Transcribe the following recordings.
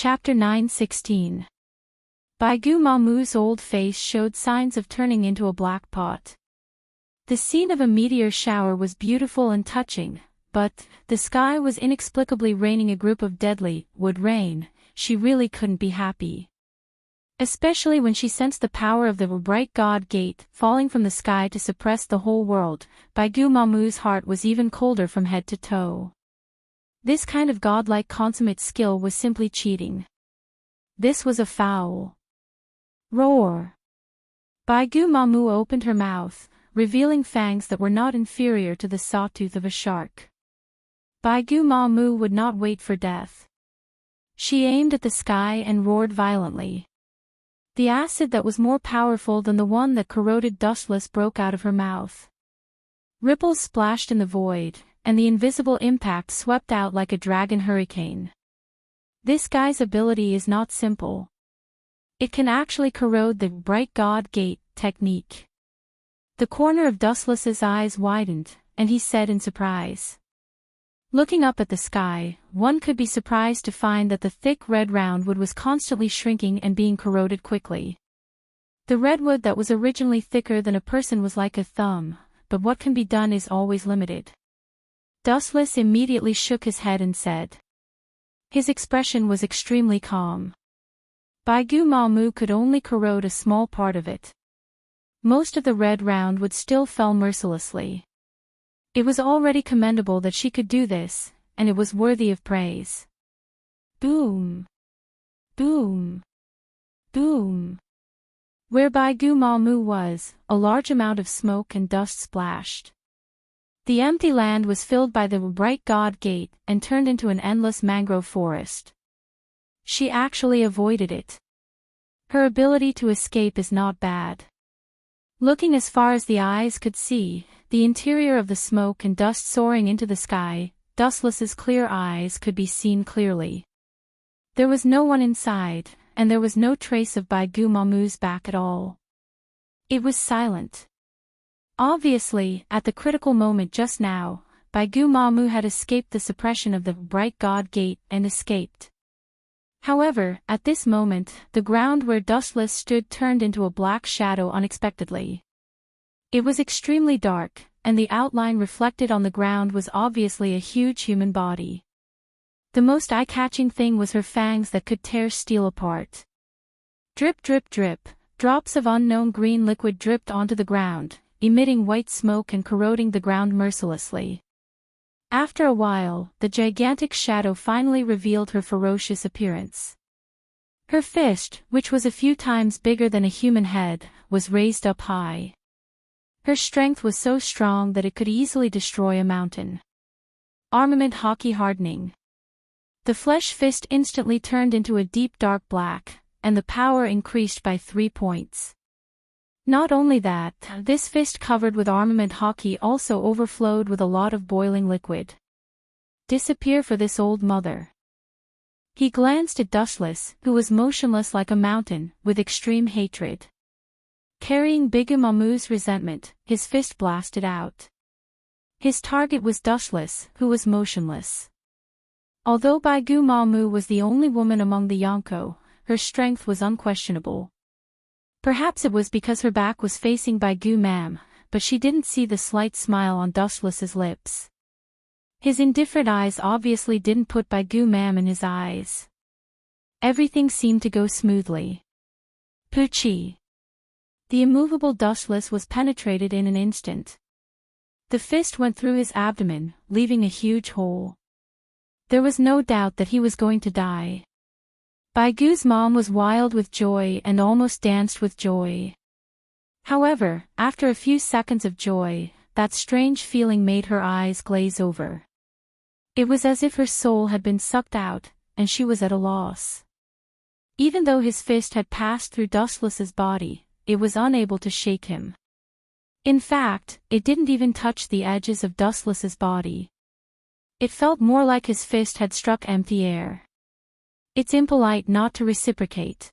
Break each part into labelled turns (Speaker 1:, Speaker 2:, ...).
Speaker 1: Chapter 9:16. Baigu Mamu's old face showed signs of turning into a black pot. The scene of a meteor shower was beautiful and touching, but the sky was inexplicably raining a group of deadly would rain. She really couldn't be happy. Especially when she sensed the power of the bright god gate falling from the sky to suppress the whole world. Baigu Mamu's heart was even colder from head to toe. This kind of godlike consummate skill was simply cheating. This was a foul roar. Baigu Mamu opened her mouth, revealing fangs that were not inferior to the sawtooth of a shark. Baigu Mamu would not wait for death. She aimed at the sky and roared violently. The acid that was more powerful than the one that corroded dustless broke out of her mouth. Ripples splashed in the void, and the invisible impact swept out like a dragon hurricane. This guy's ability is not simple. It can actually corrode the bright god gate technique. The corner of Dustless's eyes widened, and he said in surprise. Looking up at the sky, one could be surprised to find that the thick red roundwood was constantly shrinking and being corroded quickly. The redwood that was originally thicker than a person was like a thumb, but what can be done is always limited. Dustless immediately shook his head and said. His expression was extremely calm. Baigu Mamu could only corrode a small part of it. Most of the red roundwood still fell mercilessly. It was already commendable that she could do this, and it was worthy of praise. Boom! Boom! Boom! Where Baigu Mamu was, a large amount of smoke and dust splashed. The empty land was filled by the bright god gate and turned into an endless mangrove forest. She actually avoided it. Her ability to escape is not bad. Looking as far as the eyes could see, the interior of the smoke and dust soaring into the sky, Dustless's clear eyes could be seen clearly. There was no one inside, and there was no trace of Baigu Mamu's back at all. It was silent. Obviously, at the critical moment just now, Baigu Mamu had escaped the suppression of the bright god gate and escaped. However, at this moment, the ground where Dustless stood turned into a black shadow unexpectedly. It was extremely dark, and the outline reflected on the ground was obviously a huge human body. The most eye-catching thing was her fangs that could tear steel apart. Drip drip drip, drops of unknown green liquid dripped onto the ground, emitting white smoke and corroding the ground mercilessly. After a while, the gigantic shadow finally revealed her ferocious appearance. Her fist, which was a few times bigger than a human head, was raised up high. Her strength was so strong that it could easily destroy a mountain. Armament hockey hardening. The flesh fist instantly turned into a deep dark black, and the power increased by 3 points. Not only that, this fist covered with armament hockey also overflowed with a lot of boiling liquid. Disappear for this old mother. He glanced at Dustless, who was motionless like a mountain, with extreme hatred. Carrying Baigu Mamu's resentment, his fist blasted out. His target was Dustless, who was motionless. Although Baigu Mamu was the only woman among the Yonko, her strength was unquestionable. Perhaps it was because her back was facing Baigu Mam, but she didn't see the slight smile on Dustless's lips. His indifferent eyes obviously didn't put Baigu Mam in his eyes. Everything seemed to go smoothly. Poochie. The immovable Dustless was penetrated in an instant. The fist went through his abdomen, leaving a huge hole. There was no doubt that he was going to die. Baigu's mom was wild with joy and almost danced with joy. However, after a few seconds of joy, that strange feeling made her eyes glaze over. It was as if her soul had been sucked out, and she was at a loss. Even though his fist had passed through Dustless's body, it was unable to shake him. In fact, it didn't even touch the edges of Dustless's body. It felt more like his fist had struck empty air. It's impolite not to reciprocate.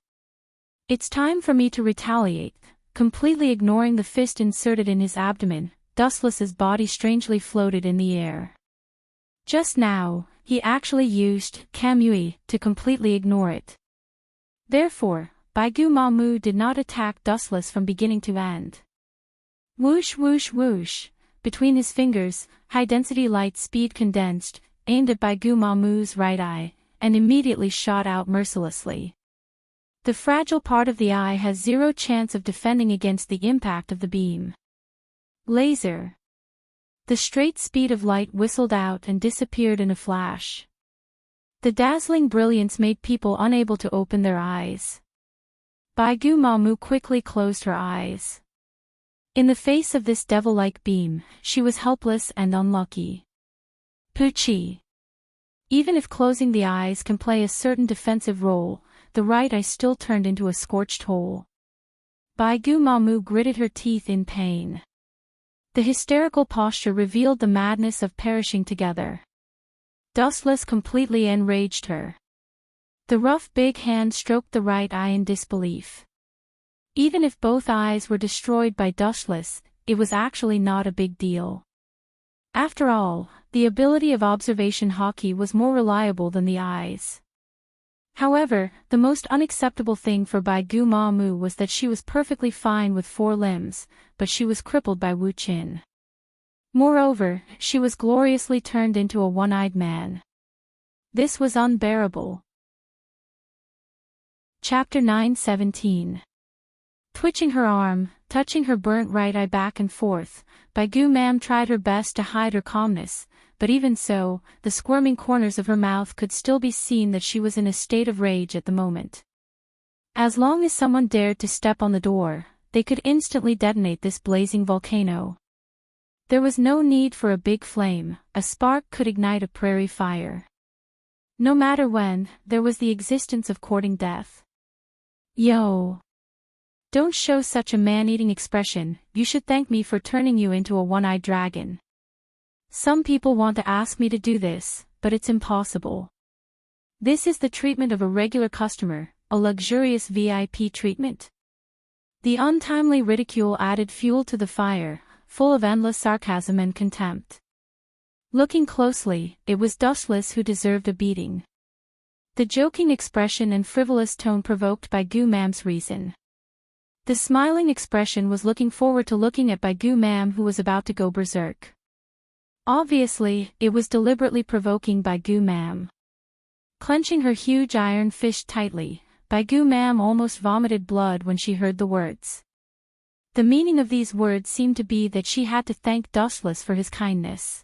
Speaker 1: It's time for me to retaliate. Completely ignoring the fist inserted in his abdomen, Dustless's body strangely floated in the air. Just now, he actually used kamui to completely ignore it. Therefore, Baigu Mamu did not attack dustless from beginning to end. Whoosh whoosh whoosh, between his fingers, high-density light speed condensed, aimed at Baigu Mamu's right eye, and immediately shot out mercilessly. The fragile part of the eye has zero chance of defending against the impact of the beam. Laser. The straight speed of light whistled out and disappeared in a flash. The dazzling brilliance made people unable to open their eyes. Baigu Mamu quickly closed her eyes. In the face of this devil-like beam, she was helpless and unlucky. Pucci. Even if closing the eyes can play a certain defensive role, the right eye still turned into a scorched hole. Baigu Mamu gritted her teeth in pain. The hysterical posture revealed the madness of perishing together. Dustless completely enraged her. The rough big hand stroked the right eye in disbelief. Even if both eyes were destroyed by dustless, it was actually not a big deal. After all, the ability of observation hockey was more reliable than the eyes. However, the most unacceptable thing for Baigu Mamu was that she was perfectly fine with 4 limbs, but she was crippled by Wu Qin. Moreover, she was gloriously turned into a one-eyed man. This was unbearable. Chapter 9:17. Twitching her arm, touching her burnt right eye back and forth, Baigu Mam tried her best to hide her calmness, but even so, the squirming corners of her mouth could still be seen that she was in a state of rage at the moment. As long as someone dared to step on the door, they could instantly detonate this blazing volcano. There was no need for a big flame, a spark could ignite a prairie fire. No matter when, there was the existence of courting death. Yo! Don't show such a man-eating expression, you should thank me for turning you into a one-eyed dragon. Some people want to ask me to do this, but it's impossible. This is the treatment of a regular customer, a luxurious VIP treatment. The untimely ridicule added fuel to the fire, full of endless sarcasm and contempt. Looking closely, it was Dustless who deserved a beating. The joking expression and frivolous tone provoked Baigu Mam's reason. The smiling expression was looking forward to looking at Baigu Mam, who was about to go berserk. Obviously, it was deliberately provoking Baigu Mam. Clenching her huge iron fist tightly, Baigu Mam almost vomited blood when she heard the words. The meaning of these words seemed to be that she had to thank Dustless for his kindness.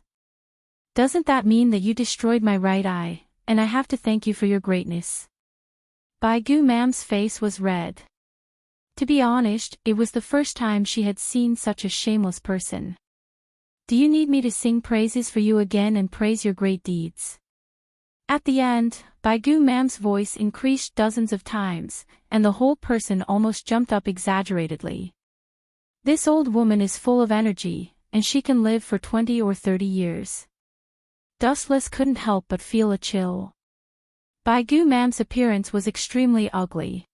Speaker 1: Doesn't that mean that you destroyed my right eye, and I have to thank you for your greatness? Baigu Mam's face was red. To be honest, it was the first time she had seen such a shameless person. Do you need me to sing praises for you again and praise your great deeds? At the end, Baigu Mam's voice increased dozens of times, and the whole person almost jumped up exaggeratedly. This old woman is full of energy, and she can live for 20 or 30 years. Dustless couldn't help but feel a chill. Baigu Mam's appearance was extremely ugly.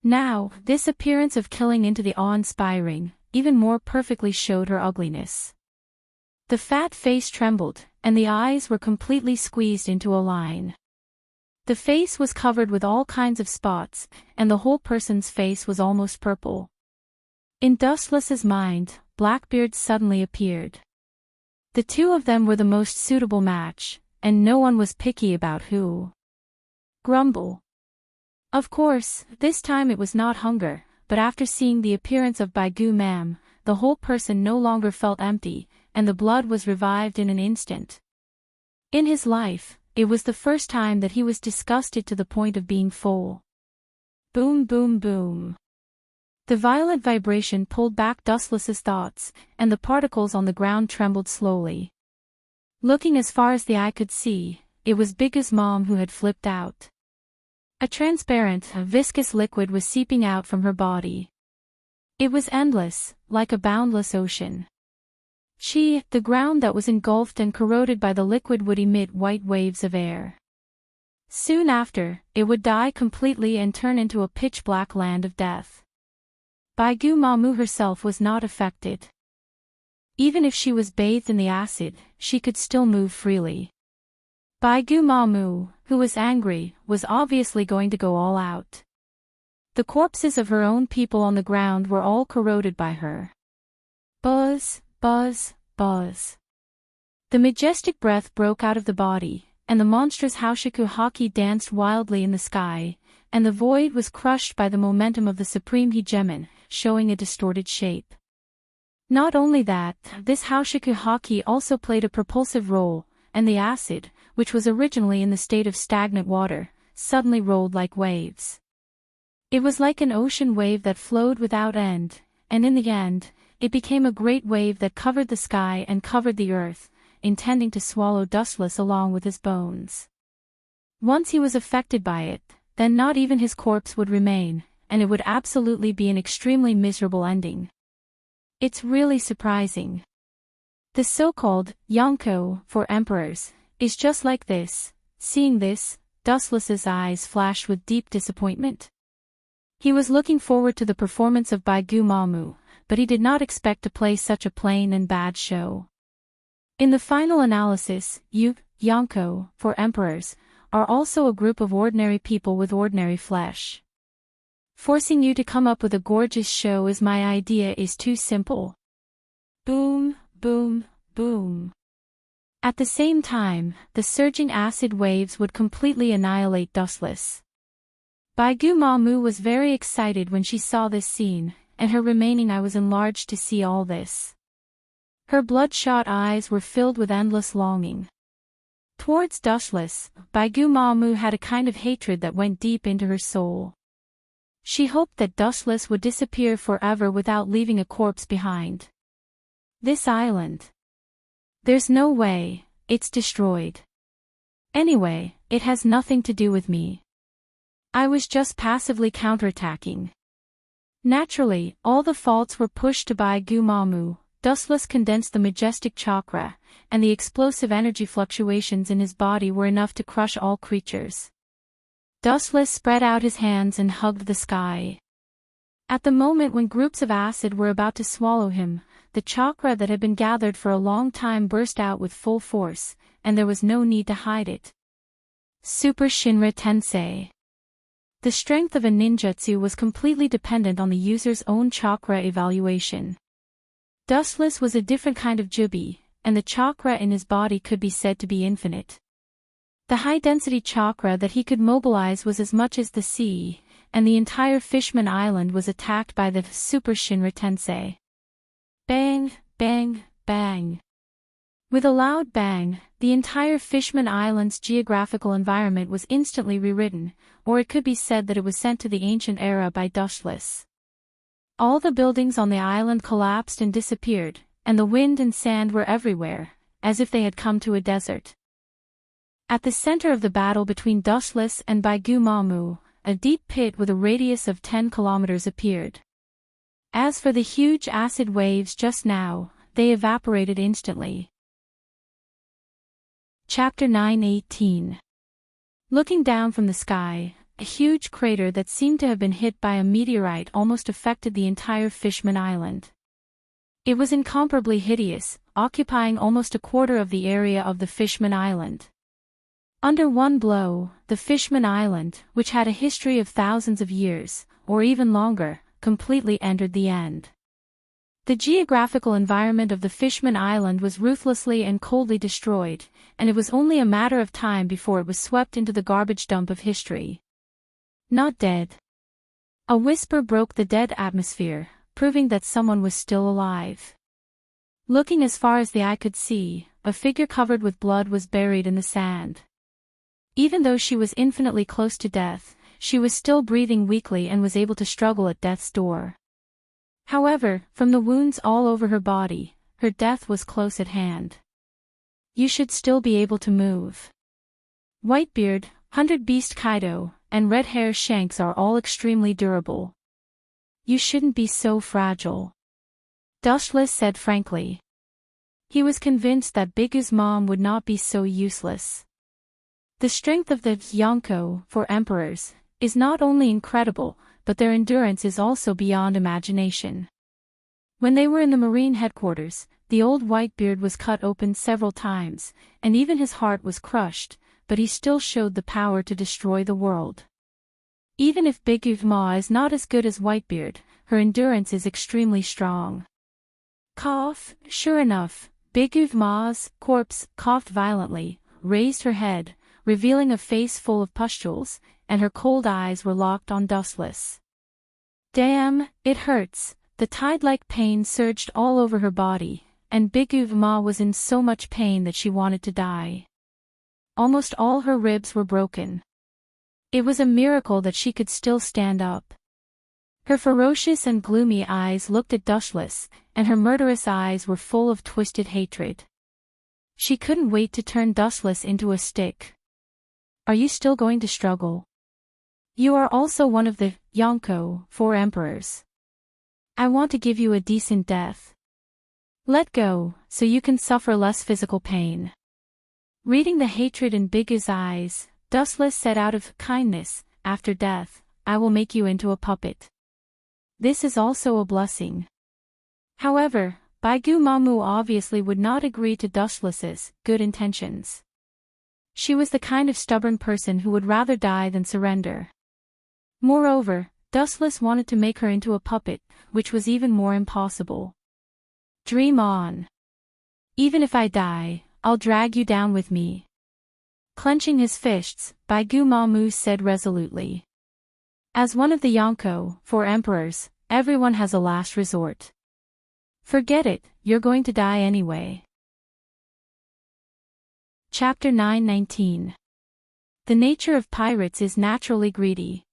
Speaker 1: Now, this appearance of killing into the awe-inspiring, even more perfectly showed her ugliness. The fat face trembled, and the eyes were completely squeezed into a line. The face was covered with all kinds of spots, and the whole person's face was almost purple. In Dustless's mind, Blackbeard suddenly appeared. The two of them were the most suitable match, and no one was picky about who. Grumble. Of course, this time it was not hunger, but after seeing the appearance of Baigu Mam, the whole person no longer felt empty, and the blood was revived in an instant. In his life, it was the first time that he was disgusted to the point of being full. Boom boom boom. The violent vibration pulled back Dustless's thoughts, and the particles on the ground trembled slowly. Looking as far as the eye could see, it was Bigu's mom who had flipped out. A transparent, viscous liquid was seeping out from her body. It was endless, like a boundless ocean. The ground that was engulfed and corroded by the liquid would emit white waves of air. Soon after, it would die completely and turn into a pitch-black land of death. Baigu Mamu herself was not affected. Even if she was bathed in the acid, she could still move freely. Baigu Mamu, who was angry, was obviously going to go all out. The corpses of her own people on the ground were all corroded by her. Buzz, buzz, buzz. The majestic breath broke out of the body, and the monstrous Haushiku haki danced wildly in the sky, and the void was crushed by the momentum of the supreme hegemon, showing a distorted shape. Not only that, this Haushiku haki also played a propulsive role, and the acid, which was originally in the state of stagnant water, suddenly rolled like waves. It was like an ocean wave that flowed without end, and in the end, it became a great wave that covered the sky and covered the earth, intending to swallow Dustless along with his bones. Once he was affected by it, then not even his corpse would remain, and it would absolutely be an extremely miserable ending. It's really surprising. The so-called Yonko for emperors is just like this. Seeing this, Dustless's eyes flashed with deep disappointment. He was looking forward to the performance of Baigu Mamu, but he did not expect to play such a plain and bad show. In the final analysis, you, Yonko, for emperors, are also a group of ordinary people with ordinary flesh. Forcing you to come up with a gorgeous show as my idea is too simple. Boom, boom, boom. At the same time, the surging acid waves would completely annihilate Dustless. Baigu Mamu was very excited when she saw this scene, and her remaining eye was enlarged to see all this. Her bloodshot eyes were filled with endless longing. Towards Dustless, Baigu Mamu had a kind of hatred that went deep into her soul. She hoped that Dustless would disappear forever without leaving a corpse behind. This island. There's no way, it's destroyed. Anyway, it has nothing to do with me. I was just passively counterattacking. Naturally, all the faults were pushed to Baigu Mamu. Dustless condensed the majestic chakra, and the explosive energy fluctuations in his body were enough to crush all creatures. Dustless spread out his hands and hugged the sky. At the moment when groups of acid were about to swallow him, the chakra that had been gathered for a long time burst out with full force, and there was no need to hide it. Super Shinra Tensei. The strength of a ninjutsu was completely dependent on the user's own chakra evaluation. Dustless was a different kind of jubi, and the chakra in his body could be said to be infinite. The high-density chakra that he could mobilize was as much as the sea, and the entire Fishman Island was attacked by the Super Shinra Tensei. Bang, bang, bang. With a loud bang, the entire Fishman Island's geographical environment was instantly rewritten, or it could be said that it was sent to the ancient era by Dustless. All the buildings on the island collapsed and disappeared, and the wind and sand were everywhere, as if they had come to a desert. At the center of the battle between Dustless and Baigu Mamu, a deep pit with a radius of 10 kilometers appeared. As for the huge acid waves just now, they evaporated instantly. Chapter 9:18. Looking down from the sky, a huge crater that seemed to have been hit by a meteorite almost affected the entire Fishman Island. It was incomparably hideous, occupying almost a quarter of the area of the Fishman Island. Under one blow, the Fishman Island, which had a history of thousands of years, or even longer, completely entered the end. The geographical environment of the Fishman Island was ruthlessly and coldly destroyed, and it was only a matter of time before it was swept into the garbage dump of history. Not dead. A whisper broke the dead atmosphere, proving that someone was still alive. Looking as far as the eye could see, a figure covered with blood was buried in the sand. Even though she was infinitely close to death, she was still breathing weakly and was able to struggle at death's door. However, from the wounds all over her body, her death was close at hand. You should still be able to move. Whitebeard, 100 Beast Kaido, and Red Hair Shanks are all extremely durable. You shouldn't be so fragile. Dustless said frankly. He was convinced that Bigu's mom would not be so useless. The strength of the Yonko, for emperors, is not only incredible, but their endurance is also beyond imagination. When they were in the Marine headquarters, the old Whitebeard was cut open several times, and even his heart was crushed, but he still showed the power to destroy the world. Even if Big Ma is not as good as Whitebeard, her endurance is extremely strong. Cough, sure enough, Big Ma's corpse coughed violently, raised her head, revealing a face full of pustules, and her cold eyes were locked on Dustless. Damn, it hurts. The tide-like pain surged all over her body, and Big Ma was in so much pain that she wanted to die. Almost all her ribs were broken. It was a miracle that she could still stand up. Her ferocious and gloomy eyes looked at Dustless, and her murderous eyes were full of twisted hatred. She couldn't wait to turn Dustless into a stick. Are you still going to struggle? You are also one of the Yonko, 4 emperors. I want to give you a decent death. Let go, so you can suffer less physical pain. Reading the hatred in Bigu's eyes, Dustless said out of kindness, after death, I will make you into a puppet. This is also a blessing. However, Baigu Mamu obviously would not agree to Dustless's good intentions. She was the kind of stubborn person who would rather die than surrender. Moreover, Dustless wanted to make her into a puppet, which was even more impossible. Dream on. Even if I die, I'll drag you down with me. Clenching his fists, Baigu Mamu said resolutely. As one of the Yonko, 4 emperors, everyone has a last resort. Forget it, you're going to die anyway. Chapter 9:19. The nature of pirates is naturally greedy.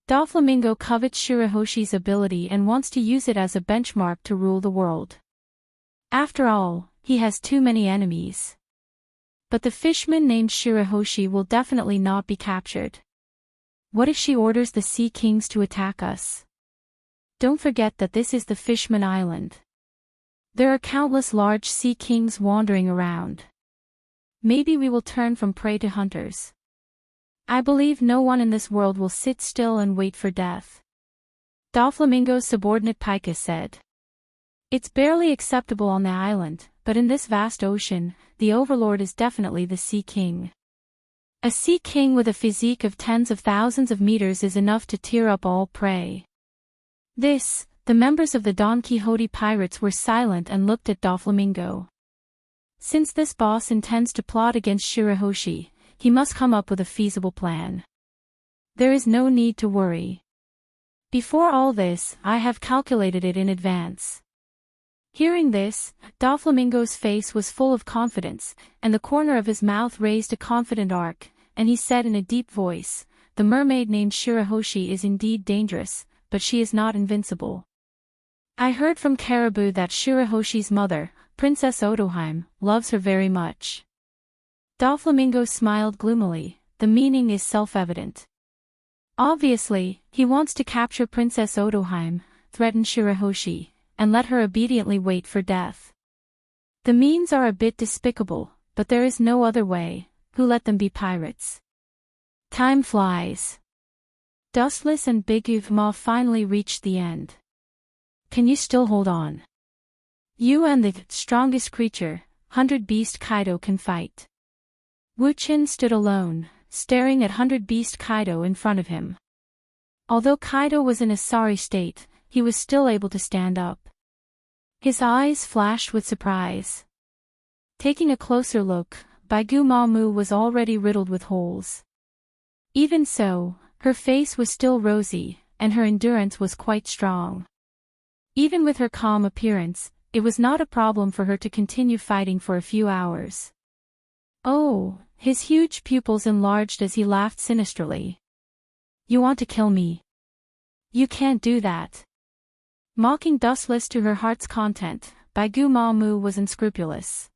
Speaker 1: Doflamingo covets Shirahoshi's ability and wants to use it as a benchmark to rule the world. After all, he has too many enemies. But the fishman named Shirahoshi will definitely not be captured. What if she orders the Sea Kings to attack us? Don't forget that this is the Fishman Island. There are countless large Sea Kings wandering around. Maybe we will turn from prey to hunters. I believe no one in this world will sit still and wait for death. Doflamingo's subordinate Pika said. It's barely acceptable on the island, but in this vast ocean, the overlord is definitely the Sea King. A Sea King with a physique of tens of thousands of meters is enough to tear up all prey. The members of the Don Quixote pirates were silent and looked at Doflamingo. Since this boss intends to plot against Shirahoshi, he must come up with a feasible plan. There is no need to worry. Before all this, I have calculated it in advance. Hearing this, Doflamingo's face was full of confidence, and the corner of his mouth raised a confident arc, and he said in a deep voice, the mermaid named Shirahoshi is indeed dangerous, but she is not invincible. I heard from Caribou that Shirahoshi's mother, Princess Otoheim, loves her very much. Doflamingo smiled gloomily, the meaning is self-evident. Obviously, he wants to capture Princess Otoheim, threaten Shirahoshi, and let her obediently wait for death. The means are a bit despicable, but there is no other way, who let them be pirates. Time flies. Dustless and Big Ma finally reached the end. Can you still hold on? You and the strongest creature, 100 Beast Kaido can fight. Wu Qin stood alone, staring at 100 Beast Kaido in front of him. Although Kaido was in a sorry state, he was still able to stand up. His eyes flashed with surprise. Taking a closer look, Baigu Mamu was already riddled with holes. Even so, her face was still rosy, and her endurance was quite strong. Even with her calm appearance, it was not a problem for her to continue fighting for a few hours. Oh, his huge pupils enlarged as he laughed sinisterly. You want to kill me? You can't do that. Mocking Dustless to her heart's content, Baigu Mamu was unscrupulous.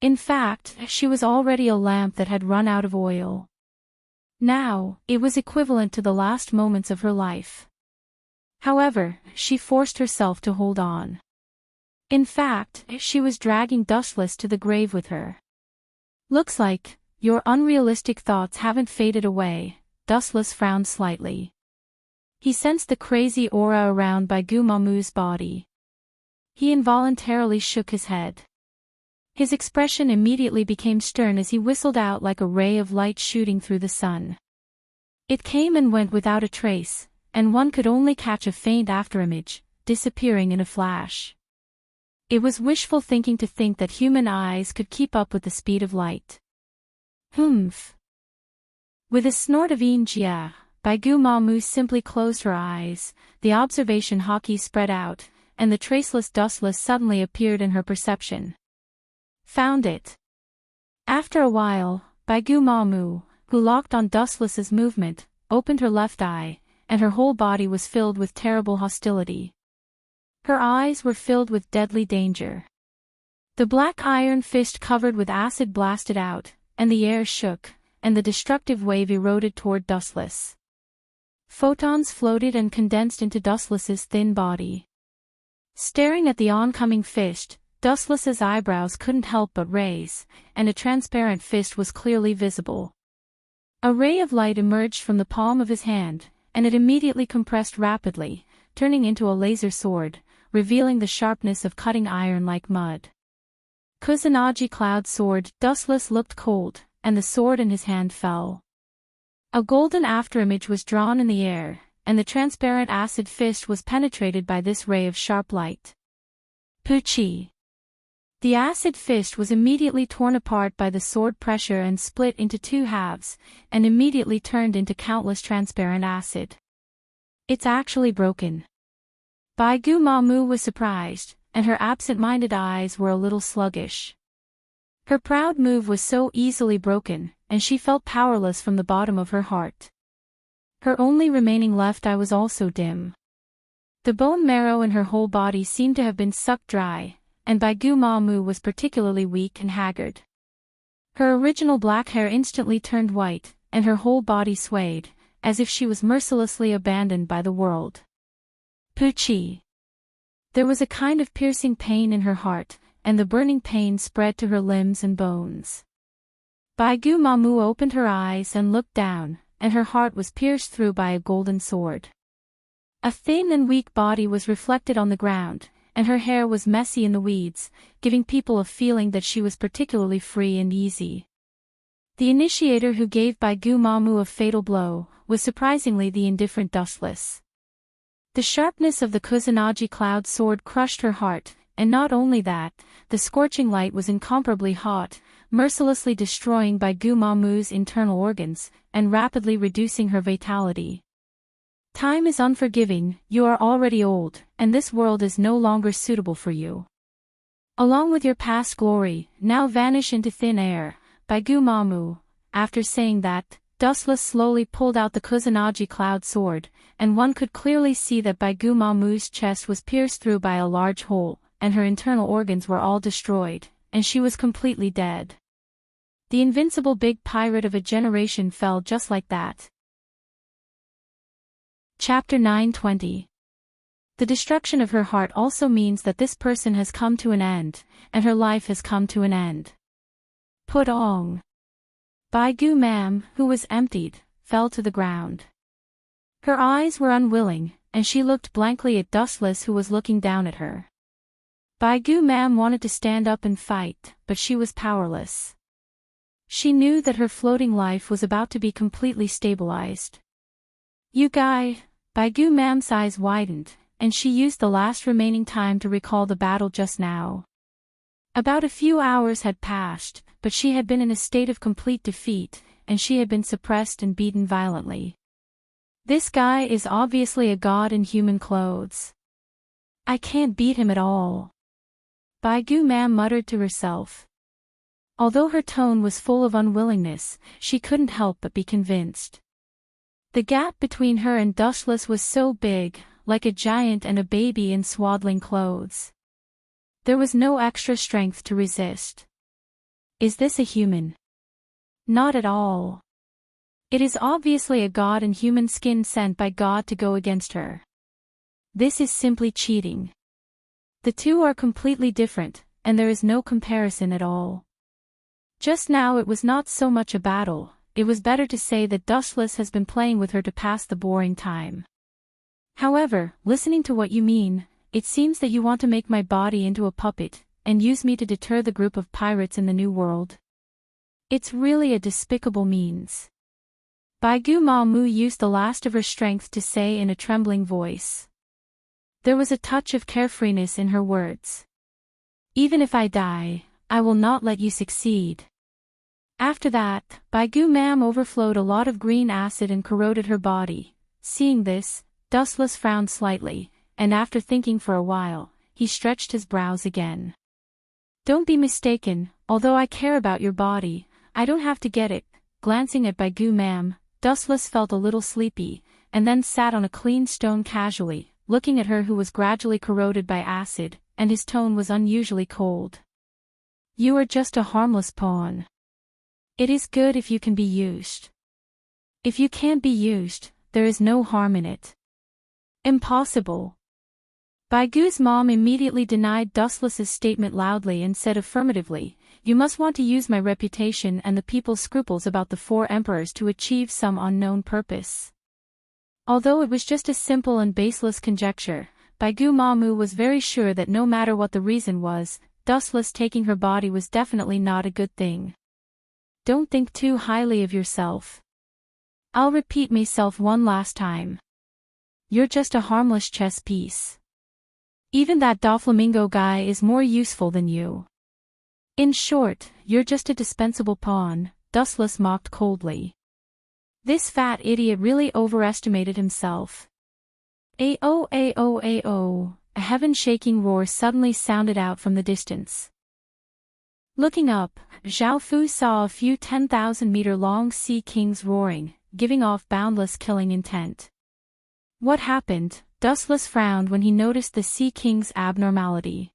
Speaker 1: In fact, she was already a lamp that had run out of oil. Now, it was equivalent to the last moments of her life. However, she forced herself to hold on. In fact, she was dragging Dustless to the grave with her. Looks like your unrealistic thoughts haven't faded away, Dustless frowned slightly. He sensed the crazy aura around Baigu Mamu's body. He involuntarily shook his head. His expression immediately became stern as he whistled out like a ray of light shooting through the sun. It came and went without a trace, and one could only catch a faint afterimage, disappearing in a flash. It was wishful thinking to think that human eyes could keep up with the speed of light. Humph. With a snort of "Jia," Baigu Mamu simply closed her eyes, the observation hockey spread out, and the traceless dustless suddenly appeared in her perception. Found it. After a while, Baigu Mamu, who locked on dustless's movement, opened her left eye, and her whole body was filled with terrible hostility. Her eyes were filled with deadly danger. The black iron fist covered with acid blasted out, and the air shook, and the destructive wave eroded toward dustless. Photons floated and condensed into dustless's thin body. Staring at the oncoming fist, dustless's eyebrows couldn't help but raise, and a transparent fist was clearly visible. A ray of light emerged from the palm of his hand, and it immediately compressed rapidly, turning into a laser sword, revealing the sharpness of cutting iron like mud. Kusanagi cloud sword. Dustless looked cold, and the sword in his hand fell. A golden afterimage was drawn in the air, and the transparent acid fist was penetrated by this ray of sharp light. Puchi. The acid fist was immediately torn apart by the sword pressure and split into two halves, and immediately turned into countless transparent acid. It's actually broken. Baigu Mamu was surprised, and her absent-minded eyes were a little sluggish. Her proud move was so easily broken, and she felt powerless from the bottom of her heart. Her only remaining left eye was also dim. The bone marrow in her whole body seemed to have been sucked dry, and Baigu Mamu was particularly weak and haggard. Her original black hair instantly turned white, and her whole body swayed, as if she was mercilessly abandoned by the world. Puchi. There was a kind of piercing pain in her heart, and the burning pain spread to her limbs and bones. Baigu Mamu opened her eyes and looked down, and her heart was pierced through by a golden sword. A thin and weak body was reflected on the ground, and her hair was messy in the weeds, giving people a feeling that she was particularly free and easy. The initiator who gave Baigu Mamu a fatal blow was surprisingly the indifferent dustless. The sharpness of the Kusanagi cloud sword crushed her heart, and not only that, the scorching light was incomparably hot, mercilessly destroying Baigu Mamu's internal organs, and rapidly reducing her vitality. Time is unforgiving, you are already old, and this world is no longer suitable for you. Along with your past glory, now vanish into thin air. Baigu Mamu. After saying that, Dustless slowly pulled out the Kusanagi cloud sword, and one could clearly see that Baigu Mamu's chest was pierced through by a large hole, and her internal organs were all destroyed, and she was completely dead. The invincible big pirate of a generation fell just like that. Chapter 9:20. The destruction of her heart also means that this person has come to an end, and her life has come to an end. Put ong. Baigu Mam, who was emptied, fell to the ground. Her eyes were unwilling, and she looked blankly at Dustless, who was looking down at her. Baigu Mam wanted to stand up and fight, but she was powerless. She knew that her floating life was about to be completely stabilized. You guy. Baigu Mam's eyes widened, and she used the last remaining time to recall the battle just now. About a few hours had passed, but she had been in a state of complete defeat, and she had been suppressed and beaten violently. This guy is obviously a god in human clothes. I can't beat him at all. Baigu Mam muttered to herself. Although her tone was full of unwillingness, she couldn't help but be convinced. The gap between her and Dustless was so big, like a giant and a baby in swaddling clothes. There was no extra strength to resist. Is this a human? Not at all. It is obviously a god in human skin sent by God to go against her. This is simply cheating. The two are completely different, and there is no comparison at all. Just now it was not so much a battle, it was better to say that Dustless has been playing with her to pass the boring time. However, listening to what you mean, it seems that you want to make my body into a puppet, and use me to deter the group of pirates in the New World. It's really a despicable means. Baigu Ma Mu used the last of her strength to say in a trembling voice. There was a touch of carefreeness in her words. Even if I die, I will not let you succeed. After that, Baigu Mam overflowed a lot of green acid and corroded her body. Seeing this, Dustless frowned slightly, and after thinking for a while, he stretched his brows again. Don't be mistaken, although I care about your body, I don't have to get it. Glancing at Baigu Mam, Dustless felt a little sleepy, and then sat on a clean stone casually, looking at her who was gradually corroded by acid, and his tone was unusually cold. You are just a harmless pawn. It is good if you can be used. If you can't be used, there is no harm in it. Impossible. Baigu's mom immediately denied Dustless's statement loudly and said affirmatively, you must want to use my reputation and the people's scruples about the 4 emperors to achieve some unknown purpose. Although it was just a simple and baseless conjecture, Baigu Ma Mu was very sure that no matter what the reason was, Dustless taking her body was definitely not a good thing. Don't think too highly of yourself. I'll repeat myself one last time. You're just a harmless chess piece. Even that Doflamingo guy is more useful than you. In short, you're just a dispensable pawn, Dustless mocked coldly. This fat idiot really overestimated himself. Ayo ayo ayo, a heaven-shaking roar suddenly sounded out from the distance. Looking up, Zhao Fu saw a few 10,000-meter-long sea kings roaring, giving off boundless killing intent. What happened? Dustless frowned when he noticed the sea king's abnormality.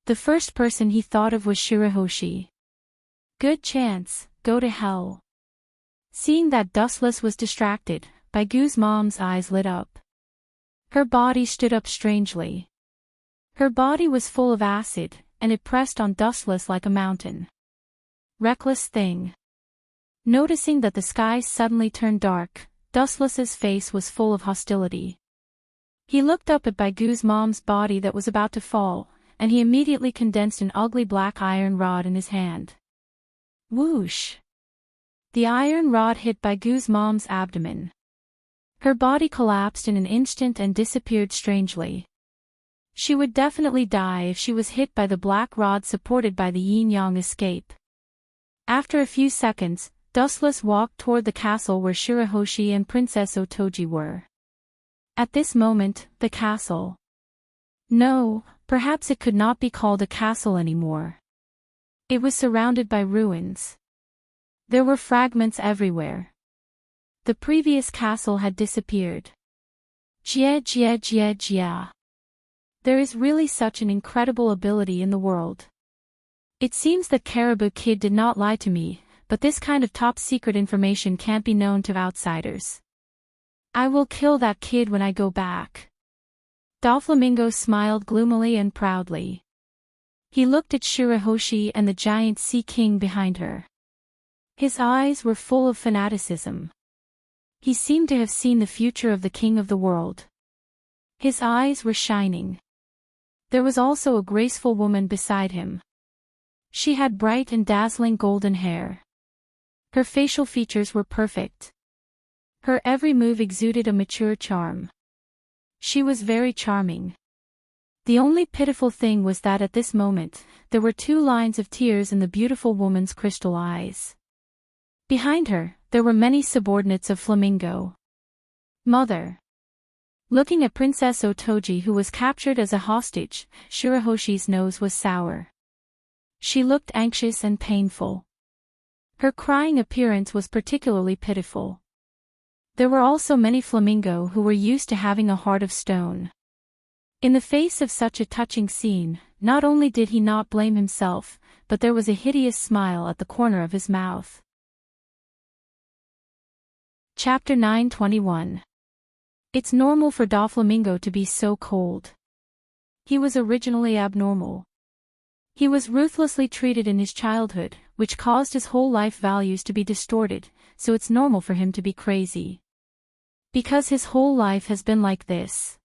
Speaker 1: The first person he thought of was Shirahoshi. Good chance, go to hell. Seeing that Dustless was distracted, Baigu's mom's eyes lit up. Her body stood up strangely. Her body was full of acid, and it pressed on Dustless like a mountain. Reckless thing. Noticing that the sky suddenly turned dark, Dustless's face was full of hostility. He looked up at Baigu's mom's body that was about to fall, and he immediately condensed an ugly black iron rod in his hand. Whoosh! The iron rod hit Baigu's mom's abdomen. Her body collapsed in an instant and disappeared strangely. She would definitely die if she was hit by the black rod supported by the yin-yang escape. After a few seconds, Dustless walked toward the castle where Shirahoshi and Princess Otoji were. At this moment, the castle. No, perhaps it could not be called a castle anymore. It was surrounded by ruins. There were fragments everywhere. The previous castle had disappeared. Jia jia jia jia. There is really such an incredible ability in the world. It seems that Caribou Kid did not lie to me, but this kind of top-secret information can't be known to outsiders. I will kill that kid when I go back. Doflamingo smiled gloomily and proudly. He looked at Shirahoshi and the giant sea king behind her. His eyes were full of fanaticism. He seemed to have seen the future of the king of the world. His eyes were shining. There was also a graceful woman beside him. She had bright and dazzling golden hair. Her facial features were perfect. Her every move exuded a mature charm. She was very charming. The only pitiful thing was that at this moment, there were 2 lines of tears in the beautiful woman's crystal eyes. Behind her, there were many subordinates of Flamingo. Mother. Looking at Princess Otoji who was captured as a hostage, Shirahoshi's nose was sour. She looked anxious and painful. Her crying appearance was particularly pitiful. There were also many Flamingo who were used to having a heart of stone. In the face of such a touching scene, not only did he not blame himself, but there was a hideous smile at the corner of his mouth. Chapter 921. It's normal for Doflamingo to be so cold. He was originally abnormal. He was ruthlessly treated in his childhood, which caused his whole life values to be distorted, so it's normal for him to be crazy. Because his whole life has been like this.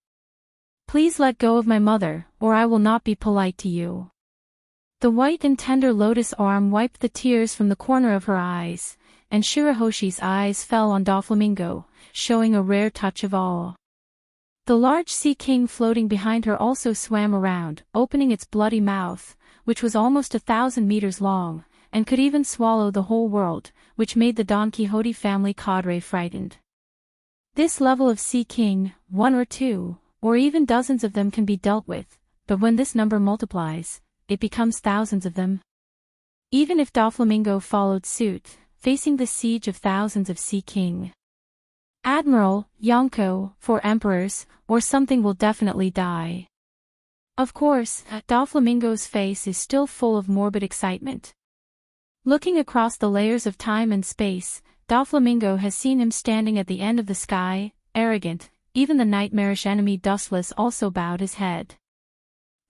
Speaker 1: Please let go of my mother, or I will not be polite to you. The white and tender lotus arm wiped the tears from the corner of her eyes, and Shirahoshi's eyes fell on Doflamingo, showing a rare touch of awe. The large sea king floating behind her also swam around, opening its bloody mouth, which was almost 1,000 meters long, and could even swallow the whole world, which made the Don Quixote family cadre frightened. This level of sea king, one or two, or even dozens of them can be dealt with, but when this number multiplies, it becomes thousands of them. Even if Doflamingo followed suit, facing the siege of thousands of sea king, admiral, yonko, for emperors, or something will definitely die. Of course, Doflamingo's face is still full of morbid excitement. Looking across the layers of time and space, Doflamingo has seen him standing at the end of the sky, arrogant. Even the nightmarish enemy Dustless also bowed his head.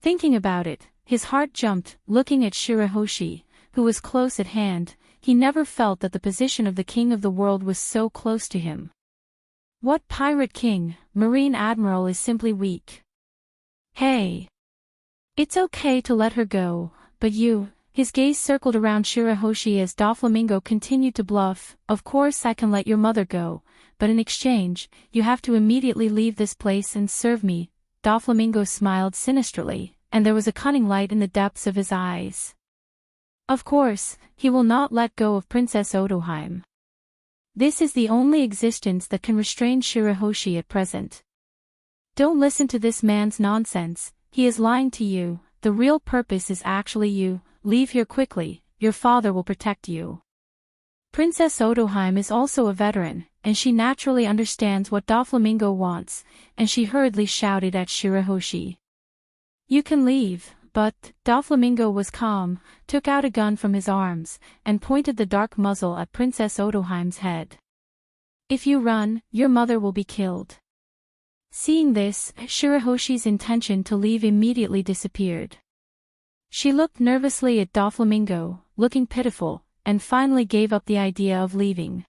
Speaker 1: Thinking about it, his heart jumped, looking at Shirahoshi, who was close at hand. He never felt that the position of the king of the world was so close to him. What pirate king, marine admiral is simply weak? Hey! It's okay to let her go, but you... His gaze circled around Shirahoshi as Doflamingo continued to bluff. Of course I can let your mother go, but in exchange, you have to immediately leave this place and serve me. Doflamingo smiled sinisterly, and there was a cunning light in the depths of his eyes. Of course, he will not let go of Princess Otoheim. This is the only existence that can restrain Shirahoshi at present. Don't listen to this man's nonsense, he is lying to you. The real purpose is actually you. Leave here quickly, your father will protect you. Princess Otoheim is also a veteran, and she naturally understands what Doflamingo wants, and she hurriedly shouted at Shirahoshi. You can leave, but... Doflamingo was calm, took out a gun from his arms, and pointed the dark muzzle at Princess Otoheim's head. If you run, your mother will be killed. Seeing this, Shirahoshi's intention to leave immediately disappeared. She looked nervously at Doflamingo, looking pitiful, and finally gave up the idea of leaving.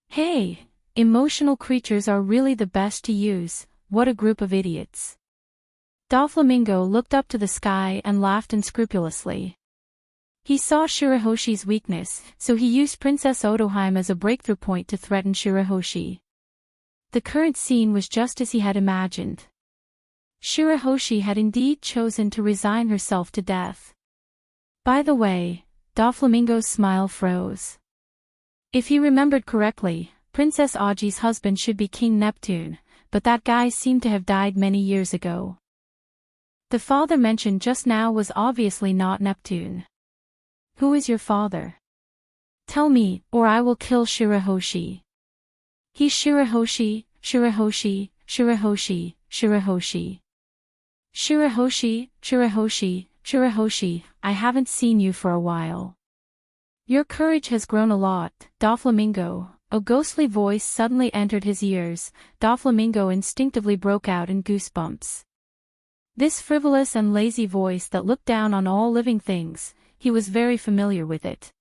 Speaker 1: Hey, emotional creatures are really the best to use, what a group of idiots. Doflamingo looked up to the sky and laughed unscrupulously. He saw Shirahoshi's weakness, so he used Princess Otoheim as a breakthrough point to threaten Shirahoshi. The current scene was just as he had imagined. Shirahoshi had indeed chosen to resign herself to death. By the way, Doflamingo's smile froze. If he remembered correctly, Princess Augi's husband should be King Neptune, but that guy seemed to have died many years ago. The father mentioned just now was obviously not Neptune. Who is your father? Tell me, or I will kill Shirahoshi. He's Shirahoshi, Shirahoshi, Shirahoshi, Shirahoshi. Shirahoshi, Shirahoshi, Shirahoshi, I haven't seen you for a while. Your courage has grown a lot, Doflamingo. A ghostly voice suddenly entered his ears. Doflamingo instinctively broke out in goosebumps. This frivolous and lazy voice that looked down on all living things, he was very familiar with it.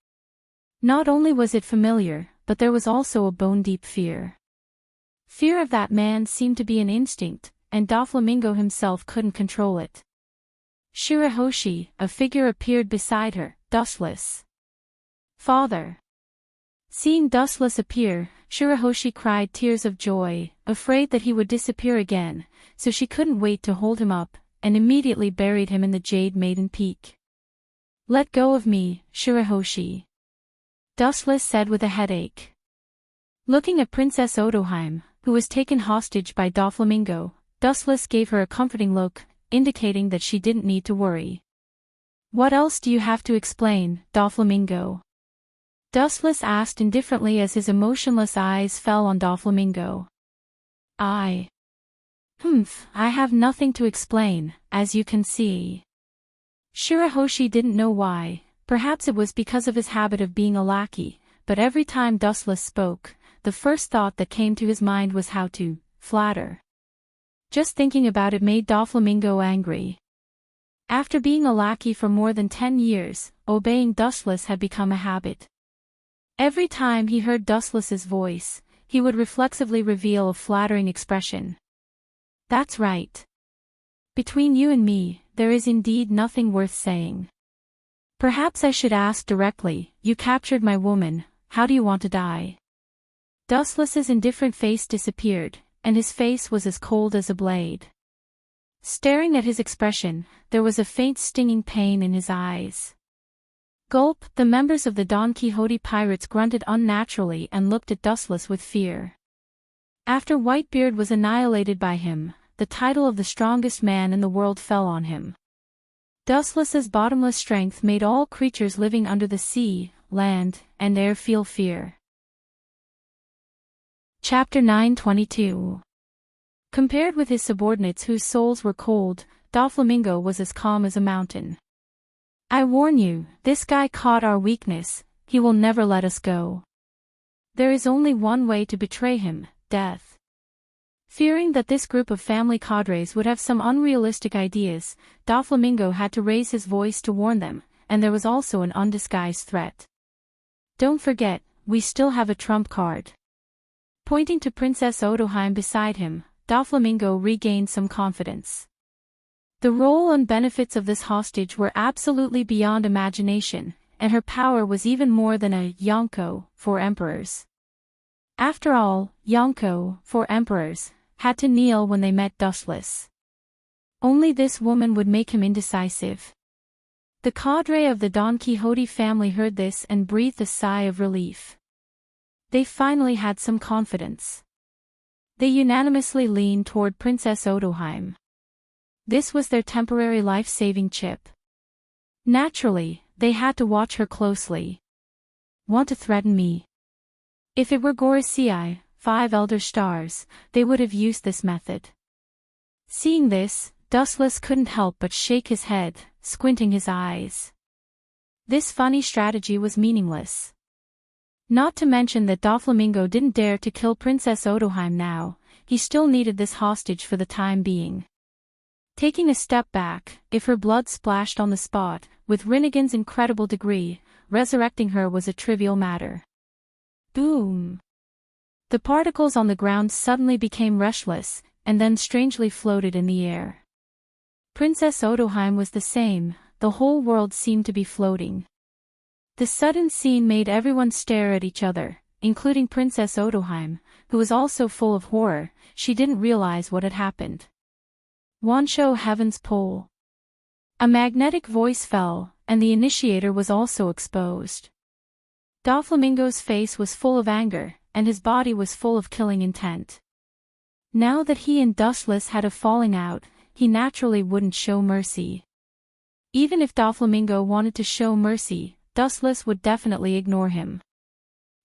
Speaker 1: Not only was it familiar, but there was also a bone-deep fear. Fear of that man seemed to be an instinct, and Doflamingo himself couldn't control it. Shirahoshi, a figure appeared beside her, Dustless. Father. Seeing Dustless appear, Shirahoshi cried tears of joy, afraid that he would disappear again, so she couldn't wait to hold him up, and immediately buried him in the Jade Maiden Peak. Let go of me, Shirahoshi. Dustless said with a headache. Looking at Princess Otoheim, who was taken hostage by Doflamingo, Dustless gave her a comforting look, indicating that she didn't need to worry. What else do you have to explain, Doflamingo? Dustless asked indifferently as his emotionless eyes fell on Doflamingo. I have nothing to explain, as you can see. Shirahoshi didn't know why, perhaps it was because of his habit of being a lackey, but every time Dustless spoke, the first thought that came to his mind was how to flatter. Just thinking about it made Doflamingo angry. After being a lackey for more than 10 years, obeying Dustless had become a habit. Every time he heard Dustless's voice, he would reflexively reveal a flattering expression. That's right. Between you and me, there is indeed nothing worth saying. Perhaps I should ask directly, you captured my woman, how do you want to die? Dustless's indifferent face disappeared, and his face was as cold as a blade. Staring at his expression, there was a faint stinging pain in his eyes. Gulp, the members of the Don Quixote pirates grunted unnaturally and looked at Dustless with fear. After Whitebeard was annihilated by him, the title of the strongest man in the world fell on him. Dustless's bottomless strength made all creatures living under the sea, land, and air feel fear. Chapter 922. Compared with his subordinates whose souls were cold, Doflamingo was as calm as a mountain. I warn you, this guy caught our weakness, he will never let us go. There is only one way to betray him, death. Fearing that this group of family cadres would have some unrealistic ideas, Doflamingo had to raise his voice to warn them, and there was also an undisguised threat. Don't forget, we still have a trump card. Pointing to Princess Odoheim beside him, Doflamingo regained some confidence. The role and benefits of this hostage were absolutely beyond imagination, and her power was even more than a Yonko for emperors. After all, Yonko, for emperors, had to kneel when they met Dustless. Only this woman would make him indecisive. The cadre of the Don Quixote family heard this and breathed a sigh of relief. They finally had some confidence. They unanimously leaned toward Princess Odoheim. This was their temporary life-saving chip. Naturally, they had to watch her closely. Want to threaten me? If it were Gorosei, 5 elder stars, they would have used this method. Seeing this, Dustless couldn't help but shake his head, squinting his eyes. This funny strategy was meaningless. Not to mention that Doflamingo didn't dare to kill Princess Odoheim now, he still needed this hostage for the time being. Taking a step back, if her blood splashed on the spot, with Rinnegan's incredible degree, resurrecting her was a trivial matter. Boom! The particles on the ground suddenly became restless, and then strangely floated in the air. Princess Odoheim was the same, the whole world seemed to be floating. The sudden scene made everyone stare at each other, including Princess Odoheim, who was also full of horror. She didn't realize what had happened. Wansho Heaven's Pole. A magnetic voice fell, and the initiator was also exposed. Doflamingo's face was full of anger, and his body was full of killing intent. Now that he and Dustless had a falling out, he naturally wouldn't show mercy. Even if Doflamingo wanted to show mercy, Dustless would definitely ignore him.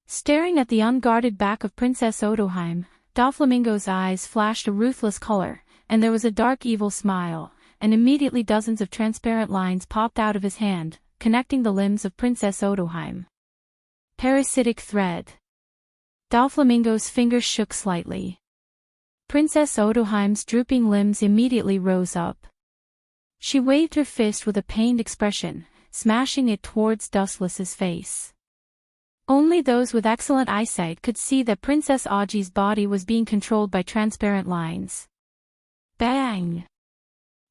Speaker 1: Staring at the unguarded back of Princess Odoheim, Doflamingo's eyes flashed a ruthless color, and there was a dark evil smile, and immediately dozens of transparent lines popped out of his hand, connecting the limbs of Princess Odoheim. Parasitic thread. Doflamingo's fingers shook slightly. Princess Odoheim's drooping limbs immediately rose up. She waved her fist with a pained expression, smashing it towards Dustless's face. Only those with excellent eyesight could see that Princess Augi's body was being controlled by transparent lines. Bang!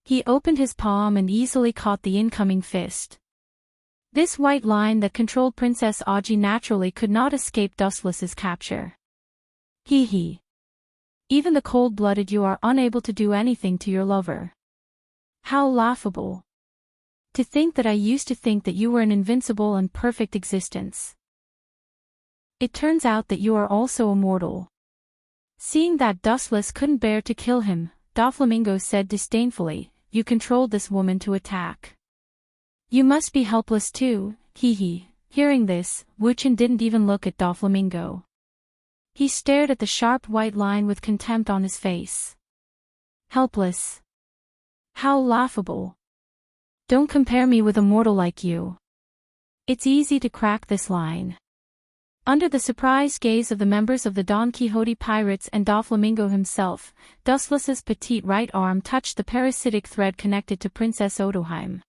Speaker 1: He opened his palm and easily caught the incoming fist. This white line that controlled Princess Augi naturally could not escape Dustless's capture. Hee hee. Even the cold-blooded you are unable to do anything to your lover. How laughable. To think that I used to think that you were an invincible and perfect existence. It turns out that you are also immortal. Seeing that Dustless couldn't bear to kill him, Doflamingo said disdainfully, you controlled this woman to attack. You must be helpless too, hee hee. Hearing this, Wuchen didn't even look at Doflamingo. He stared at the sharp white line with contempt on his face. Helpless. How laughable. Don't compare me with a mortal like you. It's easy to crack this line. Under the surprised gaze of the members of the Don Quixote pirates and Doflamingo himself, Dustless's petite right arm touched the parasitic thread connected to Princess Odoheim.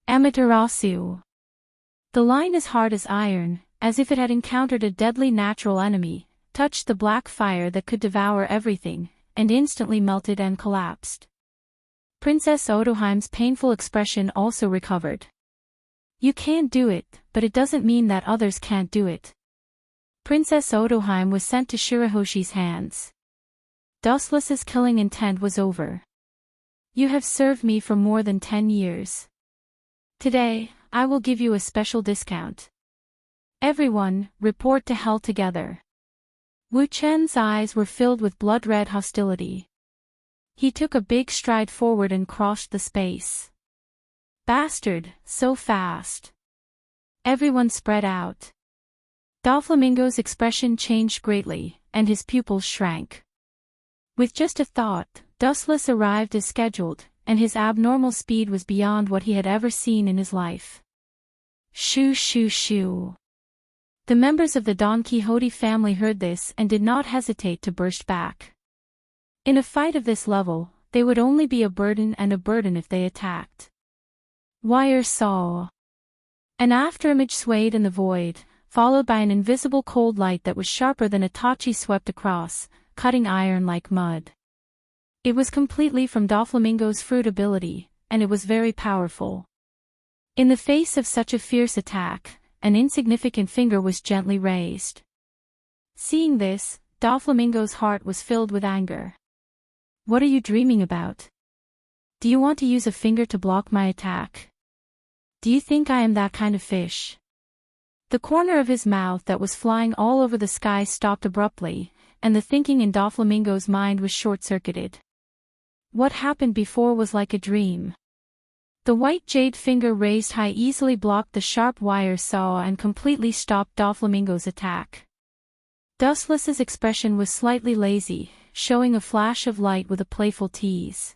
Speaker 1: Amaterasu. The line as hard as iron, as if it had encountered a deadly natural enemy, touched the black fire that could devour everything, and instantly melted and collapsed. Princess Odoheim's painful expression also recovered. You can't do it, but it doesn't mean that others can't do it. Princess Otohime was sent to Shirahoshi's hands. Dustless's killing intent was over. You have served me for more than 10 years. Today, I will give you a special discount. Everyone, report to hell together. Wu Chen's eyes were filled with blood-red hostility. He took a big stride forward and crossed the space. Bastard, so fast. Everyone spread out. Doflamingo's expression changed greatly, and his pupils shrank. With just a thought, Dustless arrived as scheduled, and his abnormal speed was beyond what he had ever seen in his life. Shoo shoo shoo. The members of the Don Quixote family heard this and did not hesitate to burst back. In a fight of this level, they would only be a burden if they attacked. Wire saw. An afterimage swayed in the void, followed by an invisible cold light that was sharper than a tachi swept across, cutting iron like mud. It was completely from Doflamingo's fruit ability, and it was very powerful. In the face of such a fierce attack, an insignificant finger was gently raised. Seeing this, Doflamingo's heart was filled with anger. What are you dreaming about? Do you want to use a finger to block my attack? Do you think I am that kind of fish? The corner of his mouth that was flying all over the sky stopped abruptly, and the thinking in Doflamingo's mind was short-circuited. What happened before was like a dream. The white jade finger raised high easily blocked the sharp wire saw and completely stopped Doflamingo's attack. Dustless's expression was slightly lazy, showing a flash of light with a playful tease.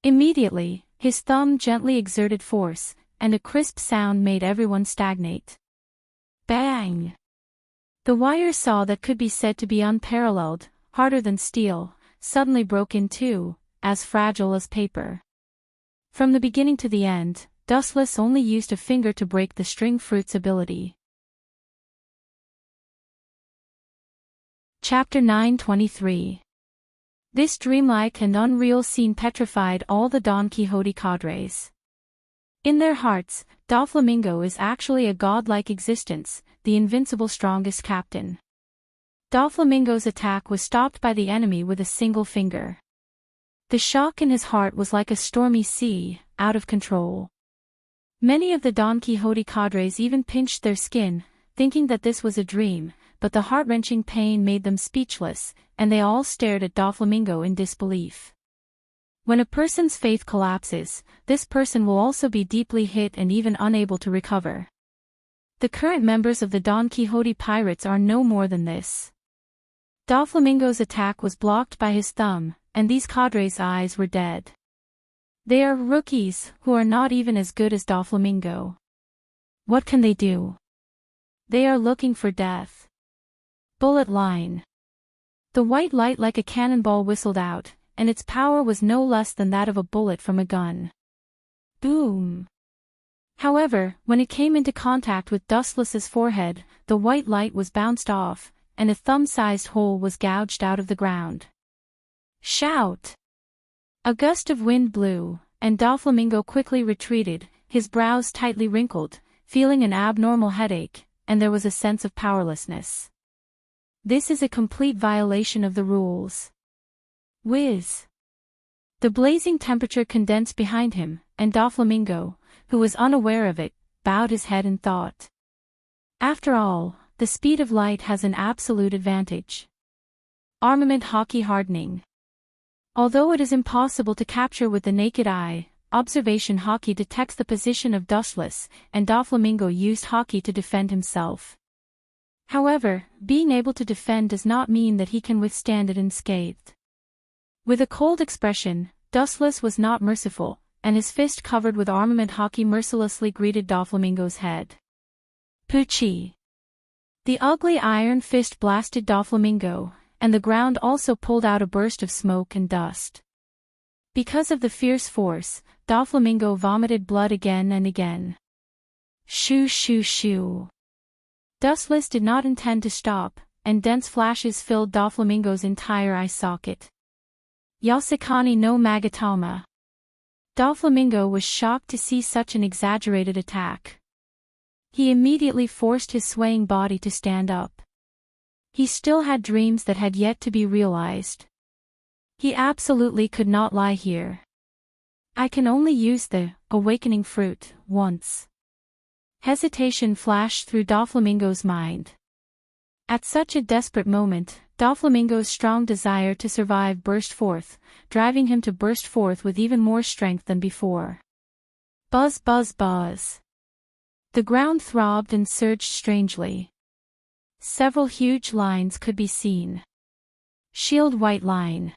Speaker 1: Immediately, his thumb gently exerted force, and a crisp sound made everyone stagnate. Bang! The wire saw that could be said to be unparalleled, harder than steel, suddenly broke in two, as fragile as paper. From the beginning to the end, Dustless only used a finger to break the string fruit's ability. Chapter 923. This dreamlike and unreal scene petrified all the Don Quixote cadres. In their hearts, Doflamingo is actually a godlike existence, the invincible strongest captain. Doflamingo's attack was stopped by the enemy with a single finger. The shock in his heart was like a stormy sea, out of control. Many of the Don Quixote cadres even pinched their skin, thinking that this was a dream, but the heart-wrenching pain made them speechless, and they all stared at Doflamingo in disbelief. When a person's faith collapses, this person will also be deeply hit and even unable to recover. The current members of the Don Quixote pirates are no more than this. Doflamingo's attack was blocked by his thumb, and these cadres' eyes were dead. They are rookies, who are not even as good as Doflamingo. What can they do? They are looking for death. Bullet line. The white light like a cannonball whistled out, and its power was no less than that of a bullet from a gun. Boom! However, when it came into contact with Dustless's forehead, the white light was bounced off, and a thumb-sized hole was gouged out of the ground. Shout! A gust of wind blew, and Doflamingo quickly retreated, his brows tightly wrinkled, feeling an abnormal headache, and there was a sense of powerlessness. This is a complete violation of the rules. Whiz! The blazing temperature condensed behind him, and Doflamingo, who was unaware of it, bowed his head in thought. After all, the speed of light has an absolute advantage. Armament hockey hardening. Although it is impossible to capture with the naked eye, observation hockey detects the position of Dustless, and Doflamingo used hockey to defend himself. However, being able to defend does not mean that he can withstand it unscathed. With a cold expression, Dustless was not merciful, and his fist covered with armament hockey mercilessly greeted Doflamingo's head. Poochie! The ugly iron fist blasted Doflamingo, and the ground also pulled out a burst of smoke and dust. Because of the fierce force, Doflamingo vomited blood again and again. Shoo shoo shoo! Dustless did not intend to stop, and dense flashes filled Doflamingo's entire eye socket. Yasekani no Magatama. Doflamingo was shocked to see such an exaggerated attack. He immediately forced his swaying body to stand up. He still had dreams that had yet to be realized. He absolutely could not lie here. I can only use the awakening fruit once. Hesitation flashed through Doflamingo's mind. At such a desperate moment, Doflamingo's strong desire to survive burst forth, driving him to burst forth with even more strength than before. Buzz, buzz, buzz. The ground throbbed and surged strangely. Several huge lines could be seen. Shield white line.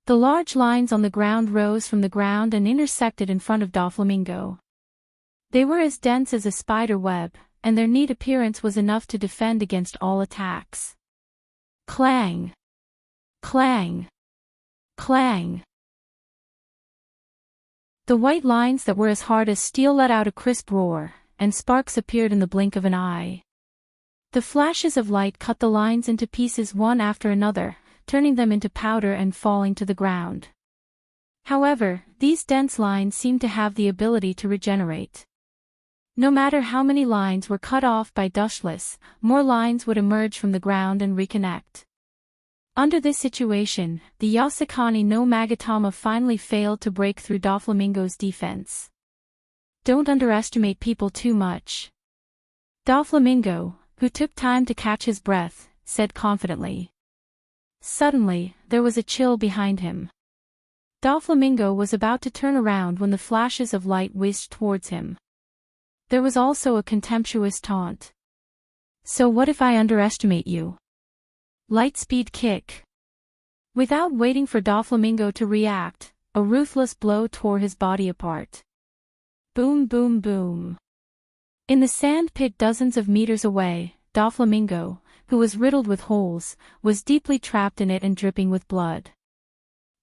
Speaker 1: The large lines on the ground rose from the ground and intersected in front of Doflamingo. They were as dense as a spider web, and their neat appearance was enough to defend against all attacks. Clang! Clang! Clang! The white lines that were as hard as steel let out a crisp roar, and sparks appeared in the blink of an eye. The flashes of light cut the lines into pieces one after another, turning them into powder and falling to the ground. However, these dense lines seemed to have the ability to regenerate. No matter how many lines were cut off by Dushless, more lines would emerge from the ground and reconnect. Under this situation, the Yasukani no Magatama finally failed to break through Doflamingo's defense. Don't underestimate people too much. Doflamingo, who took time to catch his breath, said confidently. Suddenly, there was a chill behind him. Doflamingo was about to turn around when the flashes of light whizzed towards him. There was also a contemptuous taunt. So what if I underestimate you? Lightspeed kick. Without waiting for Doflamingo to react, a ruthless blow tore his body apart. Boom, boom, boom. In the sand pit dozens of meters away, Doflamingo, who was riddled with holes, was deeply trapped in it and dripping with blood.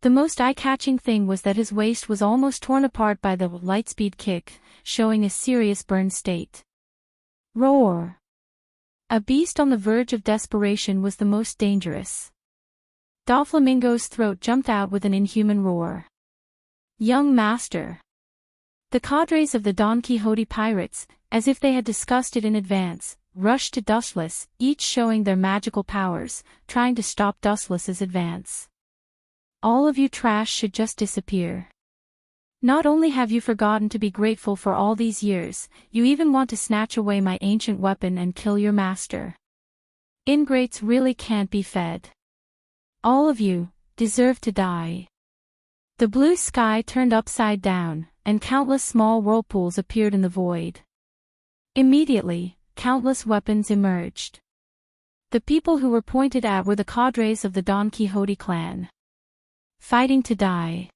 Speaker 1: The most eye-catching thing was that his waist was almost torn apart by the lightspeed kick, showing a serious burn state. Roar! A beast on the verge of desperation was the most dangerous. Doflamingo's throat jumped out with an inhuman roar. Young master! The cadres of the Don Quixote pirates, as if they had discussed it in advance, rushed to Dustless, each showing their magical powers, trying to stop Dustless's advance. All of you trash should just disappear. Not only have you forgotten to be grateful for all these years, you even want to snatch away my ancient weapon and kill your master. Ingrates really can't be fed. All of you deserve to die. The blue sky turned upside down, and countless small whirlpools appeared in the void. Immediately, countless weapons emerged. The people who were pointed at were the cadres of the Don Quixote clan. Fighting to die.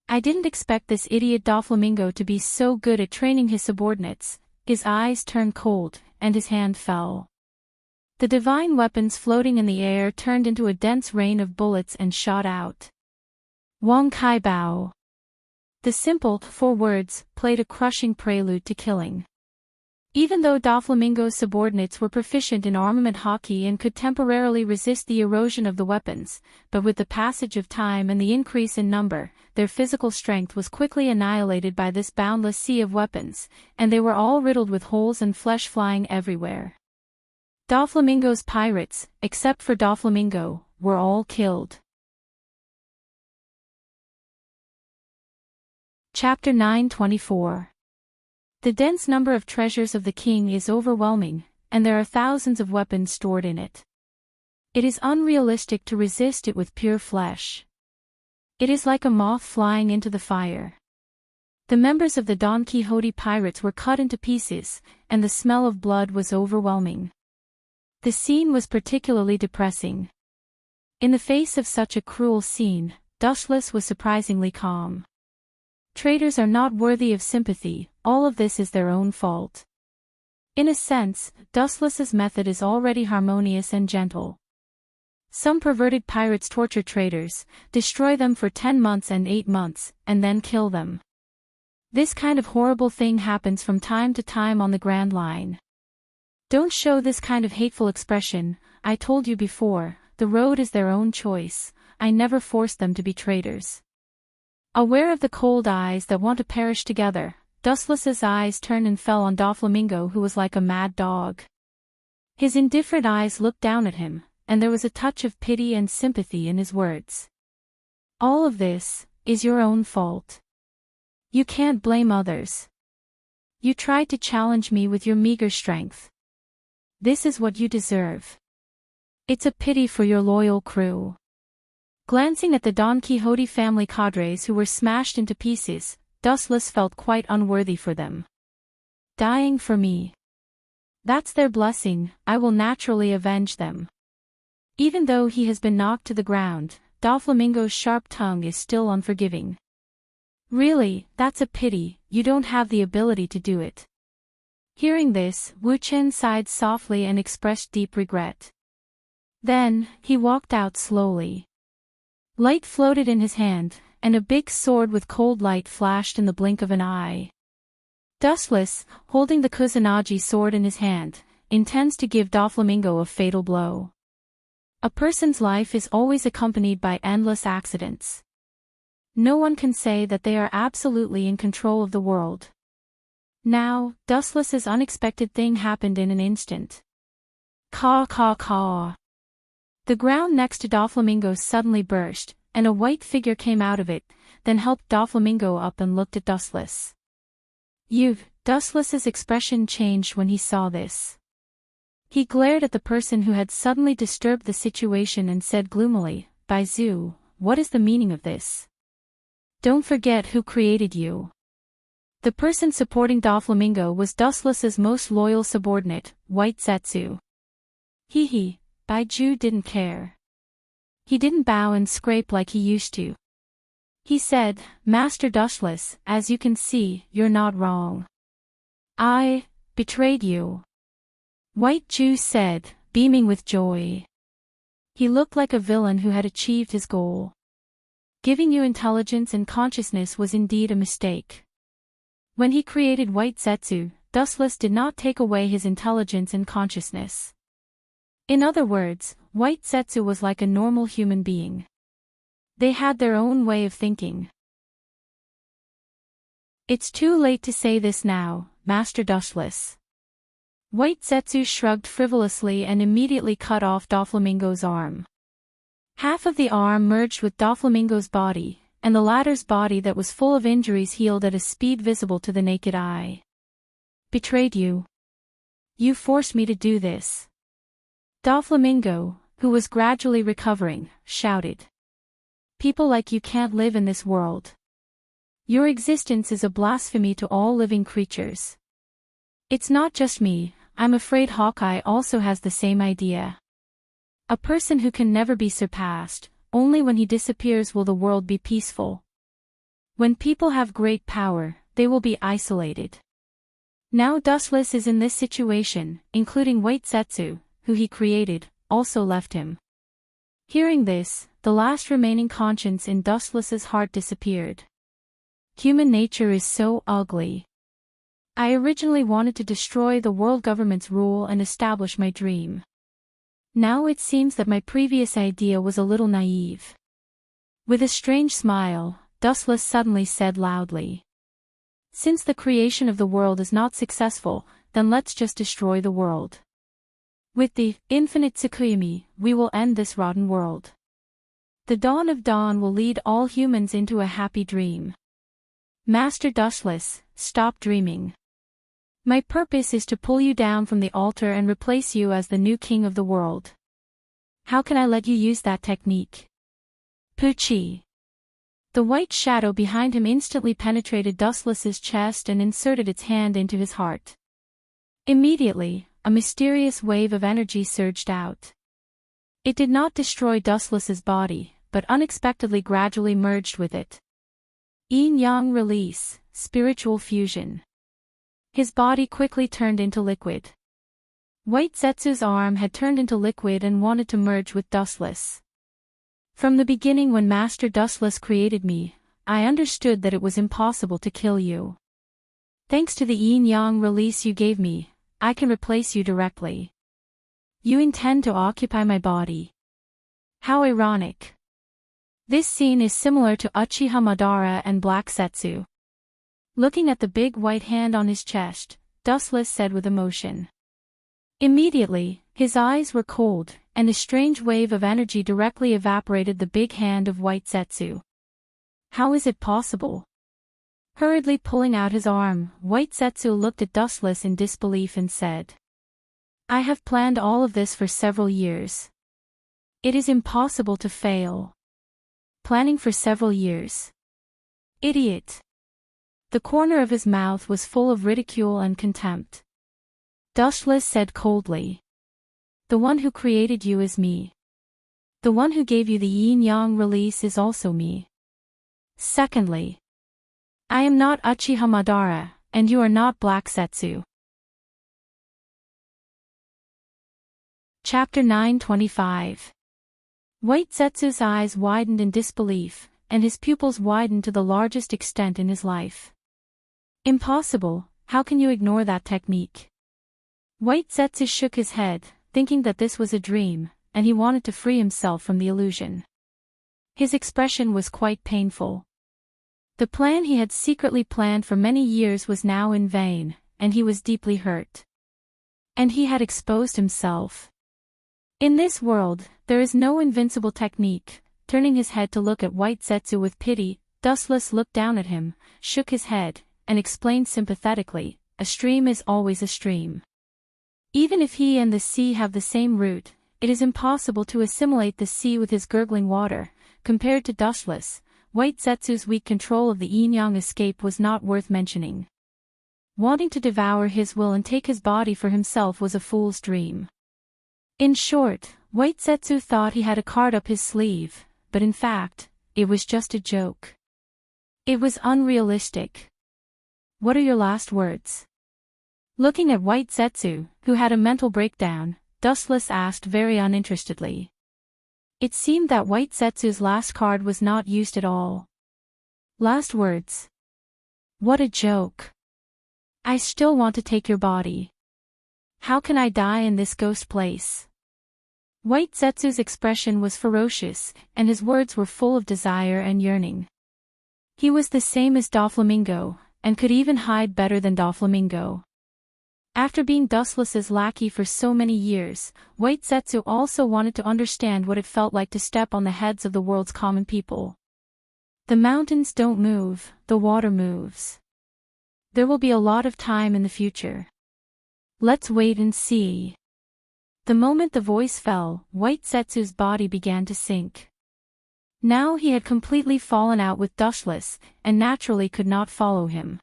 Speaker 1: I didn't expect this idiot Doflamingo to be so good at training his subordinates. His eyes turned cold, and his hand fell. The divine weapons floating in the air turned into a dense rain of bullets and shot out. Wong Kai Bao. The simple 4 words played a crushing prelude to killing. Even though Doflamingo's subordinates were proficient in armament hockey and could temporarily resist the erosion of the weapons, but with the passage of time and the increase in number, their physical strength was quickly annihilated by this boundless sea of weapons, and they were all riddled with holes and flesh flying everywhere. Doflamingo's pirates, except for Doflamingo, were all killed. Chapter 9:24. The dense number of treasures of the king is overwhelming, and there are thousands of weapons stored in it. It is unrealistic to resist it with pure flesh. It is like a moth flying into the fire. The members of the Don Quixote pirates were cut into pieces, and the smell of blood was overwhelming. The scene was particularly depressing. In the face of such a cruel scene, Dustless was surprisingly calm. Traitors are not worthy of sympathy, all of this is their own fault. In a sense, Dustless's method is already harmonious and gentle. Some perverted pirates torture traitors, destroy them for 10 months and 8 months, and then kill them. This kind of horrible thing happens from time to time on the Grand Line. Don't show this kind of hateful expression. I told you before, the road is their own choice. I never forced them to be traitors. Aware of the cold eyes that want to perish together, Dustless's eyes turned and fell on Doflamingo, who was like a mad dog. His indifferent eyes looked down at him, and there was a touch of pity and sympathy in his words. All of this is your own fault. You can't blame others. You tried to challenge me with your meager strength. This is what you deserve. It's a pity for your loyal crew. Glancing at the Don Quixote family cadres who were smashed into pieces, Dustless felt quite unworthy for them. Dying for me. That's their blessing, I will naturally avenge them. Even though he has been knocked to the ground, Doflamingo's sharp tongue is still unforgiving. Really, that's a pity, you don't have the ability to do it. Hearing this, Wu Chen sighed softly and expressed deep regret. Then, he walked out slowly. Light floated in his hand, and a big sword with cold light flashed in the blink of an eye. Dustless, holding the Kusanagi sword in his hand, intends to give Doflamingo a fatal blow. A person's life is always accompanied by endless accidents. No one can say that they are absolutely in control of the world. Now, Dustless's unexpected thing happened in an instant. Caw caw caw. The ground next to Doflamingo suddenly burst, and a white figure came out of it, then helped Doflamingo up and looked at Dustless. Dustless's expression changed when he saw this. He glared at the person who had suddenly disturbed the situation and said gloomily, Baizu, what is the meaning of this? Don't forget who created you. The person supporting Doflamingo was Dustless's most loyal subordinate, White Zetsu. Baizu didn't care. He didn't bow and scrape like he used to. He said, Master Dustless, as you can see, you're not wrong. I betrayed you. White Jew said, beaming with joy. He looked like a villain who had achieved his goal. Giving you intelligence and consciousness was indeed a mistake. When he created White Zetsu, Dustless did not take away his intelligence and consciousness. In other words, White Zetsu was like a normal human being. They had their own way of thinking. It's too late to say this now, Master Dustless. White Zetsu shrugged frivolously and immediately cut off Doflamingo's arm. Half of the arm merged with Doflamingo's body, and the latter's body that was full of injuries healed at a speed visible to the naked eye. Betrayed you. You forced me to do this. Doflamingo, who was gradually recovering, shouted. People like you can't live in this world. Your existence is a blasphemy to all living creatures. It's not just me, I'm afraid Hawkeye also has the same idea. A person who can never be surpassed, only when he disappears will the world be peaceful. When people have great power, they will be isolated. Now Dustless is in this situation, including White Zetsu, who he created, also left him. Hearing this, the last remaining conscience in Dustless's heart disappeared. Human nature is so ugly. I originally wanted to destroy the world government's rule and establish my dream. Now it seems that my previous idea was a little naive. With a strange smile, Dustless suddenly said loudly. Since the creation of the world is not successful, then let's just destroy the world. With the infinite Tsukuyomi, we will end this rotten world. The dawn of dawn will lead all humans into a happy dream. Master Dustless, stop dreaming. My purpose is to pull you down from the altar and replace you as the new king of the world. How can I let you use that technique? Poochie. The white shadow behind him instantly penetrated Dustless's chest and inserted its hand into his heart. Immediately, a mysterious wave of energy surged out. It did not destroy Dustless's body, but unexpectedly gradually merged with it. Yin-yang release, spiritual fusion. His body quickly turned into liquid. White Zetsu's arm had turned into liquid and wanted to merge with Dustless. From the beginning when Master Dustless created me, I understood that it was impossible to kill you. Thanks to the yin-yang release you gave me, I can replace you directly. You intend to occupy my body. How ironic. This scene is similar to Uchiha Madara and Black Zetsu. Looking at the big white hand on his chest, Dustless said with emotion. Immediately, his eyes were cold, and a strange wave of energy directly evaporated the big hand of White Zetsu. How is it possible? Hurriedly pulling out his arm, White Zetsu looked at Dustless in disbelief and said, I have planned all of this for several years. It is impossible to fail. Planning for several years. Idiot. The corner of his mouth was full of ridicule and contempt. Dustless said coldly. The one who created you is me. The one who gave you the yin-yang release is also me. Secondly, I am not Uchiha Madara, and you are not Black Zetsu. Chapter 925. White Zetsu's eyes widened in disbelief, and his pupils widened to the largest extent in his life. Impossible, how can you ignore that technique? White Zetsu shook his head, thinking that this was a dream, and he wanted to free himself from the illusion. His expression was quite painful. The plan he had secretly planned for many years was now in vain, and he was deeply hurt. And he had exposed himself. In this world, there is no invincible technique. Turning his head to look at White Zetsu with pity, Dustless looked down at him, shook his head, and explained sympathetically, a stream is always a stream. Even if he and the sea have the same root, it is impossible to assimilate the sea with his gurgling water. Compared to Dustless, White Zetsu's weak control of the yin-yang escape was not worth mentioning. Wanting to devour his will and take his body for himself was a fool's dream. In short, White Zetsu thought he had a card up his sleeve, but in fact, it was just a joke. It was unrealistic. What are your last words? Looking at White Zetsu, who had a mental breakdown, Dustless asked very uninterestedly. It seemed that White Zetsu's last card was not used at all. Last words. What a joke. I still want to take your body. How can I die in this ghost place? White Zetsu's expression was ferocious, and his words were full of desire and yearning. He was the same as Doflamingo, and could even hide better than Doflamingo. After being Dustless's lackey for so many years, White Zetsu also wanted to understand what it felt like to step on the heads of the world's common people. The mountains don't move, the water moves. There will be a lot of time in the future. Let's wait and see. The moment the voice fell, White Zetsu's body began to sink. Now he had completely fallen out with Dustless, and naturally could not follow him.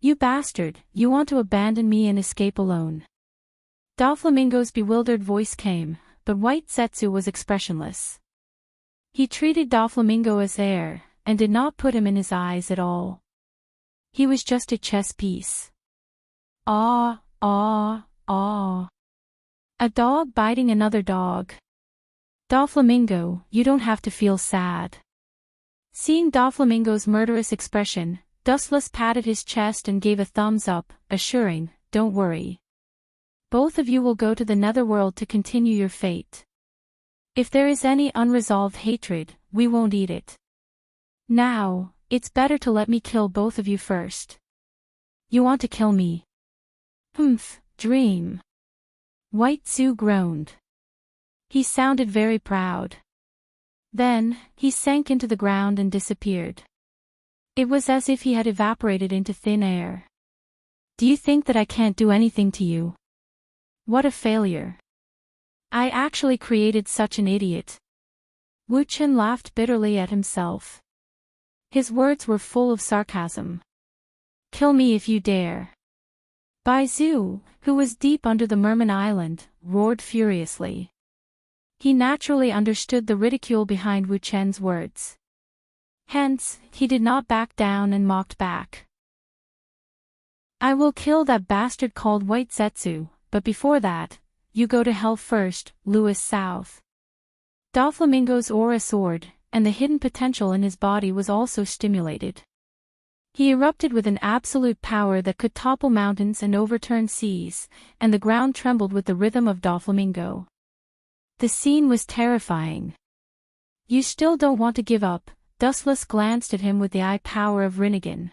Speaker 1: You bastard, you want to abandon me and escape alone. Doflamingo's bewildered voice came, but White Zetsu was expressionless. He treated Doflamingo as air, and did not put him in his eyes at all. He was just a chess piece. Ah, ah, ah. A dog biting another dog. Doflamingo, you don't have to feel sad. Seeing Doflamingo's murderous expression, Dustless patted his chest and gave a thumbs up, assuring, don't worry. Both of you will go to the netherworld to continue your fate. If there is any unresolved hatred, we won't eat it. Now, it's better to let me kill both of you first. You want to kill me? Humph, dream. White Zetsu groaned. He sounded very proud. Then, he sank into the ground and disappeared. It was as if he had evaporated into thin air. Do you think that I can't do anything to you? What a failure. I actually created such an idiot. Wu Chen laughed bitterly at himself. His words were full of sarcasm. Kill me if you dare. Baizu, who was deep under the Merman Island, roared furiously. He naturally understood the ridicule behind Wu Chen's words. Hence, he did not back down and mocked back. I will kill that bastard called White Zetsu, but before that, you go to hell first, Louis South. Doflamingo's aura soared, and the hidden potential in his body was also stimulated. He erupted with an absolute power that could topple mountains and overturn seas, and the ground trembled with the rhythm of Doflamingo. The scene was terrifying. You still don't want to give up? Dustless glanced at him with the eye power of Rinnegan.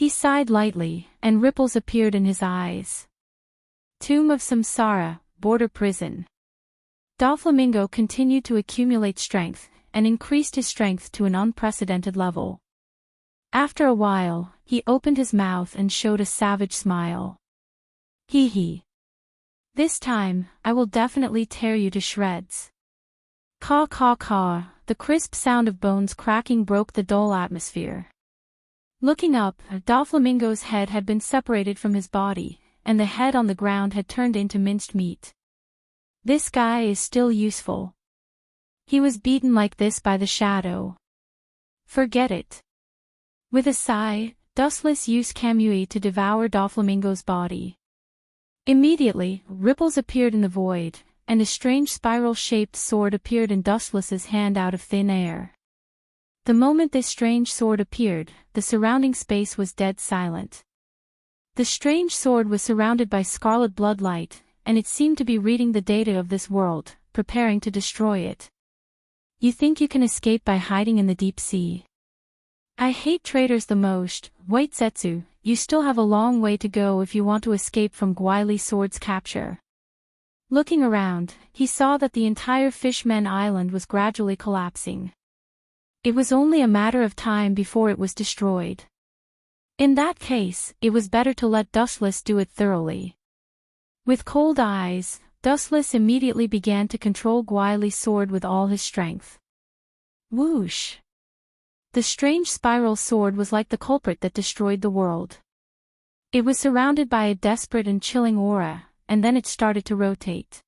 Speaker 1: He sighed lightly, and ripples appeared in his eyes. Tomb of Samsara, border prison. Doflamingo continued to accumulate strength, and increased his strength to an unprecedented level. After a while, he opened his mouth and showed a savage smile. Hee hee. This time, I will definitely tear you to shreds. Caw caw caw, the crisp sound of bones cracking broke the dull atmosphere. Looking up, Doflamingo's head had been separated from his body, and the head on the ground had turned into minced meat. This guy is still useful. He was beaten like this by the shadow. Forget it. With a sigh, Dustless used Kamui to devour Doflamingo's body. Immediately, ripples appeared in the void, and a strange spiral-shaped sword appeared in Dustless's hand out of thin air. The moment this strange sword appeared, the surrounding space was dead silent. The strange sword was surrounded by scarlet bloodlight, and it seemed to be reading the data of this world, preparing to destroy it. You think you can escape by hiding in the deep sea? I hate traitors the most, White Zetsu. You still have a long way to go if you want to escape from Gwaili Sword's capture. Looking around, he saw that the entire Fishman Island was gradually collapsing. It was only a matter of time before it was destroyed. In that case, it was better to let Dustless do it thoroughly. With cold eyes, Dustless immediately began to control Gwaili's sword with all his strength. Whoosh! The strange spiral sword was like the culprit that destroyed the world. It was surrounded by a desperate and chilling aura, and then it started to rotate.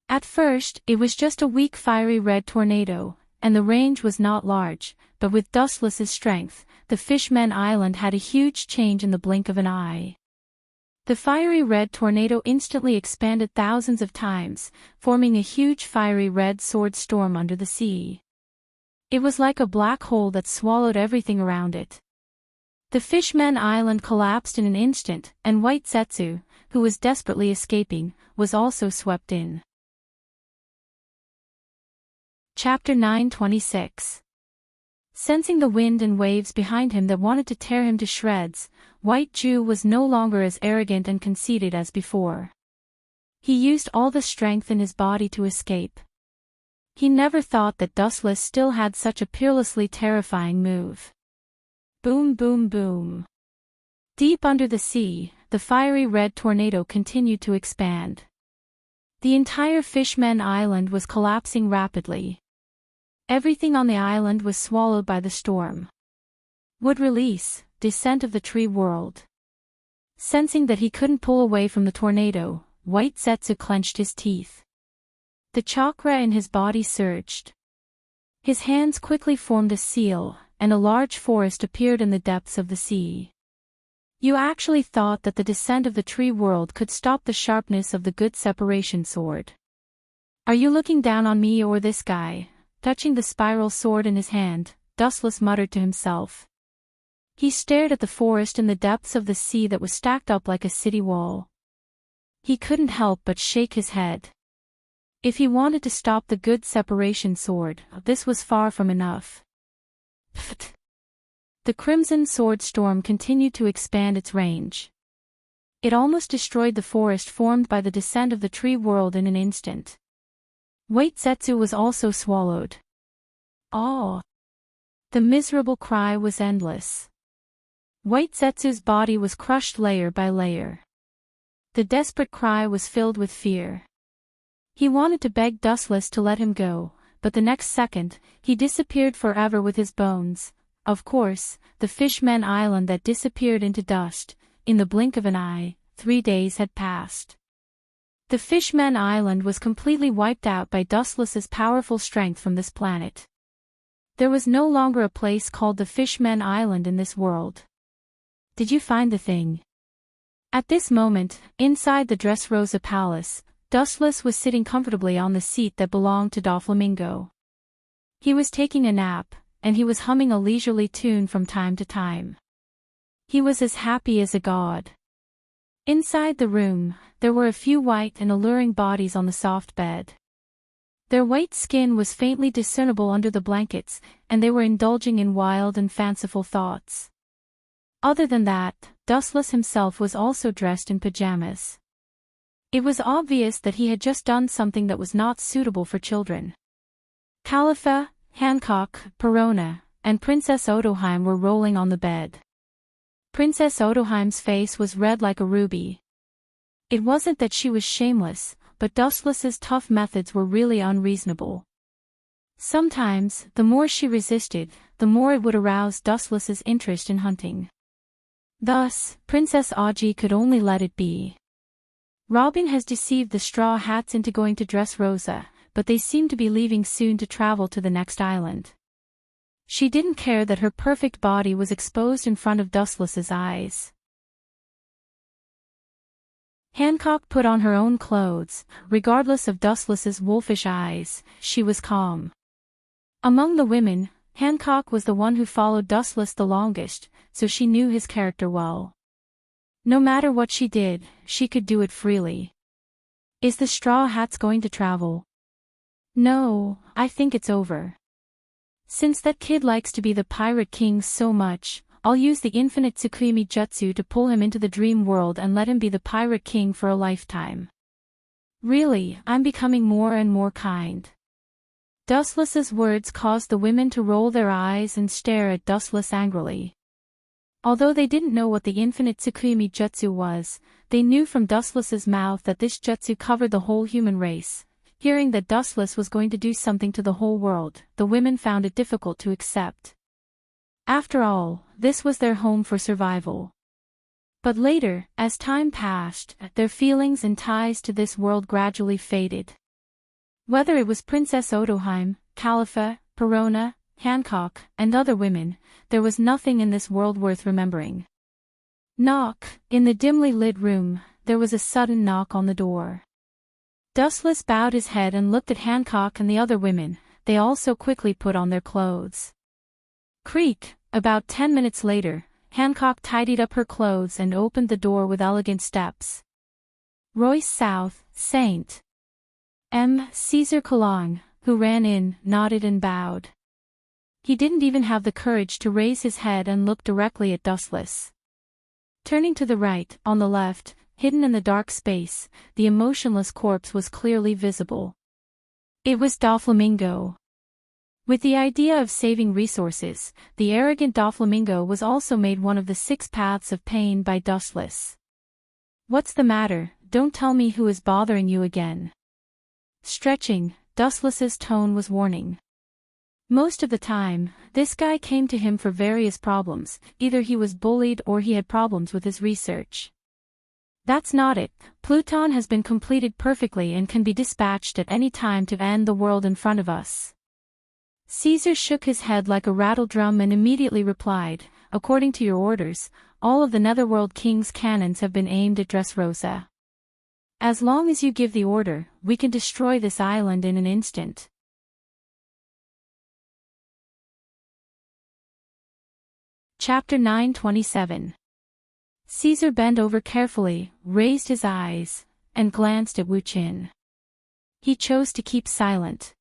Speaker 1: At first, it was just a weak fiery red tornado, and the range was not large, but with Dustless's strength, the Fishman Island had a huge change in the blink of an eye. The fiery red tornado instantly expanded thousands of times, forming a huge fiery red sword storm under the sea. It was like a black hole that swallowed everything around it. The Fishman Island collapsed in an instant, and White Zetsu, who was desperately escaping, was also swept in. Chapter 926. Sensing the wind and waves behind him that wanted to tear him to shreds, White Jew was no longer as arrogant and conceited as before. He used all the strength in his body to escape. He never thought that Dustless still had such a peerlessly terrifying move. Boom boom boom. Deep under the sea, the fiery red tornado continued to expand. The entire Fishman Island was collapsing rapidly. Everything on the island was swallowed by the storm. Would release, descent of the tree world. Sensing that he couldn't pull away from the tornado, White Zetsu clenched his teeth. The chakra in his body surged. His hands quickly formed a seal, and a large forest appeared in the depths of the sea. You actually thought that the descent of the tree world could stop the sharpness of the good separation sword. Are you looking down on me or this guy? Touching the spiral sword in his hand, Dustless muttered to himself. He stared at the forest in the depths of the sea that was stacked up like a city wall. He couldn't help but shake his head. If he wanted to stop the good separation sword, this was far from enough. Pfft! The crimson sword storm continued to expand its range. It almost destroyed the forest formed by the descent of the tree world in an instant. White Zetsu was also swallowed. Oh! The miserable cry was endless. White Zetsu's body was crushed layer by layer. The desperate cry was filled with fear. He wanted to beg Dustless to let him go, but the next second, he disappeared forever with his bones. Of course, the Fishman Island that disappeared into dust. In the blink of an eye, 3 days had passed. The Fishman Island was completely wiped out by Dustless's powerful strength from this planet. There was no longer a place called the Fishman Island in this world. Did you find the thing? At this moment, inside the Dressrosa Palace, Dustless was sitting comfortably on the seat that belonged to Doflamingo. He was taking a nap, and he was humming a leisurely tune from time to time. He was as happy as a god. Inside the room, there were a few white and alluring bodies on the soft bed. Their white skin was faintly discernible under the blankets, and they were indulging in wild and fanciful thoughts. Other than that, Dustless himself was also dressed in pajamas. It was obvious that he had just done something that was not suitable for children. Califa, Hancock, Perona, and Princess Odoheim were rolling on the bed. Princess Odoheim's face was red like a ruby. It wasn't that she was shameless, but Dustless's tough methods were really unreasonable. Sometimes, the more she resisted, the more it would arouse Dustless's interest in hunting. Thus, Princess Audrey could only let it be. Robin has deceived the Straw Hats into going to Dressrosa, but they seem to be leaving soon to travel to the next island. She didn't care that her perfect body was exposed in front of Dustless's eyes. Hancock put on her own clothes, regardless of Dustless's wolfish eyes. She was calm. Among the women, Hancock was the one who followed Dustless the longest, so she knew his character well. No matter what she did, she could do it freely. Is the Straw Hats going to travel? No, I think it's over. Since that kid likes to be the Pirate King so much, I'll use the infinite Tsukimi Jutsu to pull him into the dream world and let him be the Pirate King for a lifetime. Really, I'm becoming more and more kind. Dustless's words caused the women to roll their eyes and stare at Dustless angrily. Although they didn't know what the infinite Tsukimi Jutsu was, they knew from Dustless's mouth that this jutsu covered the whole human race. Hearing that Dustless was going to do something to the whole world, the women found it difficult to accept. After all, this was their home for survival. But later, as time passed, their feelings and ties to this world gradually faded. Whether it was Princess Odoheim, Califa, Perona, Hancock, and other women, there was nothing in this world worth remembering. Knock. In the dimly lit room, there was a sudden knock on the door. Dustless bowed his head and looked at Hancock and the other women. They also quickly put on their clothes. Creak. About 10 minutes later, Hancock tidied up her clothes and opened the door with elegant steps. Royce South, St. M. Caesar Kalang, who ran in, nodded and bowed. He didn't even have the courage to raise his head and look directly at Dustless. Turning to the right, on the left, hidden in the dark space, the emotionless corpse was clearly visible. It was Doflamingo. With the idea of saving resources, the arrogant Doflamingo was also made one of the 6 paths of pain by Dustless. What's the matter? Don't tell me who is bothering you again. Stretching, Dustless's tone was warning. Most of the time, this guy came to him for various problems. Either he was bullied or he had problems with his research. That's not it. Pluton has been completed perfectly and can be dispatched at any time to end the world in front of us. Caesar shook his head like a rattledrum and immediately replied, according to your orders, all of the Netherworld King's cannons have been aimed at Dressrosa. As long as you give the order, we can destroy this island in an instant. Chapter 927. Caesar bent over carefully, raised his eyes, and glanced at Wu Qin. He chose to keep silent.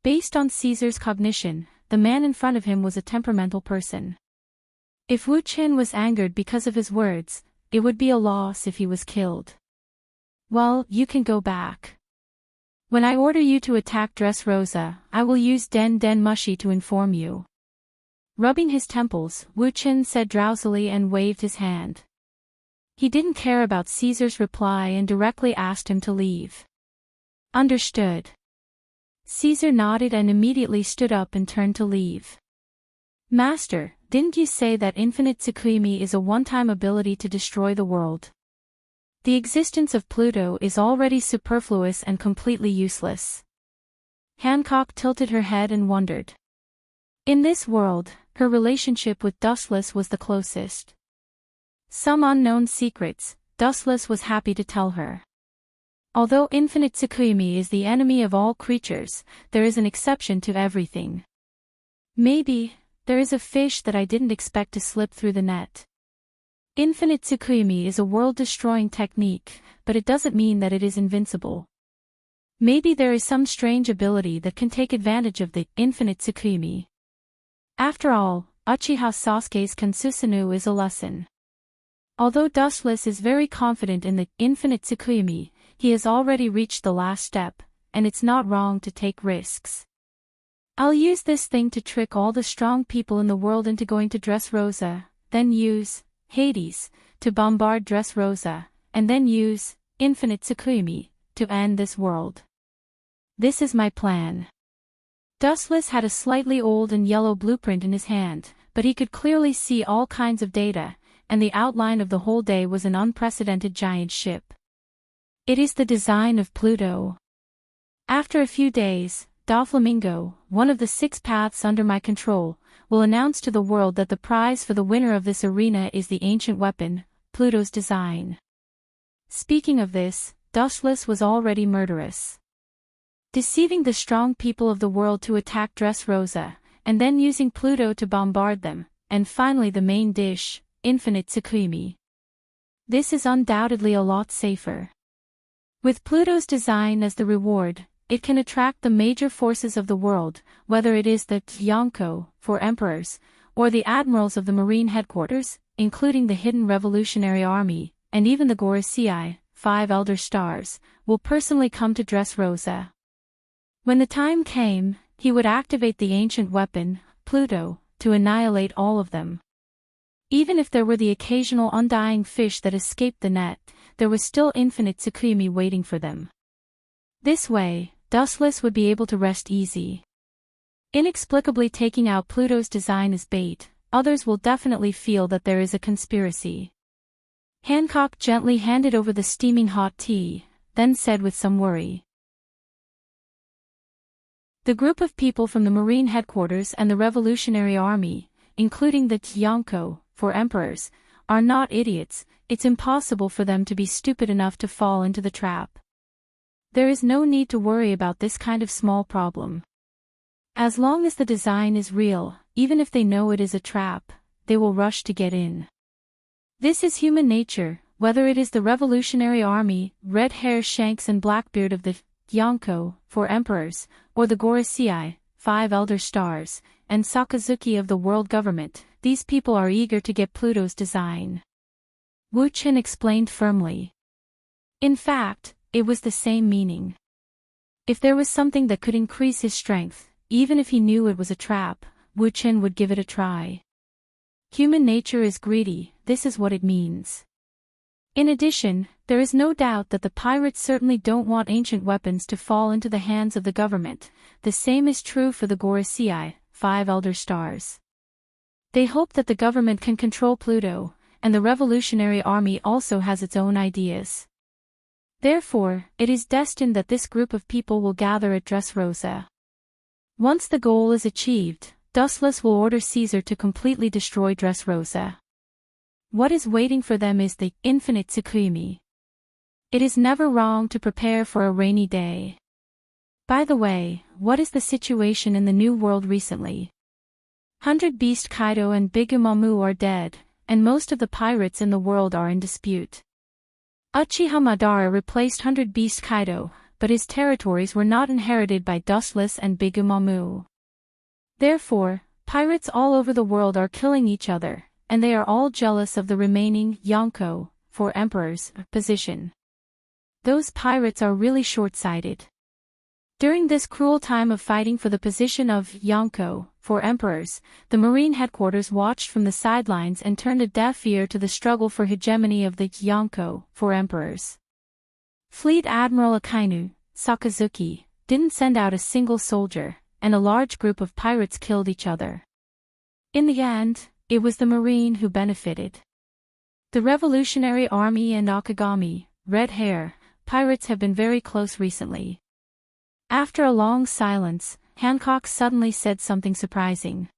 Speaker 1: Based on Caesar's cognition, the man in front of him was a temperamental person. If Wu Qin was angered because of his words, it would be a loss if he was killed. Well, you can go back. When I order you to attack Dressrosa, I will use Den Den Mushi to inform you. Rubbing his temples, Wu Qin said drowsily and waved his hand. He didn't care about Caesar's reply and directly asked him to leave. Understood. Caesar nodded and immediately stood up and turned to leave. Master, didn't you say that infinite Tsukimi is a one-time ability to destroy the world? The existence of Pluto is already superfluous and completely useless. Hancock tilted her head and wondered. In this world, her relationship with Dustless was the closest. Some unknown secrets, Dustless was happy to tell her. Although infinite Tsukimi is the enemy of all creatures, there is an exception to everything. Maybe, there is a fish that I didn't expect to slip through the net. Infinite Tsukimi is a world-destroying technique, but it doesn't mean that it is invincible. Maybe there is some strange ability that can take advantage of the infinite Tsukimi. After all, Uchiha Sasuke's Kansusunu is a lesson. Although Dustless is very confident in the infinite Tsukuyomi, he has already reached the last step, and it's not wrong to take risks. I'll use this thing to trick all the strong people in the world into going to Dressrosa, then use Hades to bombard Dressrosa, and then use infinite Tsukuyomi to end this world. This is my plan. Dustless had a slightly old and yellow blueprint in his hand, but he could clearly see all kinds of data, and the outline of the whole day was an unprecedented giant ship. It is the design of Pluto. After a few days, Doflamingo, one of the 6 paths under my control, will announce to the world that the prize for the winner of this arena is the ancient weapon, Pluto's design. Speaking of this, Dustless was already murderous. Deceiving the strong people of the world to attack Dressrosa, and then using Pluto to bombard them, and finally the main dish, infinite Tsukuyomi. This is undoubtedly a lot safer. With Pluto's design as the reward, it can attract the major forces of the world, whether it is the Yonko, 4 emperors, or the admirals of the marine headquarters, including the hidden revolutionary army, and even the Gorosei, 5 elder stars, will personally come to Dressrosa. When the time came, he would activate the ancient weapon, Pluto, to annihilate all of them. Even if there were the occasional undying fish that escaped the net, there was still infinite Tsukuyomi waiting for them. This way, Dustless would be able to rest easy. Inexplicably taking out Pluto's design as bait, others will definitely feel that there is a conspiracy. Hancock gently handed over the steaming hot tea, then said with some worry. The group of people from the Marine headquarters and the Revolutionary Army, including the Yonko, 4 emperors, are not idiots. It's impossible for them to be stupid enough to fall into the trap. There is no need to worry about this kind of small problem. As long as the design is real, even if they know it is a trap, they will rush to get in. This is human nature, whether it is the Revolutionary Army, Red Hair Shanks and Blackbeard of the Yonko, 4 emperors, or the Gorosei, 5 elder stars, and Sakazuki of the world government. These people are eager to get Pluto's design. Wu Qin explained firmly. In fact, it was the same meaning. If there was something that could increase his strength, even if he knew it was a trap, Wu Qin would give it a try. Human nature is greedy, this is what it means. In addition, there is no doubt that the pirates certainly don't want ancient weapons to fall into the hands of the government. The same is true for the Gorosei, 5 elder stars. They hope that the government can control Pluto, and the Revolutionary Army also has its own ideas. Therefore, it is destined that this group of people will gather at Dressrosa. Once the goal is achieved, Dustless will order Caesar to completely destroy Dressrosa. What is waiting for them is the infinite Tsukuyomi. It is never wrong to prepare for a rainy day. By the way, what is the situation in the New World recently? 100 Beast Kaido and Bigumamu are dead, and most of the pirates in the world are in dispute. Uchiha Madara replaced 100 Beast Kaido, but his territories were not inherited by Dustless and Bigumamu. Therefore, pirates all over the world are killing each other, and they are all jealous of the remaining Yonko, 4 emperors, position. Those pirates are really short-sighted. During this cruel time of fighting for the position of Yonko, 4 emperors, the Marine headquarters watched from the sidelines and turned a deaf ear to the struggle for hegemony of the Yonko, 4 emperors. Fleet Admiral Akainu, Sakazuki, didn't send out a single soldier, and a large group of pirates killed each other. In the end, it was the Marine who benefited. The Revolutionary Army and Akagami, Red Hair, pirates have been very close recently. After a long silence, Hancock suddenly said something surprising.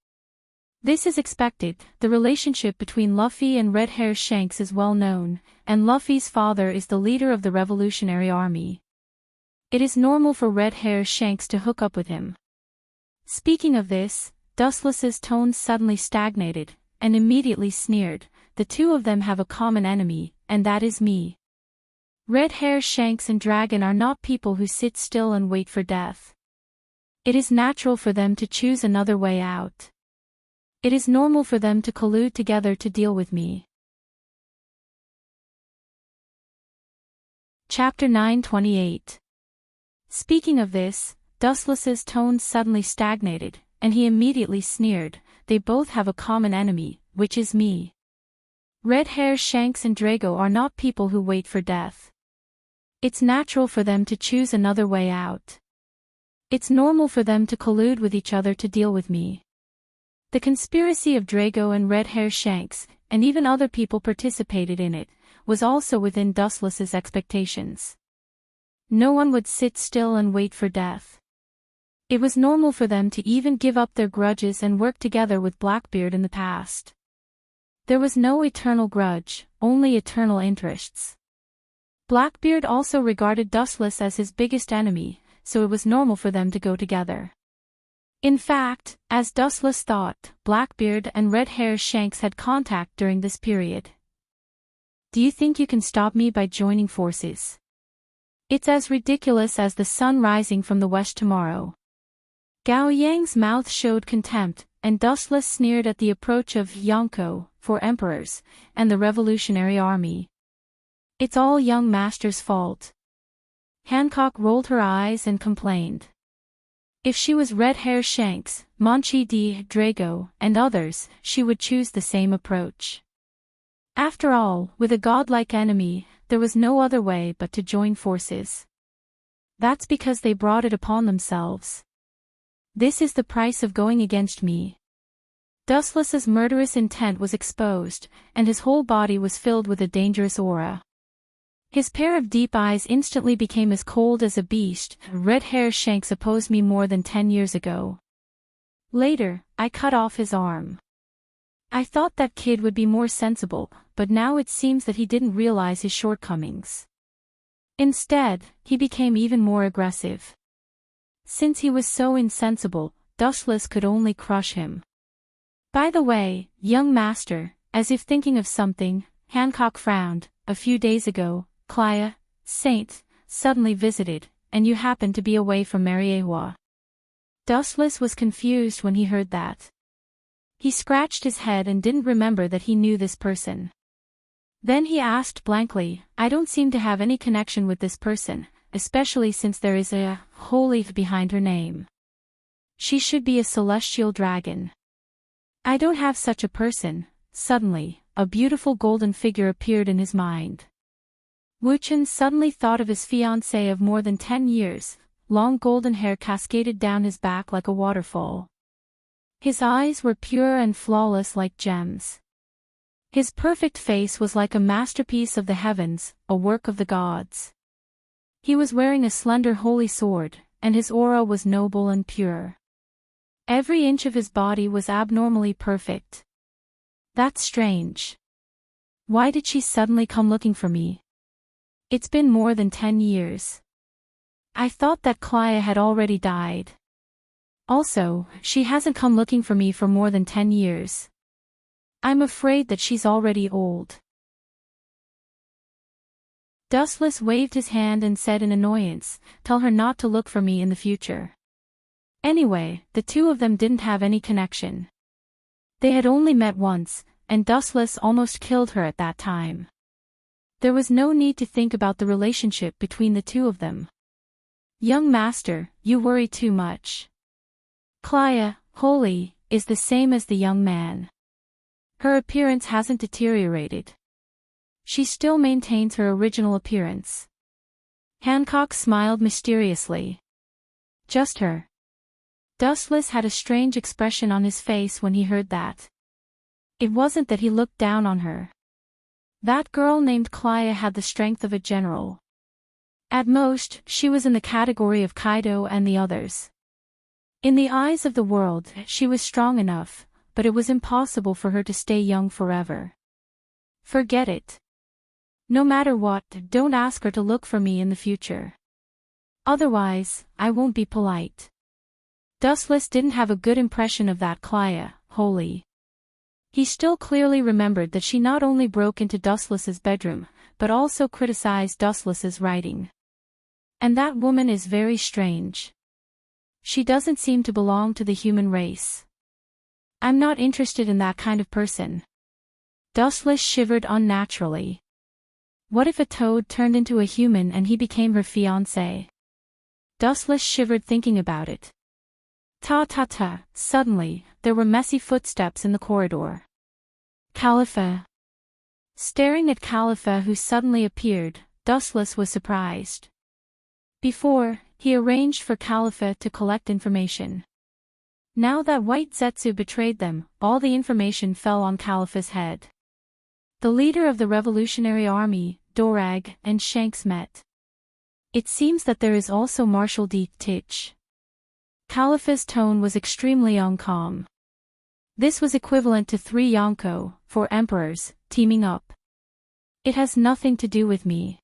Speaker 1: This is expected. The relationship between Luffy and Red Hair Shanks is well known, and Luffy's father is the leader of the Revolutionary Army. It is normal for Red Hair Shanks to hook up with him. Speaking of this, Dustless's tone suddenly stagnated, and immediately sneered. The two of them have a common enemy, and that is me. Red Hair Shanks and Dragon are not people who sit still and wait for death. It is natural for them to choose another way out. It is normal for them to collude together to deal with me. Chapter 9:28. Speaking of this, Dustless's tone suddenly stagnated, and he immediately sneered. They both have a common enemy, which is me. Red Hair Shanks and Drago are not people who wait for death. It's natural for them to choose another way out. It's normal for them to collude with each other to deal with me. The conspiracy of Drago and Red Hair Shanks, and even other people participated in it, was also within Dustless's expectations. No one would sit still and wait for death. It was normal for them to even give up their grudges and work together with Blackbeard in the past. There was no eternal grudge, only eternal interests. Blackbeard also regarded Dustless as his biggest enemy, so it was normal for them to go together. In fact, as Dustless thought, Blackbeard and Red Hair Shanks had contact during this period. Do you think you can stop me by joining forces? It's as ridiculous as the sun rising from the west tomorrow. Gao Yang's mouth showed contempt, and Dustless sneered at the approach of Yonko, 4 emperors, and the revolutionary army. It's all young master's fault. Hancock rolled her eyes and complained. If she was Red Hair Shanks, Monchi D. Drago, and others, she would choose the same approach. After all, with a godlike enemy, there was no other way but to join forces. That's because they brought it upon themselves. This is the price of going against me. Dustless's murderous intent was exposed, and his whole body was filled with a dangerous aura. His pair of deep eyes instantly became as cold as a beast. Red Hair Shanks opposed me more than 10 years ago. Later, I cut off his arm. I thought that kid would be more sensible, but now it seems that he didn't realize his shortcomings. Instead, he became even more aggressive. Since he was so insensible, Dustless could only crush him. By the way, young master, as if thinking of something, Hancock frowned. A few days ago, Clia, Saint, suddenly visited, and you happened to be away from Mariewa. Dustless was confused when he heard that. He scratched his head and didn't remember that he knew this person. Then he asked blankly, I don't seem to have any connection with this person, especially since there is a holy behind her name. She should be a celestial dragon. I don't have such a person. Suddenly, a beautiful golden figure appeared in his mind. Wuchen suddenly thought of his fiancée of more than 10 years, long golden hair cascaded down his back like a waterfall. His eyes were pure and flawless like gems. His perfect face was like a masterpiece of the heavens, a work of the gods. He was wearing a slender holy sword, and his aura was noble and pure. Every inch of his body was abnormally perfect. That's strange. Why did she suddenly come looking for me? It's been more than 10 years. I thought that Clia had already died. Also, she hasn't come looking for me for more than 10 years. I'm afraid that she's already old. Dustless waved his hand and said in annoyance, tell her not to look for me in the future. Anyway, the two of them didn't have any connection. They had only met once, and Dustless almost killed her at that time. There was no need to think about the relationship between the two of them. Young master, you worry too much. Clia, holy, is the same as the young man. Her appearance hasn't deteriorated. She still maintains her original appearance. Hancock smiled mysteriously. Just her. Dustless had a strange expression on his face when he heard that. It wasn't that he looked down on her. That girl named Clia had the strength of a general. At most, she was in the category of Kaido and the others. In the eyes of the world, she was strong enough, but it was impossible for her to stay young forever. Forget it. No matter what, don't ask her to look for me in the future. Otherwise, I won't be polite. Dustless didn't have a good impression of that Clia, holy. He still clearly remembered that she not only broke into Dustless's bedroom, but also criticized Dustless's writing. And that woman is very strange. She doesn't seem to belong to the human race. I'm not interested in that kind of person. Dustless shivered unnaturally. What if a toad turned into a human and he became her fiancé? Dustless shivered thinking about it. Ta-ta-ta, suddenly, there were messy footsteps in the corridor. Khalifa. Staring at Khalifa who suddenly appeared, Dustless was surprised. Before, he arranged for Khalifa to collect information. Now that White Zetsu betrayed them, all the information fell on Khalifa's head. The leader of the Revolutionary Army, Dorag, and Shanks met. It seems that there is also Marshal Deep-Tich. Khalifa's tone was extremely uncalm. This was equivalent to 3 Yonko, 4 emperors, teaming up. It has nothing to do with me.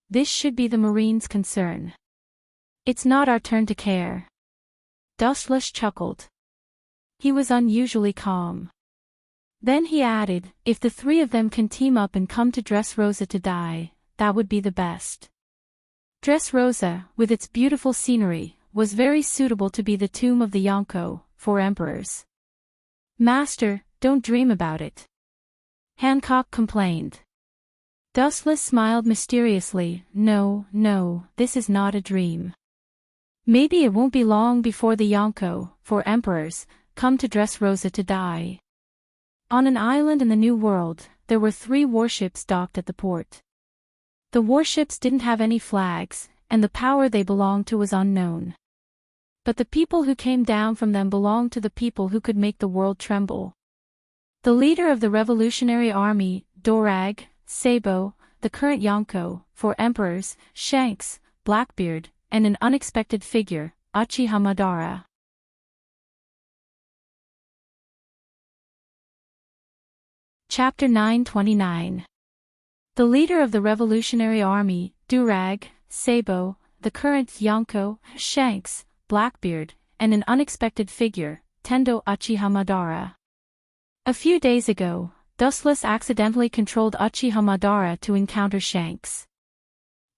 Speaker 1: This should be the Marines' concern. It's not our turn to care. Dustless chuckled. He was unusually calm. Then he added, if the 3 of them can team up and come to Dressrosa to die, that would be the best. Dressrosa, with its beautiful scenery, was very suitable to be the tomb of the Yonko, 4 emperors. Master, don't dream about it. Hancock complained. Dustless smiled mysteriously. No, this is not a dream. Maybe it won't be long before the Yonko, 4 emperors, come to Dressrosa to die. On an island in the New World, there were 3 warships docked at the port. The warships didn't have any flags, and the power they belonged to was unknown. But the people who came down from them belonged to the people who could make the world tremble. The leader of the Revolutionary Army, Dorag, Sabo, the current Yonko, 4 emperors, Shanks, Blackbeard, and an unexpected figure, Uchiha Madara. Chapter 929. The leader of the Revolutionary Army, Durag, Sabo, the current Yonko, Shanks, Blackbeard, and an unexpected figure, Tendo Uchiha Madara. A few days ago, Dustless accidentally controlled Uchiha Madara to encounter Shanks.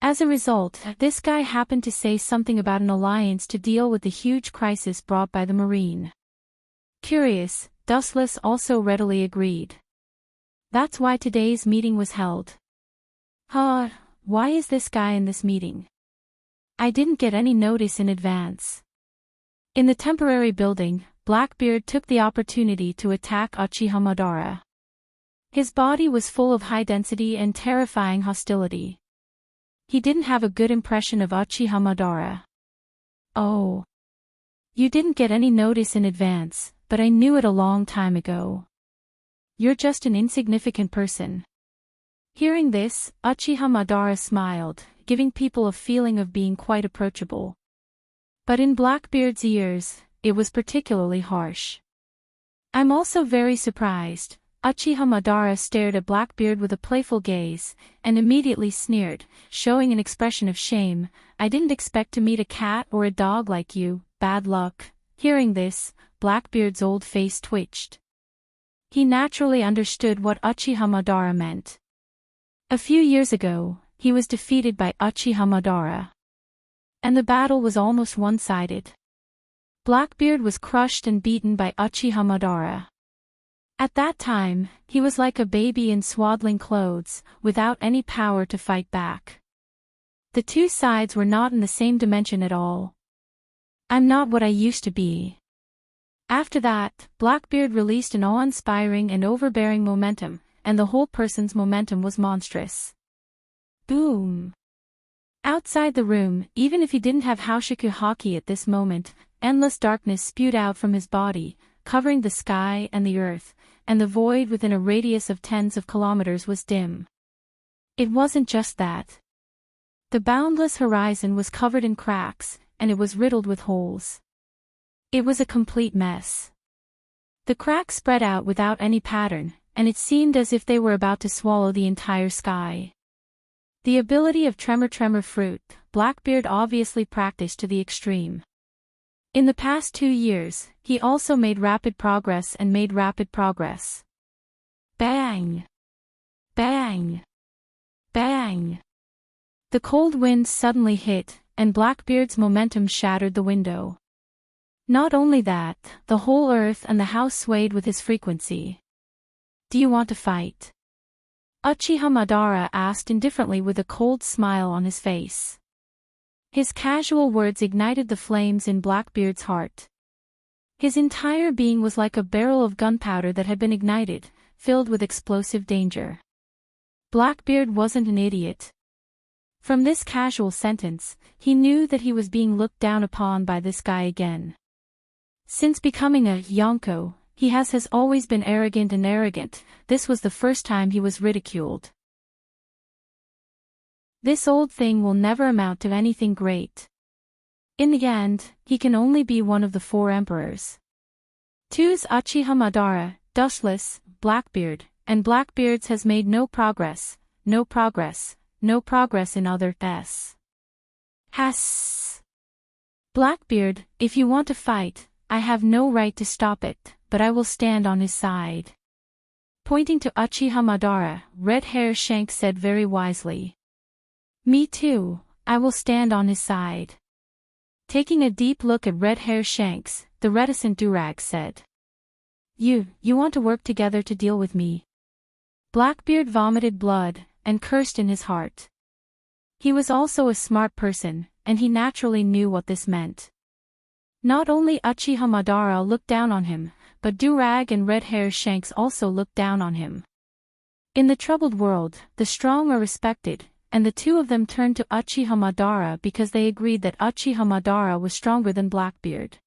Speaker 1: As a result, this guy happened to say something about an alliance to deal with the huge crisis brought by the Marine. Curious, Dustless also readily agreed. That's why today's meeting was held. Why is this guy in this meeting? I didn't get any notice in advance. In the temporary building, Blackbeard took the opportunity to attack Uchiha Madara. His body was full of high density and terrifying hostility. He didn't have a good impression of Uchiha Madara. Oh. You didn't get any notice in advance, but I knew it a long time ago. You're just an insignificant person. Hearing this, Uchiha Madara smiled, giving people a feeling of being quite approachable. But in Blackbeard's ears, it was particularly harsh. I'm also very surprised. Uchiha Madara stared at Blackbeard with a playful gaze, and immediately sneered, showing an expression of shame. I didn't expect to meet a cat or a dog like you, bad luck. Hearing this, Blackbeard's old face twitched. He naturally understood what Uchiha Madara meant. A few years ago, he was defeated by Uchiha Madara. And the battle was almost one-sided. Blackbeard was crushed and beaten by Uchiha Madara. At that time, he was like a baby in swaddling clothes, without any power to fight back. The 2 sides were not in the same dimension at all. I'm not what I used to be. After that, Blackbeard released an awe-inspiring and overbearing momentum, and the whole person's momentum was monstrous. Boom! Outside the room, even if he didn't have Haoshiku Haki at this moment, endless darkness spewed out from his body, covering the sky and the earth, and the void within a radius of tens of kilometers was dim. It wasn't just that. The boundless horizon was covered in cracks, and it was riddled with holes. It was a complete mess. The cracks spread out without any pattern, and it seemed as if they were about to swallow the entire sky. The ability of Tremor Fruit, Blackbeard obviously practiced to the extreme. In the past 2 years, he also made rapid progress. Bang! Bang! Bang! The cold wind suddenly hit, and Blackbeard's momentum shattered the window. Not only that, the whole earth and the house swayed with his frequency. Do you want to fight? Uchiha Madara asked indifferently with a cold smile on his face. His casual words ignited the flames in Blackbeard's heart. His entire being was like a barrel of gunpowder that had been ignited, filled with explosive danger. Blackbeard wasn't an idiot. From this casual sentence, he knew that he was being looked down upon by this guy again. Since becoming a Yonko, he has always been arrogant, this was the first time he was ridiculed. This old thing will never amount to anything great. In the end, he can only be one of the 4 emperors. Two's Uchiha Madara, dustless, Blackbeard, and Blackbeard's has made no progress in other s. Has. Blackbeard, if you want to fight, I have no right to stop it, but I will stand on his side. Pointing to Uchiha Madara, Red Hair Shanks said very wisely. Me too, I will stand on his side. Taking a deep look at Red Hair Shanks, the reticent Durag said. You want to work together to deal with me? Blackbeard vomited blood, and cursed in his heart. He was also a smart person, and he naturally knew what this meant. Not only Uchiha Madara looked down on him, but Durag and Red Hair Shanks also looked down on him. In the troubled world, the strong are respected, and the two of them turned to Uchiha Madara because they agreed that Uchiha Madara was stronger than Blackbeard.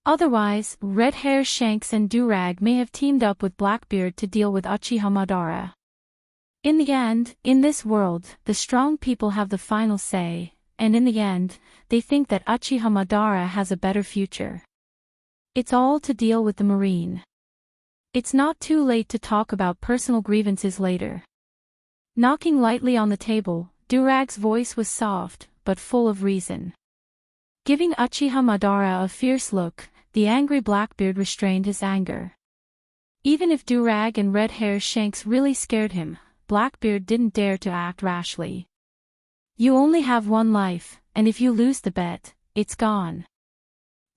Speaker 1: Otherwise, Red Hair Shanks and Durag may have teamed up with Blackbeard to deal with Uchiha Madara. In the end, in this world, the strong people have the final say, and in the end, they think that Uchiha Madara has a better future. It's all to deal with the Marine. It's not too late to talk about personal grievances later. Knocking lightly on the table, Durag's voice was soft, but full of reason. Giving Uchiha Madara a fierce look, the angry Blackbeard restrained his anger. Even if Durag and Red Hair Shanks really scared him, Blackbeard didn't dare to act rashly. You only have one life, and if you lose the bet, it's gone.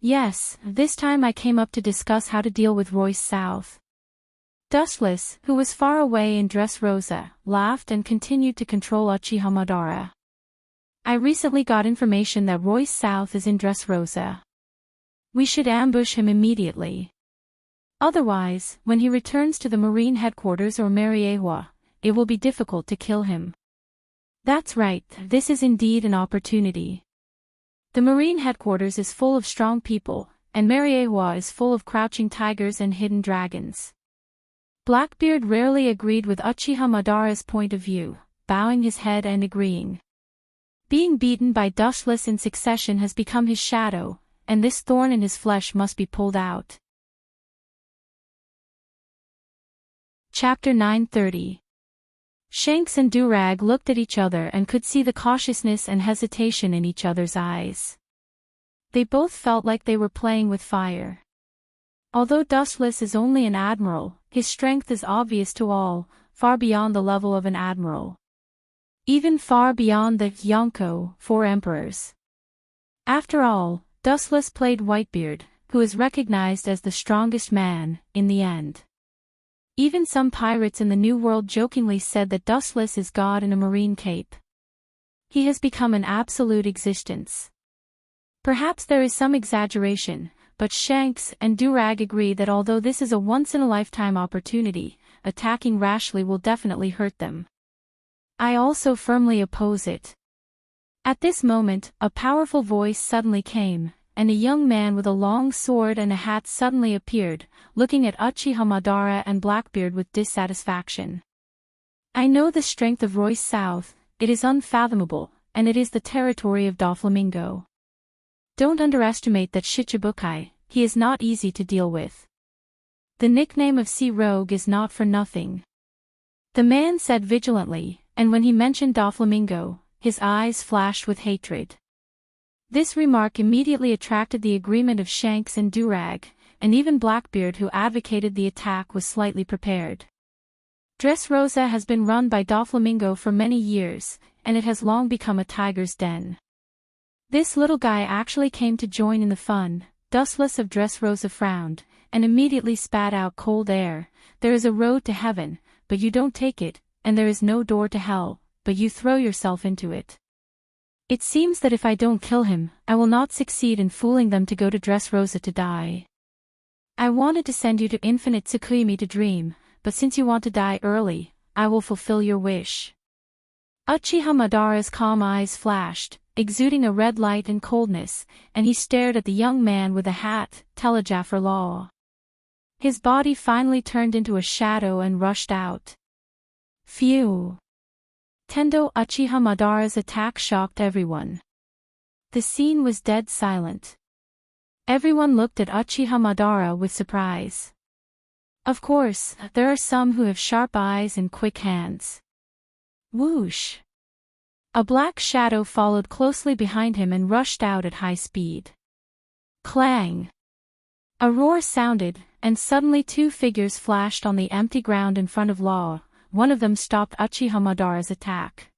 Speaker 1: Yes, this time I came up to discuss how to deal with Royce South. Dustless, who was far away in Dressrosa, laughed and continued to control Uchiha Madara. I recently got information that Royce South is in Dressrosa. We should ambush him immediately. Otherwise, when he returns to the Marine headquarters or Mariewa, it will be difficult to kill him. That's right, this is indeed an opportunity. The Marine headquarters is full of strong people, and Mariewa is full of crouching tigers and hidden dragons. Blackbeard rarely agreed with Uchiha Madara's point of view, bowing his head and agreeing. Being beaten by Dustless in succession has become his shadow, and this thorn in his flesh must be pulled out. Chapter 930. Shanks and Durag looked at each other and could see the cautiousness and hesitation in each other's eyes. They both felt like they were playing with fire. Although Dustless is only an admiral, his strength is obvious to all, far beyond the level of an admiral. Even far beyond the Yonko, 4 emperors. After all, Dustless played Whitebeard, who is recognized as the strongest man, in the end. Even some pirates in the New World jokingly said that Dustless is God in a marine cape. He has become an absolute existence. Perhaps there is some exaggeration, but Shanks and Durag agree that although this is a once-in-a-lifetime opportunity, attacking rashly will definitely hurt them. I also firmly oppose it. At this moment, a powerful voice suddenly came, and a young man with a long sword and a hat suddenly appeared, looking at Uchiha Madara and Blackbeard with dissatisfaction. I know the strength of Royce South, it is unfathomable, and it is the territory of Doflamingo. Don't underestimate that Shichibukai, he is not easy to deal with. The nickname of Sea Rogue is not for nothing. The man said vigilantly, and when he mentioned Doflamingo, his eyes flashed with hatred. This remark immediately attracted the agreement of Shanks and Durag, and even Blackbeard, who advocated the attack, was slightly prepared. Dressrosa has been run by Doflamingo for many years, and it has long become a tiger's den. This little guy actually came to join in the fun, Dustless of Dressrosa frowned, and immediately spat out cold air. There is a road to heaven, but you don't take it, and there is no door to hell, but you throw yourself into it. It seems that if I don't kill him, I will not succeed in fooling them to go to Dressrosa to die. I wanted to send you to infinite Tsukuyumi to dream, but since you want to die early, I will fulfill your wish. Uchiha Madara's calm eyes flashed, exuding a red light and coldness, and he stared at the young man with the hat, telegraph for law. His body finally turned into a shadow and rushed out. Phew! Tendo Uchiha Madara's attack shocked everyone. The scene was dead silent. Everyone looked at Uchiha Madara with surprise. Of course, there are some who have sharp eyes and quick hands. Whoosh! A black shadow followed closely behind him and rushed out at high speed. Clang! A roar sounded, and suddenly two figures flashed on the empty ground in front of Law. One of them stopped Uchiha Madara's attack.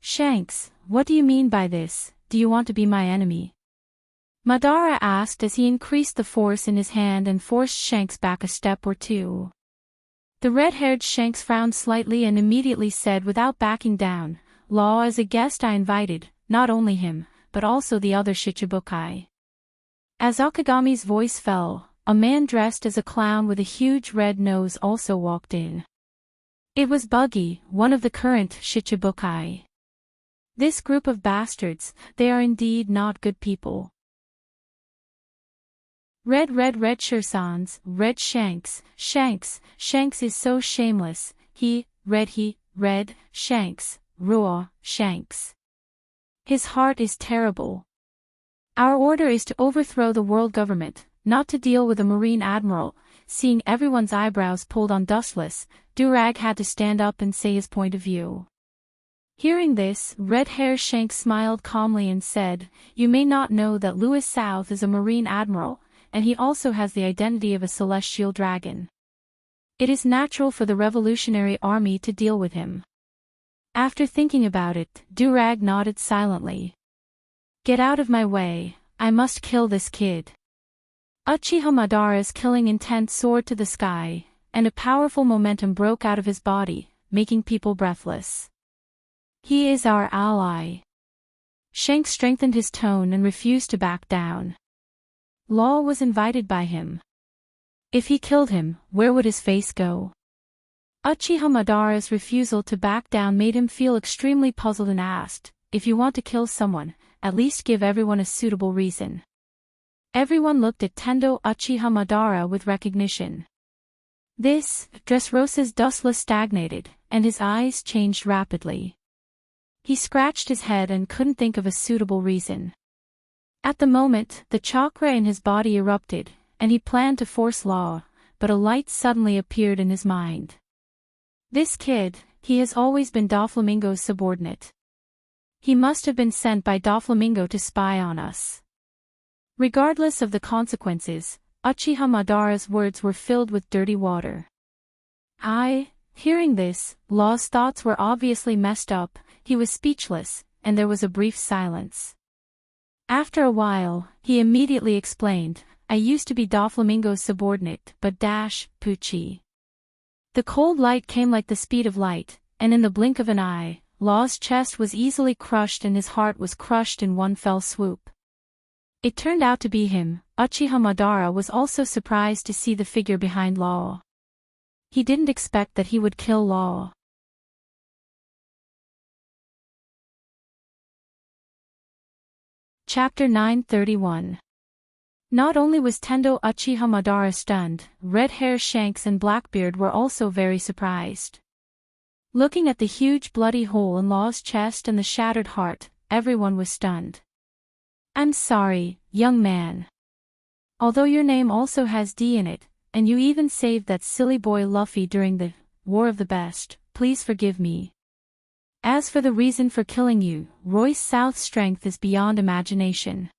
Speaker 1: Shanks, what do you mean by this? Do you want to be my enemy? Madara asked as he increased the force in his hand and forced Shanks back a step or two. The red-haired Shanks frowned slightly and immediately said without backing down, Law is a guest I invited, not only him, but also the other Shichibukai. As Akagami's voice fell, a man dressed as a clown with a huge red nose also walked in. It was Buggy, one of the current Shichibukai. This group of bastards, they are indeed not good people. Red Shirsans, Red Shanks, Shanks is so shameless, Red, Shanks, Ruah, Shanks. His heart is terrible. Our order is to overthrow the world government, not to deal with a marine admiral. Seeing everyone's eyebrows pulled on Dustless, Durag had to stand up and say his point of view. Hearing this, Red Hair Shanks smiled calmly and said, You may not know that Louis South is a marine admiral, and he also has the identity of a celestial dragon. It is natural for the Revolutionary Army to deal with him. After thinking about it, Durag nodded silently. Get out of my way, I must kill this kid. Uchiha Madara's killing intent soared to the sky, and a powerful momentum broke out of his body, making people breathless. He is our ally. Shanks strengthened his tone and refused to back down. Law was invited by him. If he killed him, where would his face go? Uchiha Madara's refusal to back down made him feel extremely puzzled and asked, If you want to kill someone, at least give everyone a suitable reason. Everyone looked at Tendo Uchiha Madara with recognition. This, Dressrosa's Dustless stagnated, and his eyes changed rapidly. He scratched his head and couldn't think of a suitable reason. At the moment, the chakra in his body erupted, and he planned to force Law, but a light suddenly appeared in his mind. This kid, he has always been Doflamingo's subordinate. He must have been sent by Doflamingo to spy on us. Regardless of the consequences, Uchiha Madara's words were filled with dirty water. Hearing this, Law's thoughts were obviously messed up, he was speechless, and there was a brief silence. After a while, he immediately explained, I used to be Doflamingo's subordinate, but Pucci. The cold light came like the speed of light, and in the blink of an eye, Law's chest was easily crushed and his heart was crushed in one fell swoop. It turned out to be him. Uchiha Madara was also surprised to see the figure behind Law. He didn't expect that he would kill Law. Chapter 931. Not only was Tendo Uchiha Madara stunned, Red Hair Shanks and Blackbeard were also very surprised. Looking at the huge bloody hole in Law's chest and the shattered heart, everyone was stunned. I'm sorry, young man. Although your name also has D in it, and you even saved that silly boy Luffy during the War of the Best, please forgive me. As for the reason for killing you, Royce South's strength is beyond imagination.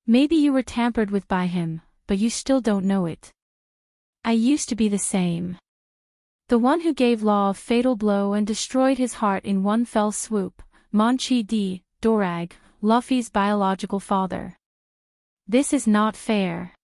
Speaker 1: Maybe you were tampered with by him, but you still don't know it. I used to be the same. The one who gave Law a fatal blow and destroyed his heart in one fell swoop, Monchi D. Dorag, Luffy's biological father. This is not fair.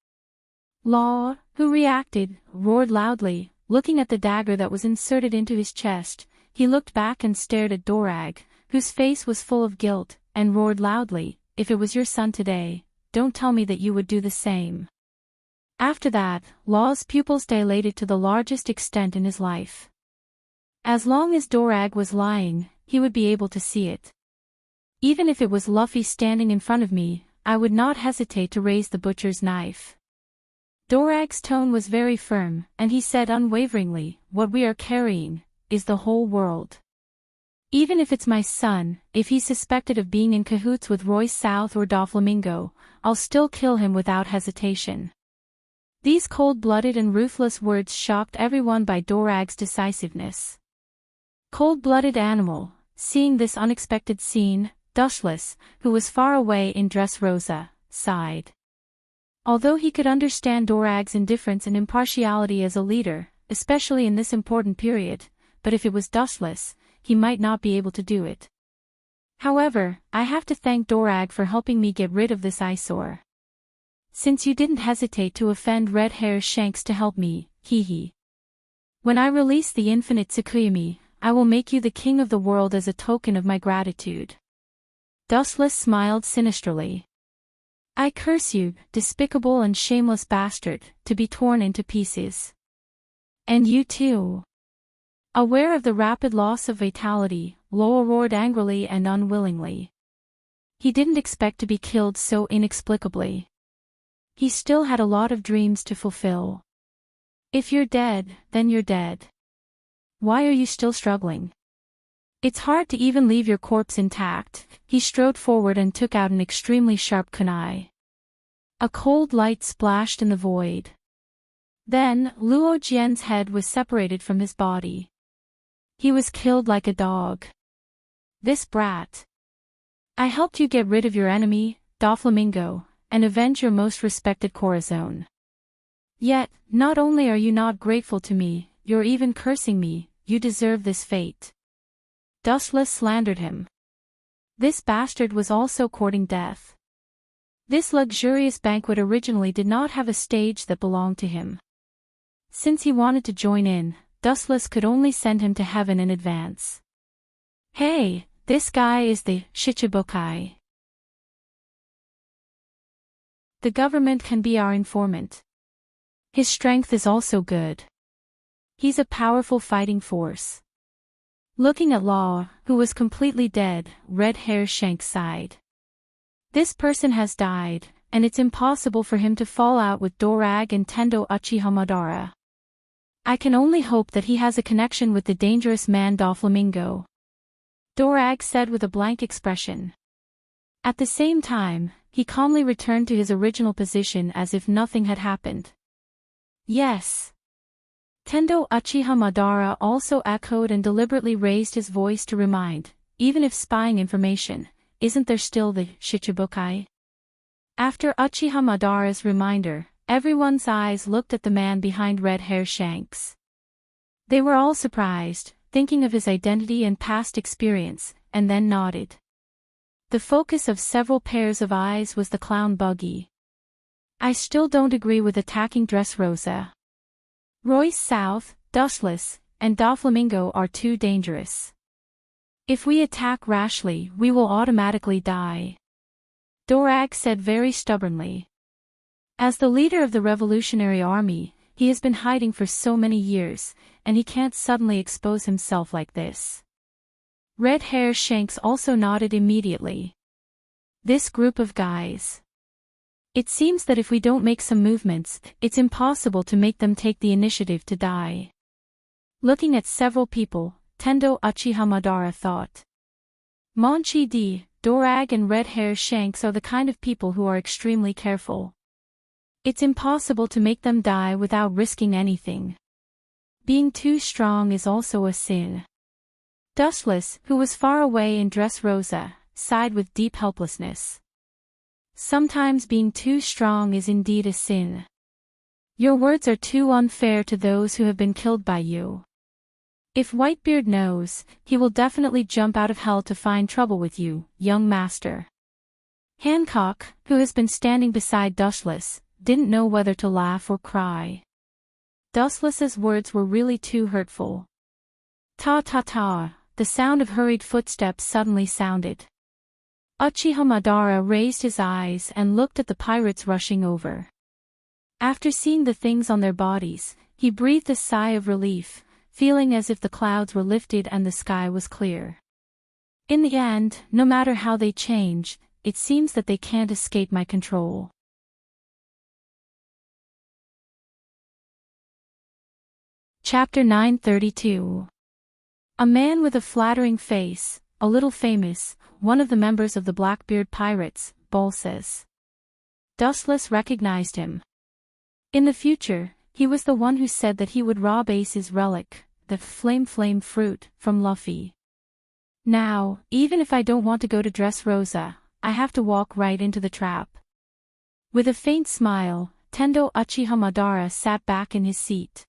Speaker 1: Law, who reacted, roared loudly, looking at the dagger that was inserted into his chest. He looked back and stared at Dorag, whose face was full of guilt, and roared loudly, "If it was your son today, don't tell me that you would do the same." After that, Law's pupils dilated to the largest extent in his life. As long as Dorag was lying, he would be able to see it. Even if it was Luffy standing in front of me, I would not hesitate to raise the butcher's knife. Dorag's tone was very firm, and he said unwaveringly, "What we are carrying is the whole world. Even if it's my son, if he's suspected of being in cahoots with Royce South or Doflamingo, I'll still kill him without hesitation." These cold-blooded and ruthless words shocked everyone by Dorag's decisiveness. Cold-blooded animal. Seeing this unexpected scene, Dushless, who was far away in Dressrosa, sighed. Although he could understand Dorag's indifference and impartiality as a leader, especially in this important period, but if it was Dushless, he might not be able to do it. However, I have to thank Dorag for helping me get rid of this eyesore. Since you didn't hesitate to offend Red Hair Shanks to help me, hee. When I release the infinite Tsukuyomi, I will make you the king of the world as a token of my gratitude. Dustless smiled sinisterly. I curse you, despicable and shameless bastard, to be torn into pieces. And you too. Aware of the rapid loss of vitality, Loa roared angrily and unwillingly. He didn't expect to be killed so inexplicably. He still had a lot of dreams to fulfill. If you're dead, then you're dead. Why are you still struggling? It's hard to even leave your corpse intact. He strode forward and took out an extremely sharp kunai. A cold light splashed in the void. Then, Luo Jian's head was separated from his body. He was killed like a dog. This brat. I helped you get rid of your enemy, Doflamingo, and avenge your most respected Corazon. Yet, not only are you not grateful to me, you're even cursing me. You deserve this fate. Dustless slandered him. This bastard was also courting death. This luxurious banquet originally did not have a stage that belonged to him. Since he wanted to join in, Dustless could only send him to heaven in advance. Hey, this guy is the Shichibukai. The government can be our informant. His strength is also good. He's a powerful fighting force. Looking at Law, who was completely dead, Red Hair Shank sighed. This person has died, and it's impossible for him to fall out with Dorag and Tendo Uchiha Madara. I can only hope that he has a connection with the dangerous man Doflamingo. Dorag said with a blank expression. At the same time, he calmly returned to his original position as if nothing had happened. Yes. Tendo Uchiha Madara also echoed and deliberately raised his voice to remind, even if spying information, isn't there still the Shichibukai? After Uchiha Madara's reminder, everyone's eyes looked at the man behind Red Hair Shanks. They were all surprised, thinking of his identity and past experience, and then nodded. The focus of several pairs of eyes was the clown buggy. I still don't agree with attacking Dressrosa. Royce South, Dustless, and Doflamingo are too dangerous. If we attack rashly, we will automatically die. Dorag said very stubbornly. As the leader of the Revolutionary Army, he has been hiding for so many years, and he can't suddenly expose himself like this. Red Hair Shanks also nodded immediately. This group of guys. It seems that if we don't make some movements, it's impossible to make them take the initiative to die. Looking at several people, Tendo Uchiha Madara thought. Monchi D, Dorag and Red Hair Shanks are the kind of people who are extremely careful. It's impossible to make them die without risking anything. Being too strong is also a sin. Dustless, who was far away in Dressrosa, sighed with deep helplessness. Sometimes being too strong is indeed a sin. Your words are too unfair to those who have been killed by you. If Whitebeard knows, he will definitely jump out of hell to find trouble with you, young master. Hancock, who has been standing beside Dustless, didn't know whether to laugh or cry. Dustless's words were really too hurtful. Ta-ta-ta, the sound of hurried footsteps suddenly sounded. Uchiha Madara raised his eyes and looked at the pirates rushing over. After seeing the things on their bodies, he breathed a sigh of relief, feeling as if the clouds were lifted and the sky was clear. In the end, no matter how they change, it seems that they can't escape my control. Chapter 932. A man with a flattering face, a little famous, one of the members of the Blackbeard pirates, Bolses. Dustless recognized him. In the future, he was the one who said that he would rob Ace's relic, the flame fruit, from Luffy. Now, even if I don't want to go to Dressrosa, I have to walk right into the trap. With a faint smile, Tendo Uchiha Madara sat back in his seat.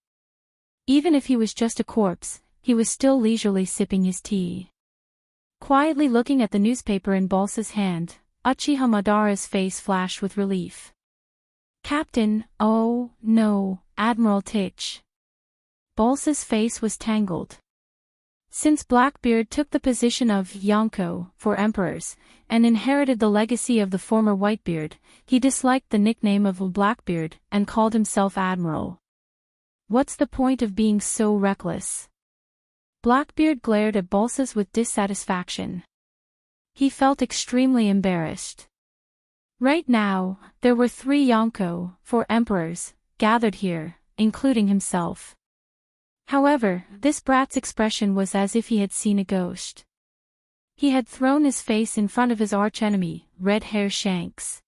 Speaker 1: Even if he was just a corpse, he was still leisurely sipping his tea. Quietly looking at the newspaper in Bolse's hand, Uchiha Madara's face flashed with relief. Captain, oh, no, Admiral Titch. Bolse's face was tangled. Since Blackbeard took the position of Yonko for emperors, and inherited the legacy of the former Whitebeard, he disliked the nickname of Blackbeard and called himself Admiral. What's the point of being so reckless? Blackbeard glared at Bolses with dissatisfaction. He felt extremely embarrassed. Right now, there were 3 Yonko, 4 emperors, gathered here, including himself. However, this brat's expression was as if he had seen a ghost. He had thrown his face in front of his archenemy, Red Hair Shanks.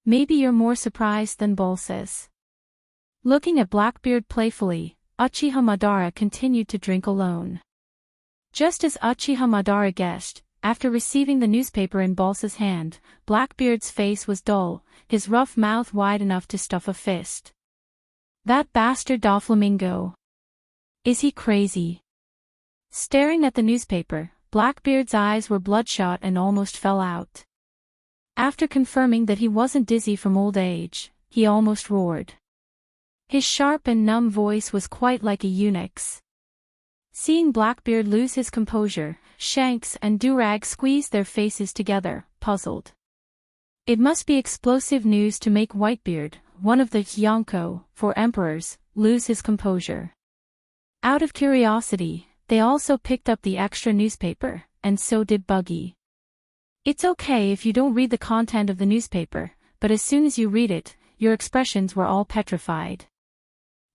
Speaker 1: Maybe you're more surprised than Bolses. Looking at Blackbeard playfully, Uchiha Madara continued to drink alone. Just as Uchiha Madara guessed, after receiving the newspaper in Bolse's hand, Blackbeard's face was dull, his rough mouth wide enough to stuff a fist. That bastard Doflamingo. Is he crazy? Staring at the newspaper, Blackbeard's eyes were bloodshot and almost fell out. After confirming that he wasn't dizzy from old age, he almost roared. His sharp and numb voice was quite like a eunuch's. Seeing Blackbeard lose his composure, Shanks and Durag squeezed their faces together, puzzled. It must be explosive news to make Whitebeard, one of the Yonko, 4 emperors, lose his composure. Out of curiosity, they also picked up the extra newspaper, and so did Buggy. It's okay if you don't read the content of the newspaper, but as soon as you read it, your expressions were all petrified.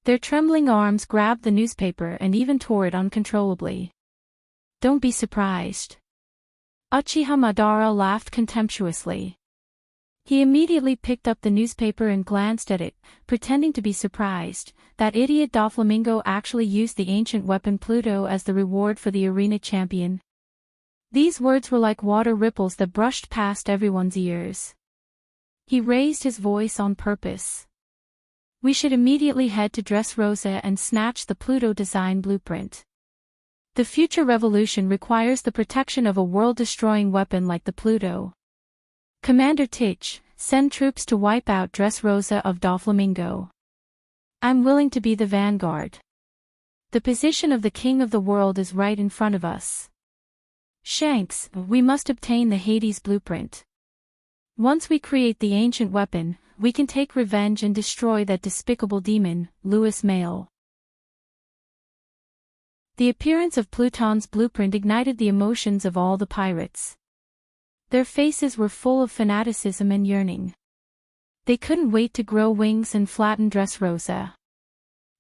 Speaker 1: Their trembling arms grabbed the newspaper and even tore it uncontrollably. Don't be surprised. Uchiha Madara laughed contemptuously. He immediately picked up the newspaper and glanced at it, pretending to be surprised. That idiot Doflamingo actually used the ancient weapon Pluto as the reward for the arena champion. These words were like water ripples that brushed past everyone's ears. He raised his voice on purpose. We should immediately head to Dressrosa and snatch the Pluto design blueprint. The future revolution requires the protection of a world-destroying weapon like the Pluto. Commander Titch, send troops to wipe out Dressrosa of Doflamingo. I'm willing to be the vanguard. The position of the king of the world is right in front of us. Shanks, we must obtain the Hades blueprint. Once we create the ancient weapon, we can take revenge and destroy that despicable demon, Louis Mail. The appearance of Pluton's blueprint ignited the emotions of all the pirates. Their faces were full of fanaticism and yearning. They couldn't wait to grow wings and flatten Dressrosa.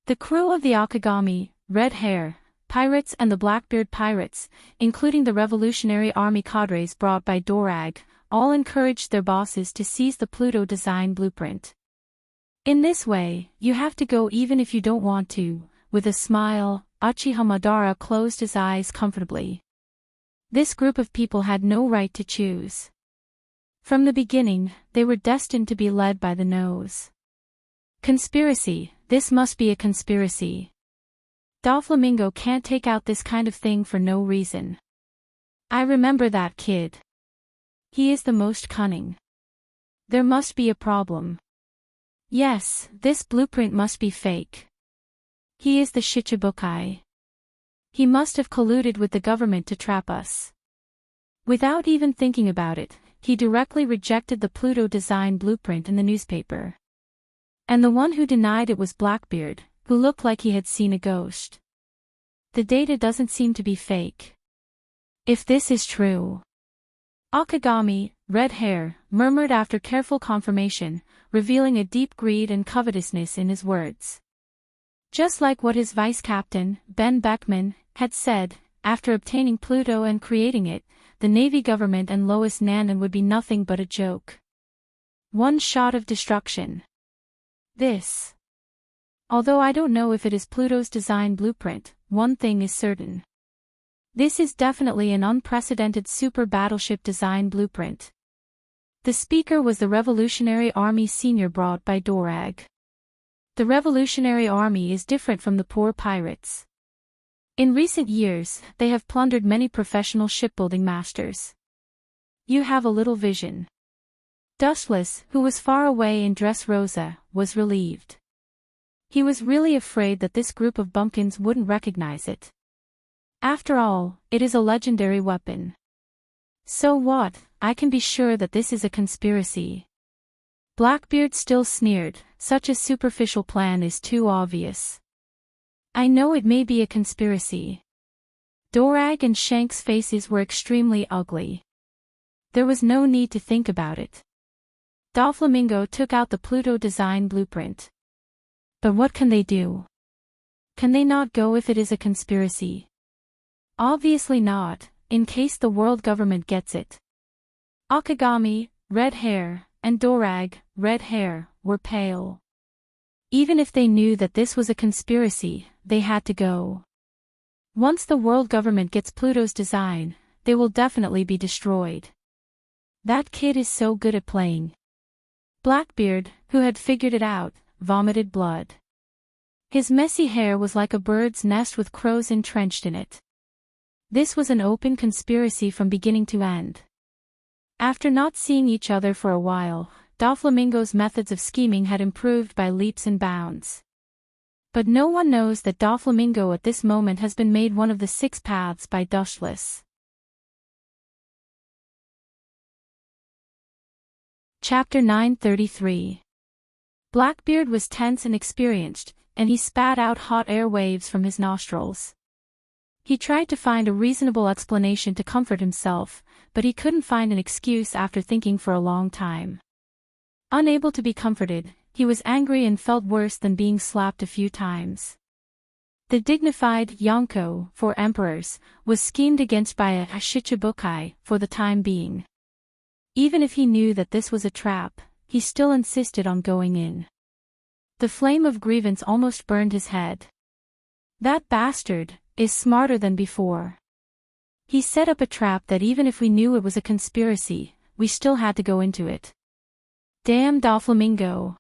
Speaker 1: The crew of the Akagami, Red Hair, pirates and the Blackbeard pirates, including the Revolutionary Army cadres brought by Dorag, all encouraged their bosses to seize the Pluto design blueprint. In this way, you have to go even if you don't want to. With a smile, Uchiha Madara closed his eyes comfortably. This group of people had no right to choose. From the beginning, they were destined to be led by the nose. Conspiracy, this must be a conspiracy. Doflamingo can't take out this kind of thing for no reason. I remember that kid. He is the most cunning. There must be a problem. Yes, this blueprint must be fake. He is the Shichibukai. He must have colluded with the government to trap us. Without even thinking about it, he directly rejected the Pluto design blueprint in the newspaper. And the one who denied it was Blackbeard, who looked like he had seen a ghost. The data doesn't seem to be fake. If this is true. Akagami, red hair, murmured after careful confirmation, revealing a deep greed and covetousness in his words. Just like what his vice captain, Ben Beckman, had said, after obtaining Pluto and creating it, the Navy government and Lois Nanan would be nothing but a joke. One shot of destruction. This. Although I don't know if it is Pluto's design blueprint, one thing is certain. This is definitely an unprecedented super battleship design blueprint. The speaker was the Revolutionary Army senior brought by Dorag. The Revolutionary Army is different from the poor pirates. In recent years, they have plundered many professional shipbuilding masters. You have a little vision. Dustless, who was far away in Dressrosa, was relieved. He was really afraid that this group of bumpkins wouldn't recognize it. After all, it is a legendary weapon. So what, I can be sure that this is a conspiracy. Blackbeard still sneered, such a superficial plan is too obvious. I know it may be a conspiracy. Dorag and Shank's faces were extremely ugly. There was no need to think about it. Doflamingo took out the Pluto design blueprint. But what can they do? Can they not go if it is a conspiracy? Obviously not, in case the world government gets it. Akagami, red hair, and Dorag, red hair, were pale. Even if they knew that this was a conspiracy, they had to go. Once the world government gets Pluto's design, they will definitely be destroyed. That kid is so good at playing. Blackbeard, who had figured it out, vomited blood. His messy hair was like a bird's nest with crows entrenched in it. This was an open conspiracy from beginning to end. After not seeing each other for a while, Doflamingo's methods of scheming had improved by leaps and bounds. But no one knows that Doflamingo at this moment has been made one of the 6 paths by Dushless. Chapter 933. Blackbeard was tense and experienced, and he spat out hot air waves from his nostrils. He tried to find a reasonable explanation to comfort himself, but he couldn't find an excuse after thinking for a long time. Unable to be comforted, he was angry and felt worse than being slapped a few times. The dignified Yonko, for emperors, was schemed against by a Shichibukai for the time being. Even if he knew that this was a trap, he still insisted on going in. The flame of grievance almost burned his head. That bastard is smarter than before. He set up a trap that even if we knew it was a conspiracy, we still had to go into it. Damn Doflamingo.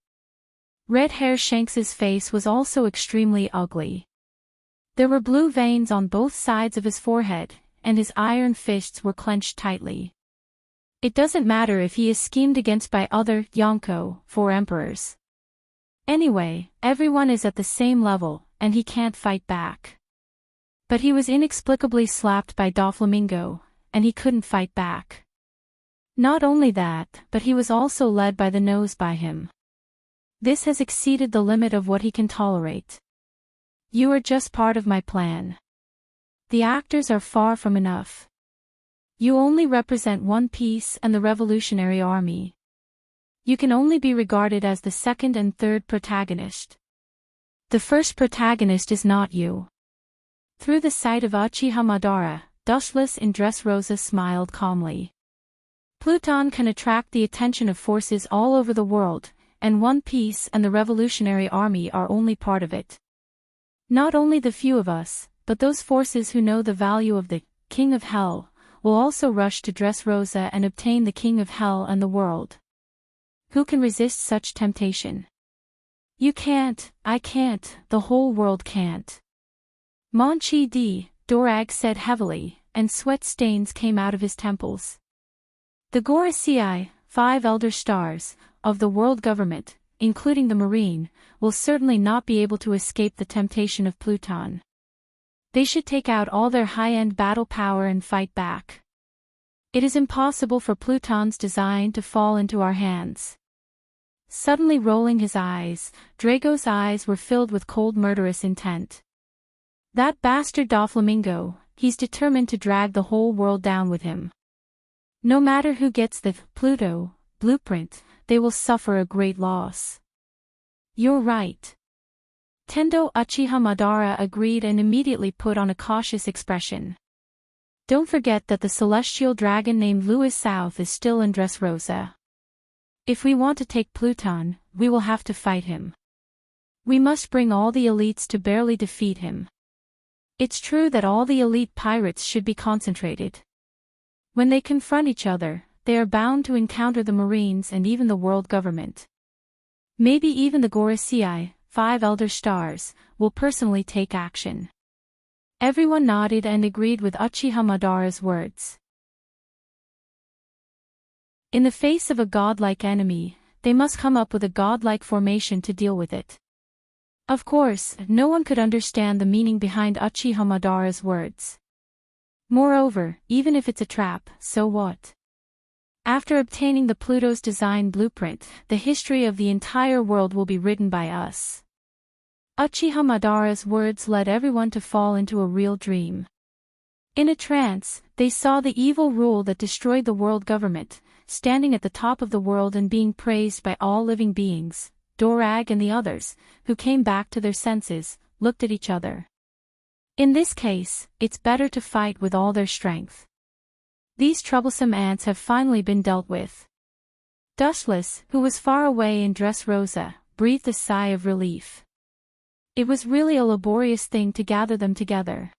Speaker 1: Red hair Shanks's face was also extremely ugly. There were blue veins on both sides of his forehead, and his iron fists were clenched tightly. It doesn't matter if he is schemed against by other Yonko, for emperors. Anyway, everyone is at the same level, and he can't fight back. But he was inexplicably slapped by Doflamingo, and he couldn't fight back. Not only that, but he was also led by the nose by him. This has exceeded the limit of what he can tolerate. You are just part of my plan. The actors are far from enough. You only represent one piece and the Revolutionary Army. You can only be regarded as the second and third protagonist. The first protagonist is not you. Through the sight of Uchiha Madara, Dushless in Dressrosa smiled calmly. Pluton can attract the attention of forces all over the world, and One Piece and the Revolutionary Army are only part of it. Not only the few of us, but those forces who know the value of the King of Hell, will also rush to Dressrosa and obtain the King of Hell and the world. Who can resist such temptation? You can't, I can't, the whole world can't. Monchi D, Dorag said heavily, and sweat stains came out of his temples. The Gorosei, 5 elder stars, of the world government, including the Marine, will certainly not be able to escape the temptation of Pluton. They should take out all their high-end battle power and fight back. It is impossible for Pluton's design to fall into our hands. Suddenly rolling his eyes, Drago's eyes were filled with cold murderous intent. That bastard Doflamingo, he's determined to drag the whole world down with him. No matter who gets the Pluto blueprint, they will suffer a great loss. You're right. Tendo Uchiha Madara agreed and immediately put on a cautious expression. Don't forget that the celestial dragon named Louis South is still in Dressrosa. If we want to take Pluton, we will have to fight him. We must bring all the elites to barely defeat him. It's true that all the elite pirates should be concentrated. When they confront each other, they are bound to encounter the Marines and even the world government. Maybe even the Gorosei, 5 elder stars, will personally take action. Everyone nodded and agreed with Uchiha Madara's words. In the face of a godlike enemy, they must come up with a godlike formation to deal with it. Of course, no one could understand the meaning behind Uchiha Madara's words. Moreover, even if it's a trap, so what? After obtaining the Pluto's design blueprint, the history of the entire world will be written by us. Uchiha Madara's words led everyone to fall into a real dream. In a trance, they saw the evil rule that destroyed the world government, standing at the top of the world and being praised by all living beings. Dorag and the others, who came back to their senses, looked at each other. In this case, it's better to fight with all their strength. These troublesome ants have finally been dealt with. Dustless, who was far away in Dressrosa, breathed a sigh of relief. It was really a laborious thing to gather them together.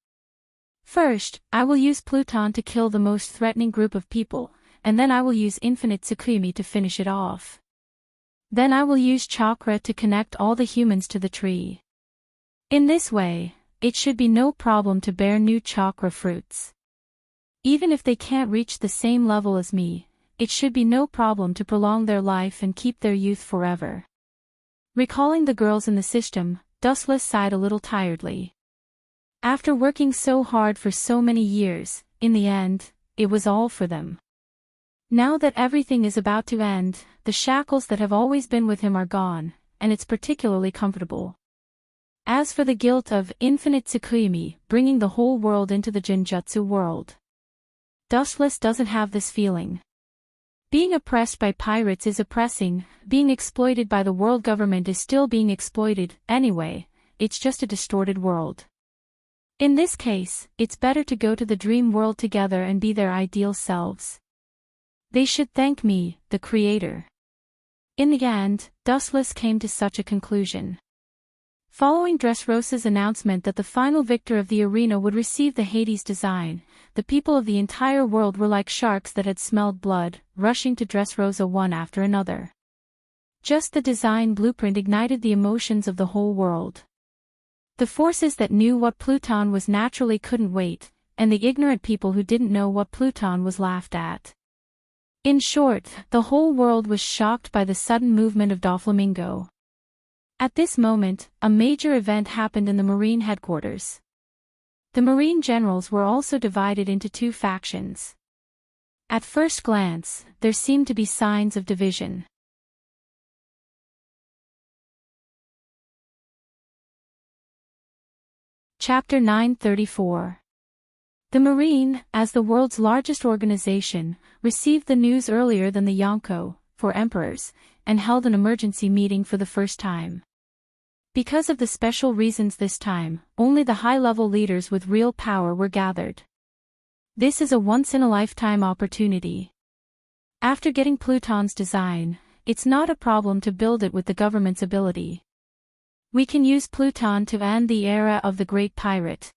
Speaker 1: First, I will use Pluton to kill the most threatening group of people, and then I will use Infinite Tsukumi to finish it off. Then I will use chakra to connect all the humans to the tree. In this way, it should be no problem to bear new chakra fruits. Even if they can't reach the same level as me, it should be no problem to prolong their life and keep their youth forever. Recalling the girls in the system, Dustless sighed a little tiredly. After working so hard for so many years, in the end, it was all for them. Now that everything is about to end, the shackles that have always been with him are gone, and it's particularly comfortable. As for the guilt of Infinite Tsukumi bringing the whole world into the Genjutsu world, Dustless doesn't have this feeling. Being oppressed by pirates is oppressing, being exploited by the world government is still being exploited, anyway, it's just a distorted world. In this case, it's better to go to the dream world together and be their ideal selves. They should thank me, the creator. In the end, Dustless came to such a conclusion. Following Dressrosa's announcement that the final victor of the arena would receive the Hades design, the people of the entire world were like sharks that had smelled blood, rushing to Dressrosa one after another. Just the design blueprint ignited the emotions of the whole world. The forces that knew what Pluton was naturally couldn't wait, and the ignorant people who didn't know what Pluton was laughed at. In short, the whole world was shocked by the sudden movement of Doflamingo. At this moment, a major event happened in the Marine headquarters. The Marine generals were also divided into 2 factions. At first glance, there seemed to be signs of division. Chapter 934. The Marine, as the world's largest organization, received the news earlier than the Yonko, for emperors, and held an emergency meeting for the first time. Because of the special reasons this time, only the high-level leaders with real power were gathered. This is a once-in-a-lifetime opportunity. After getting Pluton's design, it's not a problem to build it with the government's ability. We can use Pluton to end the era of the Great Pirate.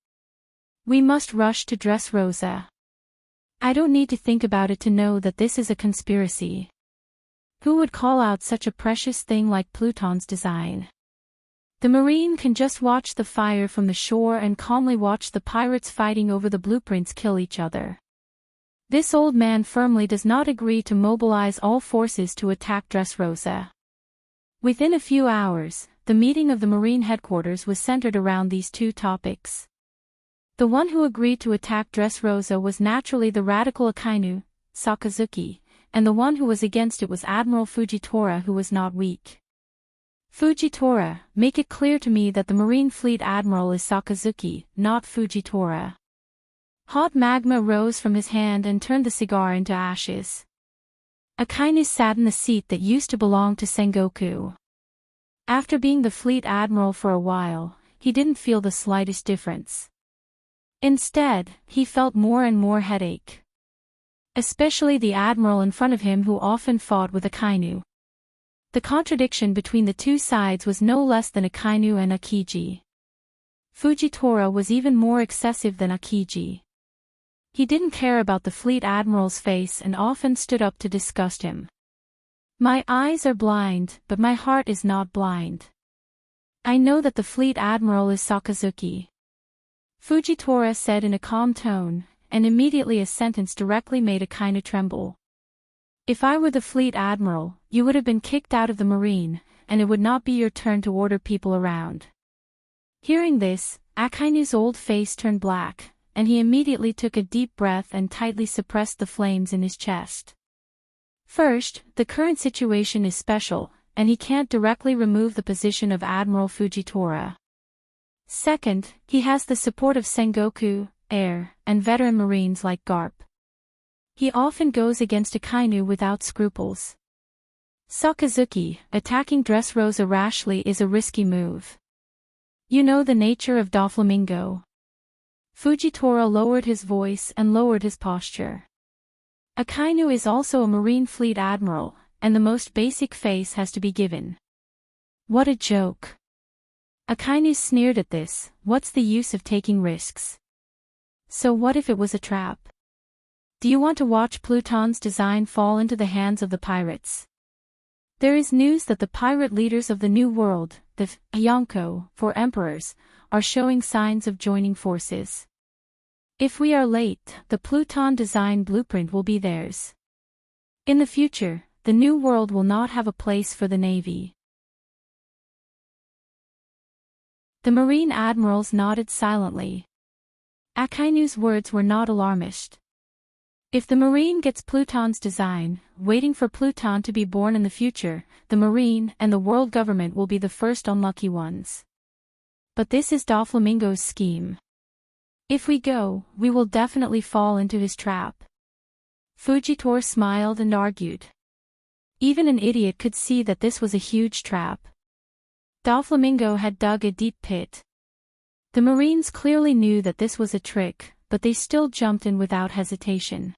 Speaker 1: We must rush to Dressrosa. I don't need to think about it to know that this is a conspiracy. Who would call out such a precious thing like Pluton's design? The Marine can just watch the fire from the shore and calmly watch the pirates fighting over the blueprints kill each other. This old man firmly does not agree to mobilize all forces to attack Dressrosa. Within a few hours, the meeting of the Marine headquarters was centered around these two topics. The one who agreed to attack Dressrosa was naturally the radical Akainu, Sakazuki, and the one who was against it was Admiral Fujitora, who was not weak. Fujitora, make it clear to me that the Marine Fleet Admiral is Sakazuki, not Fujitora. Hot magma rose from his hand and turned the cigar into ashes. Akainu sat in the seat that used to belong to Sengoku. After being the fleet admiral for a while, he didn't feel the slightest difference. Instead, he felt more and more headache. Especially the admiral in front of him, who often fought with Akainu. The contradiction between the two sides was no less than Akainu and Akiji. Fujitora was even more excessive than Akiji. He didn't care about the fleet admiral's face and often stood up to disgust him. My eyes are blind, but my heart is not blind. I know that the fleet admiral is Sakazuki. Fujitora said in a calm tone, and immediately a sentence directly made Akainu tremble. If I were the fleet admiral, you would have been kicked out of the Marine, and it would not be your turn to order people around. Hearing this, Akainu's old face turned black, and he immediately took a deep breath and tightly suppressed the flames in his chest. First, the current situation is special, and he can't directly remove the position of Admiral Fujitora. Second, he has the support of Sengoku, Air, and veteran Marines like Garp. He often goes against Akainu without scruples. Sakazuki, attacking Dressrosa rashly is a risky move. You know the nature of Doflamingo. Fujitora lowered his voice and lowered his posture. Akainu is also a Marine Fleet Admiral, and the most basic face has to be given. What a joke. Akainu sneered at this. What's the use of taking risks? So what if it was a trap? Do you want to watch Pluton's design fall into the hands of the pirates? There is news that the pirate leaders of the New World, the Yonko, for emperors, are showing signs of joining forces. If we are late, the Pluton design blueprint will be theirs. In the future, the New World will not have a place for the Navy. The Marine admirals nodded silently. Akainu's words were not alarmist. If the Marine gets Pluton's design, waiting for Pluton to be born in the future, the Marine and the world government will be the first unlucky ones. But this is Doflamingo's scheme. If we go, we will definitely fall into his trap. Fujitora smiled and argued. Even an idiot could see that this was a huge trap. Doflamingo had dug a deep pit. The Marines clearly knew that this was a trick, but they still jumped in without hesitation.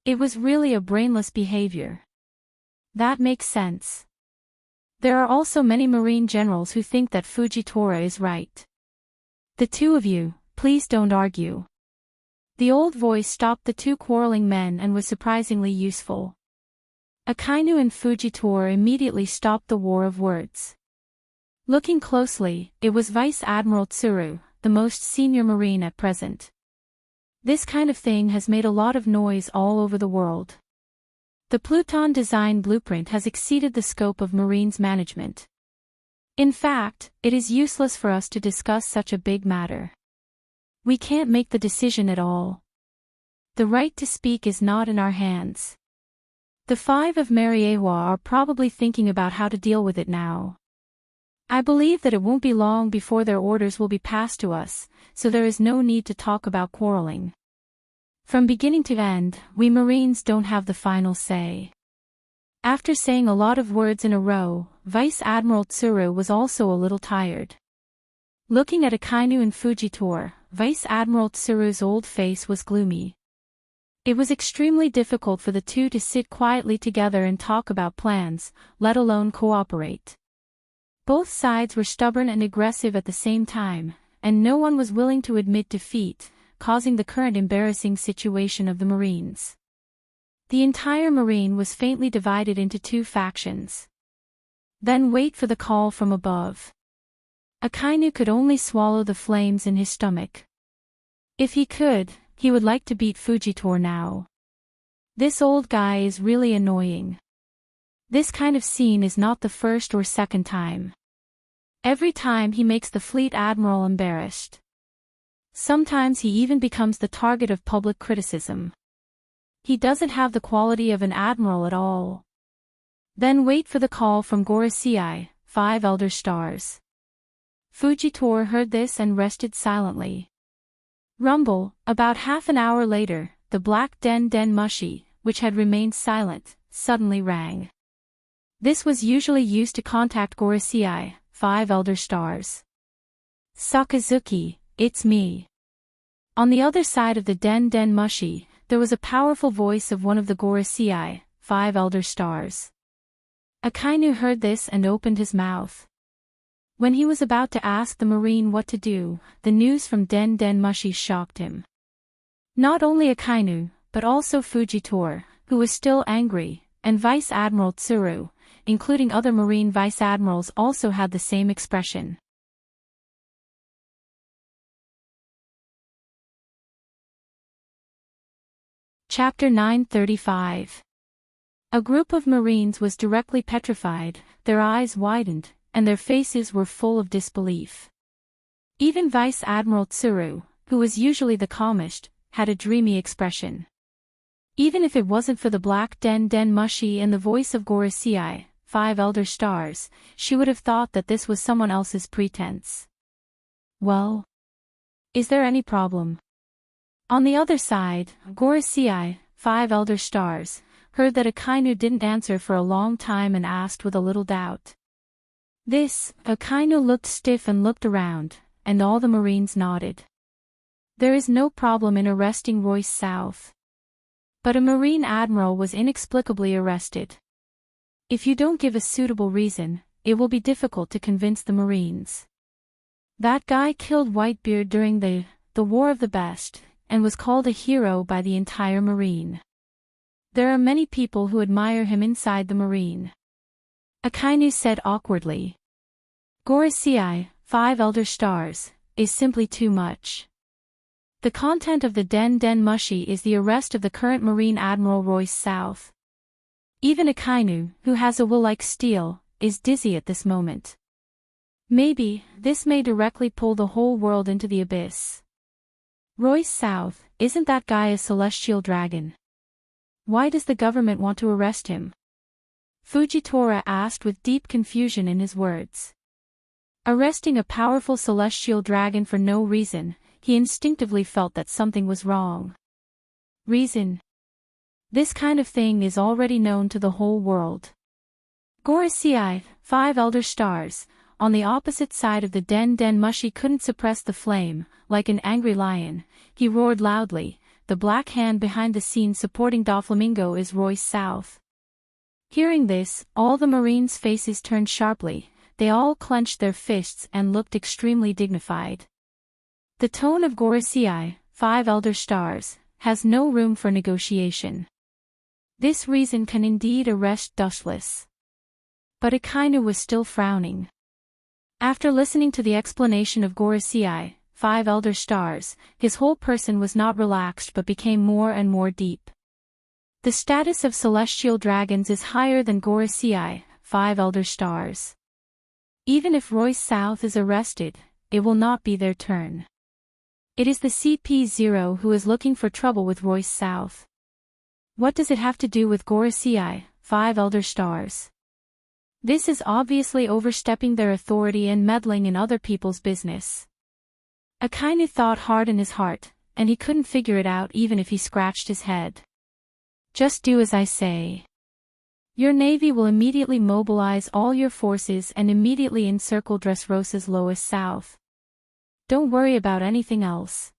Speaker 1: It was really a brainless behavior. That makes sense. There are also many Marine generals who think that Fujitora is right. The two of you, please don't argue. The old voice stopped the two quarreling men and was surprisingly useful. Akainu and Fujitora immediately stopped the war of words. Looking closely, it was Vice Admiral Tsuru, the most senior Marine at present. This kind of thing has made a lot of noise all over the world. The Pluton design blueprint has exceeded the scope of Marines management. In fact, it is useless for us to discuss such a big matter. We can't make the decision at all. The right to speak is not in our hands. The five of Mariewa are probably thinking about how to deal with it now. I believe that it won't be long before their orders will be passed to us, so there is no need to talk about quarreling. From beginning to end, we Marines don't have the final say. After saying a lot of words in a row, Vice Admiral Tsuru was also a little tired. Looking at Akainu and Fujitora, Vice Admiral Tsuru's old face was gloomy. It was extremely difficult for the two to sit quietly together and talk about plans, let alone cooperate. Both sides were stubborn and aggressive at the same time, and no one was willing to admit defeat, causing the current embarrassing situation of the Marines. The entire Marine was faintly divided into two factions. Then wait for the call from above. Akainu could only swallow the flames in his stomach. If he could, he would like to beat Fujitora now. This old guy is really annoying. This kind of scene is not the first or second time. Every time he makes the fleet admiral embarrassed. Sometimes he even becomes the target of public criticism. He doesn't have the quality of an admiral at all. Then wait for the call from Gorosei, 5 elder stars. Fujitora heard this and rested silently. Rumble, about half an hour later, the black den mushi, which had remained silent, suddenly rang. This was usually used to contact Gorosei, 5 elder stars. Sakazuki, it's me. On the other side of the den mushi, there was a powerful voice of one of the Gorosei, 5 elder stars. Akainu heard this and opened his mouth. When he was about to ask the marine what to do, the news from den mushi shocked him. Not only Akainu, but also Fujitora, who was still angry, and Vice Admiral Tsuru, including other marine vice admirals, also had the same expression. Chapter 935. A group of marines was directly petrified, their eyes widened, and their faces were full of disbelief. Even Vice Admiral Tsuru, who was usually the calmest, had a dreamy expression. Even if it wasn't for the black den mushi and the voice of Gorosei, 5 elder stars, she would have thought that this was someone else's pretense. Well, is there any problem? On the other side, Gorosei, 5 elder stars, heard that Akainu didn't answer for a long time and asked with a little doubt. Akainu looked stiff and looked around, and all the marines nodded. There is no problem in arresting Royce South. But a marine admiral was inexplicably arrested. If you don't give a suitable reason, it will be difficult to convince the marines. That guy killed Whitebeard during the War of the Best, and was called a hero by the entire marine. There are many people who admire him inside the marine. Akainu said awkwardly. Gorosei, 5 elder stars, is simply too much. The content of the den mushi is the arrest of the current marine admiral Royce South. Even Akainu, who has a will like steel, is dizzy at this moment. Maybe, this may directly pull the whole world into the abyss. Royce South, isn't that guy a celestial dragon? Why does the government want to arrest him? Fujitora asked with deep confusion in his words. Arresting a powerful celestial dragon for no reason, he instinctively felt that something was wrong. Reason? This kind of thing is already known to the whole world. Gorosei, 5 elder stars, on the opposite side of the den mushi couldn't suppress the flame. Like an angry lion, he roared loudly. The black hand behind the scene supporting Doflamingo is Royce South. Hearing this, all the marines' faces turned sharply, they all clenched their fists and looked extremely dignified. The tone of Gorosei, 5 elder stars, has no room for negotiation. This reason can indeed arrest Dustless. But Akainu was still frowning. After listening to the explanation of Gorosei, 5 elder stars, his whole person was not relaxed but became more and more deep. The status of celestial dragons is higher than Gorosei, 5 elder stars. Even if Royce South is arrested, it will not be their turn. It is the CP0 who is looking for trouble with Royce South. What does it have to do with Gorosei, 5 elder stars? This is obviously overstepping their authority and meddling in other people's business. Akainu thought hard in his heart, and he couldn't figure it out even if he scratched his head. Just do as I say. Your navy will immediately mobilize all your forces and immediately encircle Dressrosa's Lois South. Don't worry about anything else.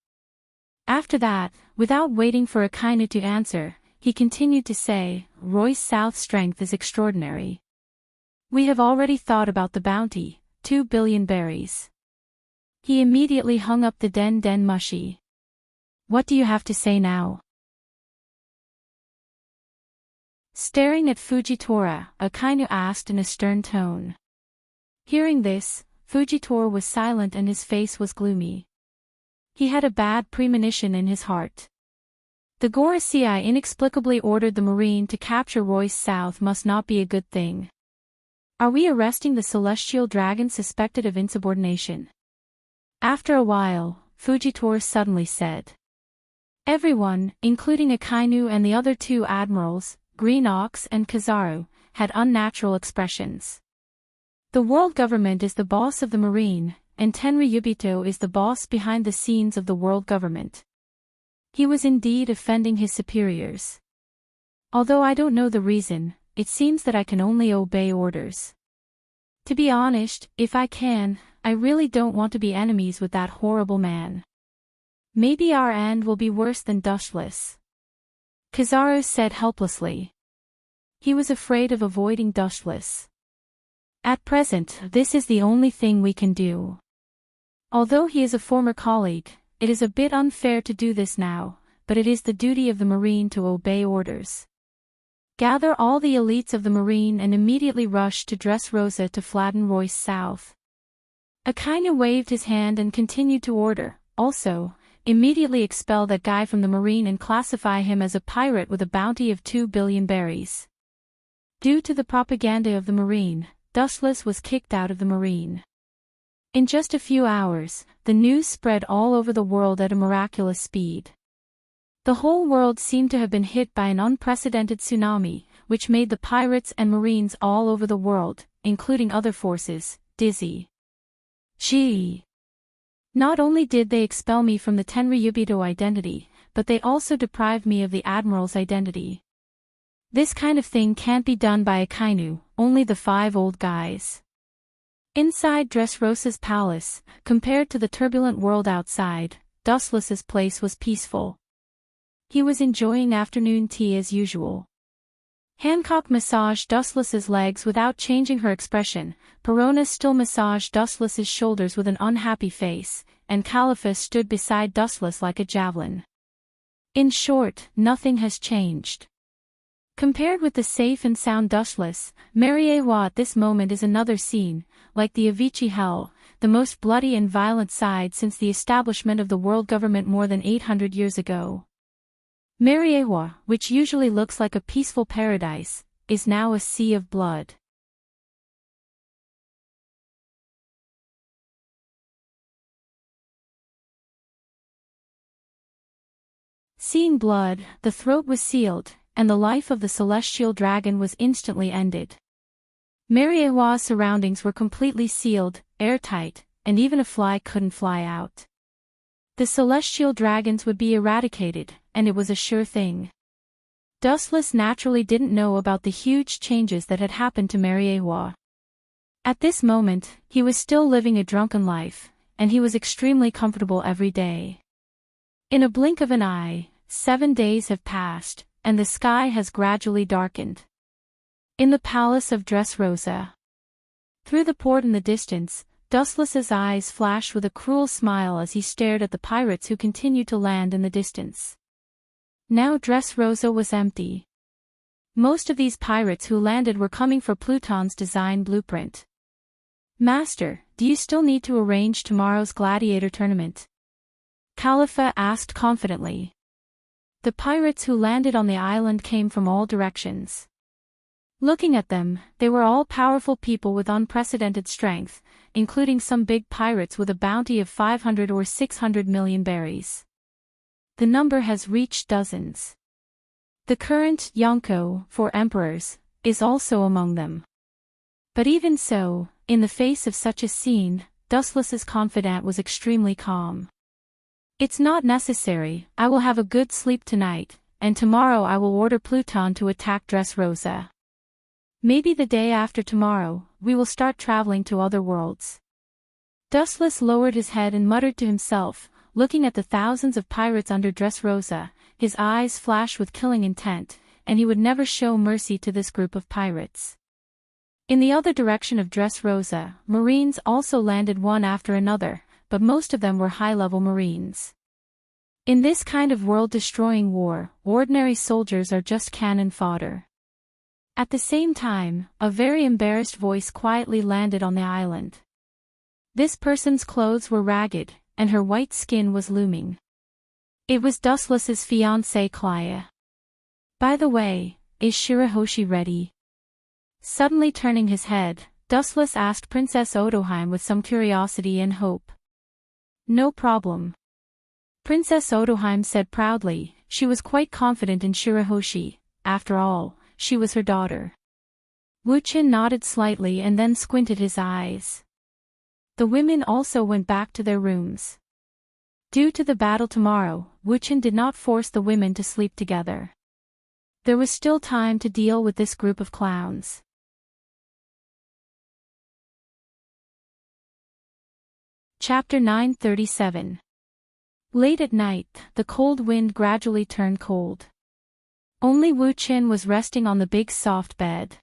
Speaker 1: After that, without waiting for Akainu to answer, he continued to say, Royce South's strength is extraordinary. We have already thought about the bounty, 2 billion berries. He immediately hung up the den mushi. What do you have to say now? Staring at Fujitora, Akainu asked in a stern tone. Hearing this, Fujitora was silent and his face was gloomy. He had a bad premonition in his heart. The Gorosei inexplicably ordered the Marine to capture Royce South must not be a good thing. Are we arresting the celestial dragon suspected of insubordination? After a while, Fujitora suddenly said. Everyone, including Akainu and the other two admirals, Green Ox and Kizaru, had unnatural expressions. The world government is the boss of the Marine, and Tenryubito is the boss behind the scenes of the world government. He was indeed offending his superiors. Although I don't know the reason, it seems that I can only obey orders. To be honest, if I can, I really don't want to be enemies with that horrible man. Maybe our end will be worse than Dushless. Kizaru said helplessly. He was afraid of avoiding Dushless. At present, this is the only thing we can do. Although he is a former colleague, it is a bit unfair to do this now, but it is the duty of the Marine to obey orders. Gather all the elites of the Marine and immediately rush to Dressrosa to flatten Royce South. Akainu waved his hand and continued to order, also, immediately expel that guy from the Marine and classify him as a pirate with a bounty of 2 billion berries. Due to the propaganda of the Marine, Dustless was kicked out of the Marine. In just a few hours, the news spread all over the world at a miraculous speed. The whole world seemed to have been hit by an unprecedented tsunami, which made the pirates and Marines all over the world, including other forces, dizzy. Gee! Not only did they expel me from the Tenryubito identity, but they also deprived me of the Admiral's identity. This kind of thing can't be done by Akainu, only the 5 old guys. Inside Dressrosa's palace, compared to the turbulent world outside, Dustless's place was peaceful. He was enjoying afternoon tea as usual. Hancock massaged Dustless's legs without changing her expression, Perona still massaged Dustless's shoulders with an unhappy face, and Caliphus stood beside Dustless like a javelin. In short, nothing has changed. Compared with the safe and sound Dustless, Mariewa at this moment is another scene, like the Avicii Hell, the most bloody and violent side since the establishment of the world government more than 800 years ago. Mariewa, which usually looks like a peaceful paradise, is now a sea of blood. Seeing blood, the throat was sealed, and the life of the celestial dragon was instantly ended. Mariewa's surroundings were completely sealed, airtight, and even a fly couldn't fly out. The celestial dragons would be eradicated, and it was a sure thing. Dustless naturally didn't know about the huge changes that had happened to Mariewa. At this moment, he was still living a drunken life, and he was extremely comfortable every day. In a blink of an eye, 7 days have passed, and the sky has gradually darkened. In the palace of Dressrosa. Through the port in the distance, Dustless's eyes flashed with a cruel smile as he stared at the pirates who continued to land in the distance. Now Dressrosa was empty. Most of these pirates who landed were coming for Pluton's design blueprint. Master, do you still need to arrange tomorrow's gladiator tournament? Khalifa asked confidently. The pirates who landed on the island came from all directions. Looking at them, they were all powerful people with unprecedented strength, including some big pirates with a bounty of 500 or 600 million berries. The number has reached dozens. The current Yonko, for emperors, is also among them. But even so, in the face of such a scene, Dustless's confidant was extremely calm. It's not necessary, I will have a good sleep tonight, and tomorrow I will order Pluton to attack Dressrosa. Maybe the day after tomorrow, we will start traveling to other worlds. Dustless lowered his head and muttered to himself, looking at the thousands of pirates under Dressrosa, his eyes flashed with killing intent, and he would never show mercy to this group of pirates. In the other direction of Dressrosa, Marines also landed one after another, but most of them were high-level Marines. In this kind of world-destroying war, ordinary soldiers are just cannon fodder. At the same time, a very embarrassed voice quietly landed on the island. This person's clothes were ragged, and her white skin was looming. It was Dustless's fiancée Klaya. By the way, is Shirahoshi ready? Suddenly turning his head, Dustless asked Princess Odoheim with some curiosity and hope. No problem. Princess Odoheim said proudly. She was quite confident in Shirahoshi. After all, she was her daughter. Wuchen nodded slightly and then squinted his eyes. The women also went back to their rooms. Due to the battle tomorrow, Wuchen did not force the women to sleep together. There was still time to deal with this group of clowns. Chapter 937. Late at night, the cold wind gradually turned cold. Only Wuchen was resting on the big soft bed.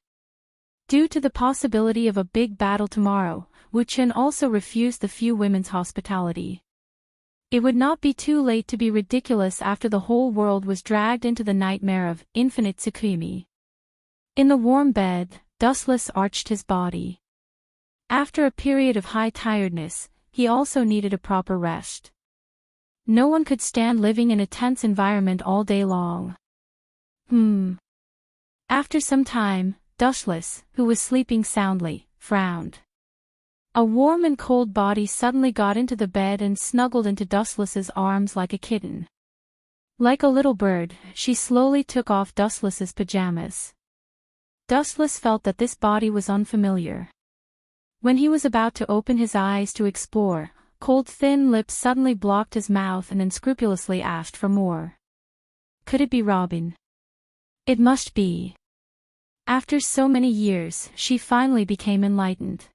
Speaker 1: Due to the possibility of a big battle tomorrow, Wuchen also refused the few women's hospitality. It would not be too late to be ridiculous after the whole world was dragged into the nightmare of infinite Tsukimi. In the warm bed, Dustless arched his body. After a period of high tiredness, he also needed a proper rest. No one could stand living in a tense environment all day long. After some time, Dustless, who was sleeping soundly, frowned. A warm and cold body suddenly got into the bed and snuggled into Dustless's arms like a kitten. Like a little bird, she slowly took off Dustless's pajamas. Dustless felt that this body was unfamiliar. When he was about to open his eyes to explore, cold thin lips suddenly blocked his mouth and unscrupulously asked for more. Could it be Robin? It must be. After so many years, she finally became enlightened.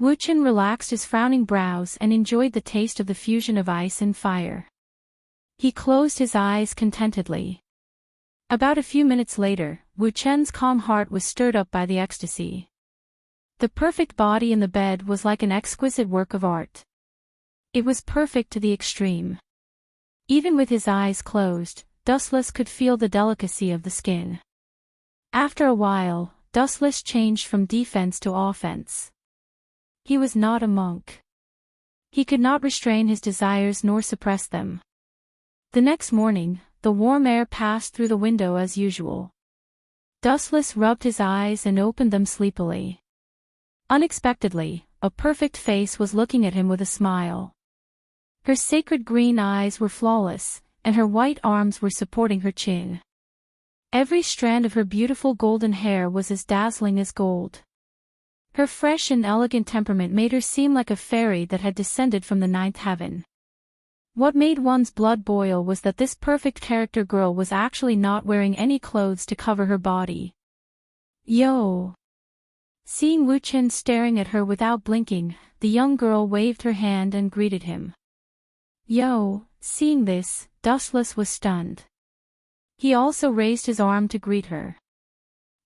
Speaker 1: Wuchen relaxed his frowning brows and enjoyed the taste of the fusion of ice and fire. He closed his eyes contentedly. About a few minutes later, Wuchen's calm heart was stirred up by the ecstasy. The perfect body in the bed was like an exquisite work of art. It was perfect to the extreme. Even with his eyes closed, Dustless could feel the delicacy of the skin. After a while, Dustless changed from defense to offense. He was not a monk. He could not restrain his desires nor suppress them. The next morning, the warm air passed through the window as usual. Dustless rubbed his eyes and opened them sleepily. Unexpectedly, a perfect face was looking at him with a smile. Her sacred green eyes were flawless, and her white arms were supporting her chin. Every strand of her beautiful golden hair was as dazzling as gold. Her fresh and elegant temperament made her seem like a fairy that had descended from the ninth heaven. What made one's blood boil was that this perfect character girl was actually not wearing any clothes to cover her body. Yo! Seeing Wuchen staring at her without blinking, the young girl waved her hand and greeted him. Yo! Seeing this, Dustless was stunned. He also raised his arm to greet her.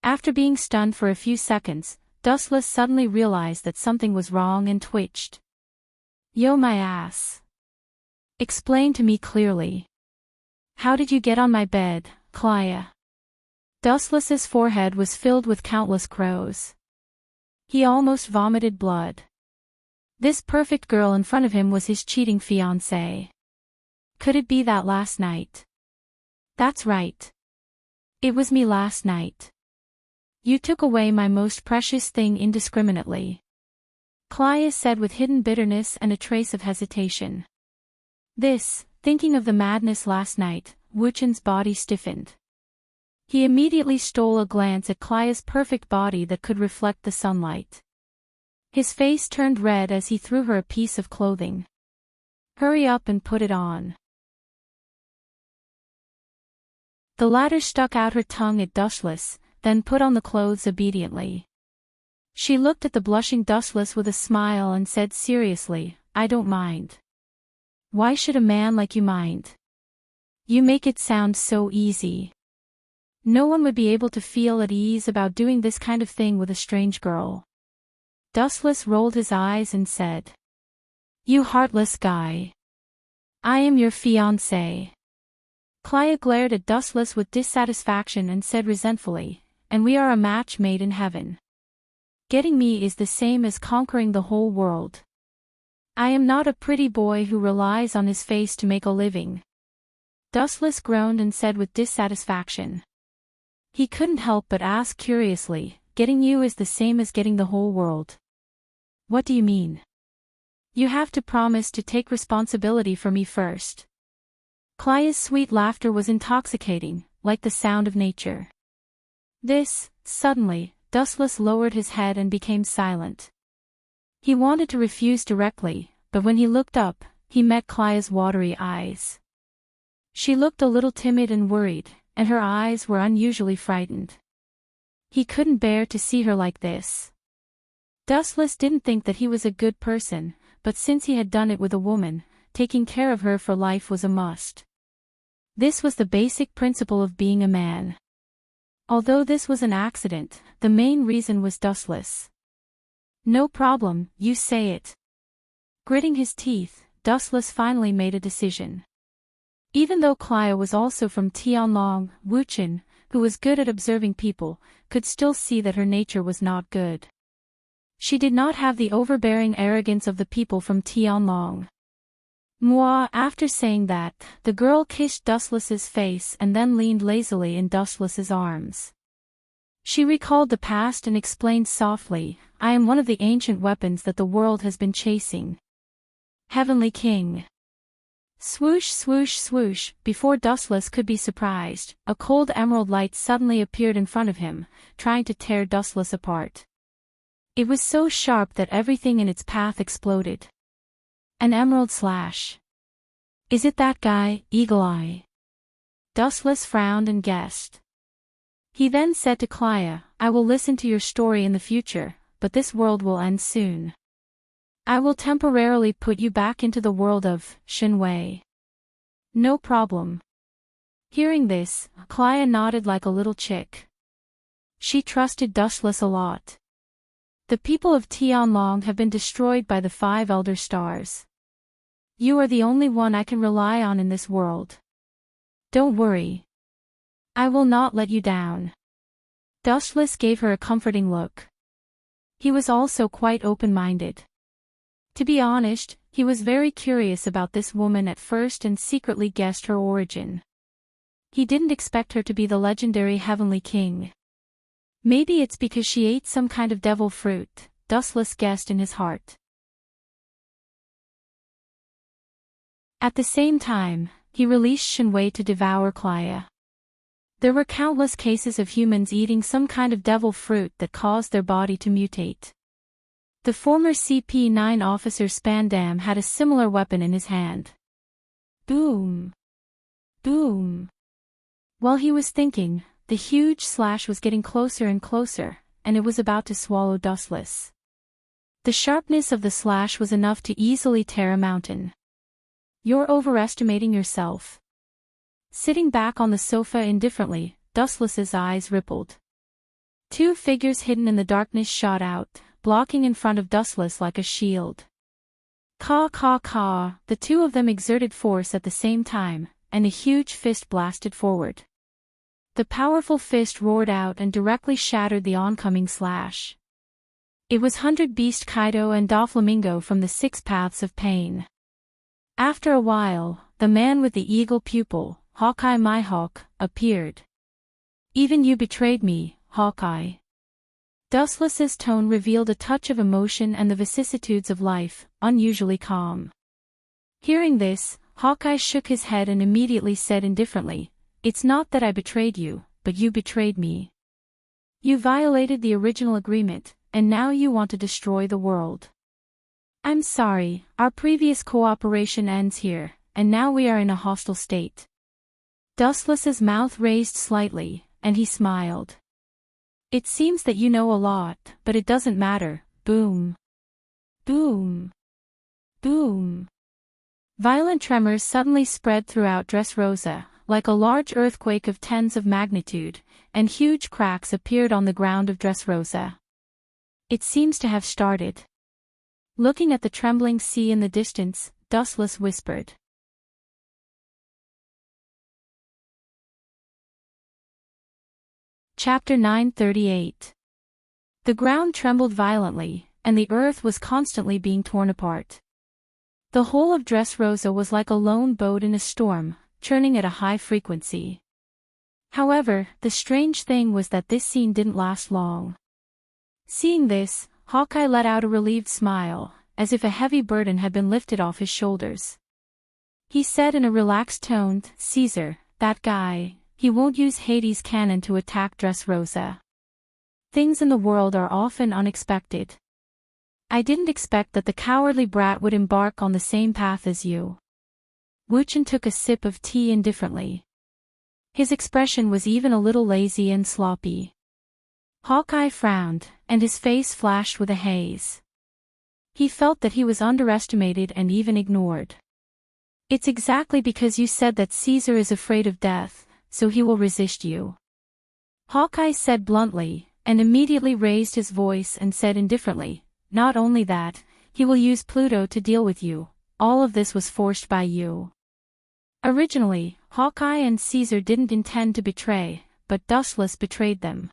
Speaker 1: After being stunned for a few seconds, Dustless suddenly realized that something was wrong and twitched. Yo, my ass. Explain to me clearly. How did you get on my bed, Klaya? Dustless's forehead was filled with countless crows. He almost vomited blood. This perfect girl in front of him was his cheating fiancée. Could it be that last night? That's right. It was me last night. You took away my most precious thing indiscriminately. Klaya said with hidden bitterness and a trace of hesitation. Thinking of the madness last night, Wuchen's body stiffened. He immediately stole a glance at Klaya's perfect body that could reflect the sunlight. His face turned red as he threw her a piece of clothing. Hurry up and put it on. The latter stuck out her tongue at Dustless, then put on the clothes obediently. She looked at the blushing Dustless with a smile and said seriously, I don't mind. Why should a man like you mind? You make it sound so easy. No one would be able to feel at ease about doing this kind of thing with a strange girl. Dustless rolled his eyes and said. You heartless guy. I am your fiancé. Klaya glared at Dustless with dissatisfaction and said resentfully, and we are a match made in heaven. Getting me is the same as conquering the whole world. I am not a pretty boy who relies on his face to make a living. Dustless groaned and said with dissatisfaction. He couldn't help but ask curiously, getting you is the same as getting the whole world. What do you mean? You have to promise to take responsibility for me first. Claya's sweet laughter was intoxicating, like the sound of nature. Suddenly, Dustless lowered his head and became silent. He wanted to refuse directly, but when he looked up, he met Claya's watery eyes. She looked a little timid and worried, and her eyes were unusually frightened. He couldn't bear to see her like this. Dustless didn't think that he was a good person, but since he had done it with a woman, taking care of her for life was a must. This was the basic principle of being a man. Although this was an accident, the main reason was Dustless. No problem, you say it. Gritting his teeth, Dustless finally made a decision. Even though Claya was also from Tianlong, Wuchen, who was good at observing people, could still see that her nature was not good. She did not have the overbearing arrogance of the people from Tianlong. After saying that, the girl kissed Dustless's face and then leaned lazily in Dustless's arms. She recalled the past and explained softly, I am one of the ancient weapons that the world has been chasing. Heavenly King. Swoosh swoosh swoosh, before Dustless could be surprised, a cold emerald light suddenly appeared in front of him, trying to tear Dustless apart. It was so sharp that everything in its path exploded. An emerald slash. Is it that guy, Eagle Eye? Dustless frowned and guessed. He then said to Claya, I will listen to your story in the future, but this world will end soon. I will temporarily put you back into the world of Shinwei. No problem. Hearing this, Claya nodded like a little chick. She trusted Dustless a lot. The people of Tianlong have been destroyed by the 5 elder stars. You are the only one I can rely on in this world. Don't worry. I will not let you down. Dustless gave her a comforting look. He was also quite open-minded. To be honest, he was very curious about this woman at first and secretly guessed her origin. He didn't expect her to be the legendary Heavenly King. Maybe it's because she ate some kind of devil fruit, Dustless guessed in his heart. At the same time, he released Shinwei to devour Claya. There were countless cases of humans eating some kind of devil fruit that caused their body to mutate. The former CP9 officer Spandam had a similar weapon in his hand. Boom! Boom! While he was thinking, the huge slash was getting closer and closer, and it was about to swallow Dustless. The sharpness of the slash was enough to easily tear a mountain. You're overestimating yourself. Sitting back on the sofa indifferently, Dustless's eyes rippled. 2 figures hidden in the darkness shot out, blocking in front of Dustless like a shield. Caw caw caw, the 2 of them exerted force at the same time, and a huge fist blasted forward. The powerful fist roared out and directly shattered the oncoming slash. It was 100 Beast Kaido and Doflamingo from the 6 Paths of Pain. After a while, the man with the eagle pupil, Hawkeye my hawk, appeared. Even you betrayed me, Hawkeye. Dustless's tone revealed a touch of emotion and the vicissitudes of life, unusually calm. Hearing this, Hawkeye shook his head and immediately said indifferently, It's not that I betrayed you, but you betrayed me. You violated the original agreement, and now you want to destroy the world. I'm sorry, our previous cooperation ends here, and now we are in a hostile state. Dustless's mouth raised slightly, and he smiled. It seems that you know a lot, but it doesn't matter. Boom. Boom. Boom. Violent tremors suddenly spread throughout Dressrosa, like a large earthquake of tens of magnitude, and huge cracks appeared on the ground of Dressrosa. It seems to have started. Looking at the trembling sea in the distance, Dustless whispered. Chapter 938. The ground trembled violently, and the earth was constantly being torn apart. The whole of Dressrosa was like a lone boat in a storm, churning at a high frequency. However, the strange thing was that this scene didn't last long. Seeing this, Hawkeye let out a relieved smile, as if a heavy burden had been lifted off his shoulders. He said in a relaxed tone, "Caesar, that guy, he won't use Hades' cannon to attack Dressrosa. Things in the world are often unexpected. I didn't expect that the cowardly brat would embark on the same path as you." Wuchen took a sip of tea indifferently. His expression was even a little lazy and sloppy. Hawkeye frowned, and his face flashed with a haze. He felt that he was underestimated and even ignored. "It's exactly because you said that Caesar is afraid of death, so he will resist you," Hawkeye said bluntly, and immediately raised his voice and said indifferently, "Not only that, he will use Pluto to deal with you. All of this was forced by you." Originally, Hawkeye and Caesar didn't intend to betray, but Dustless betrayed them.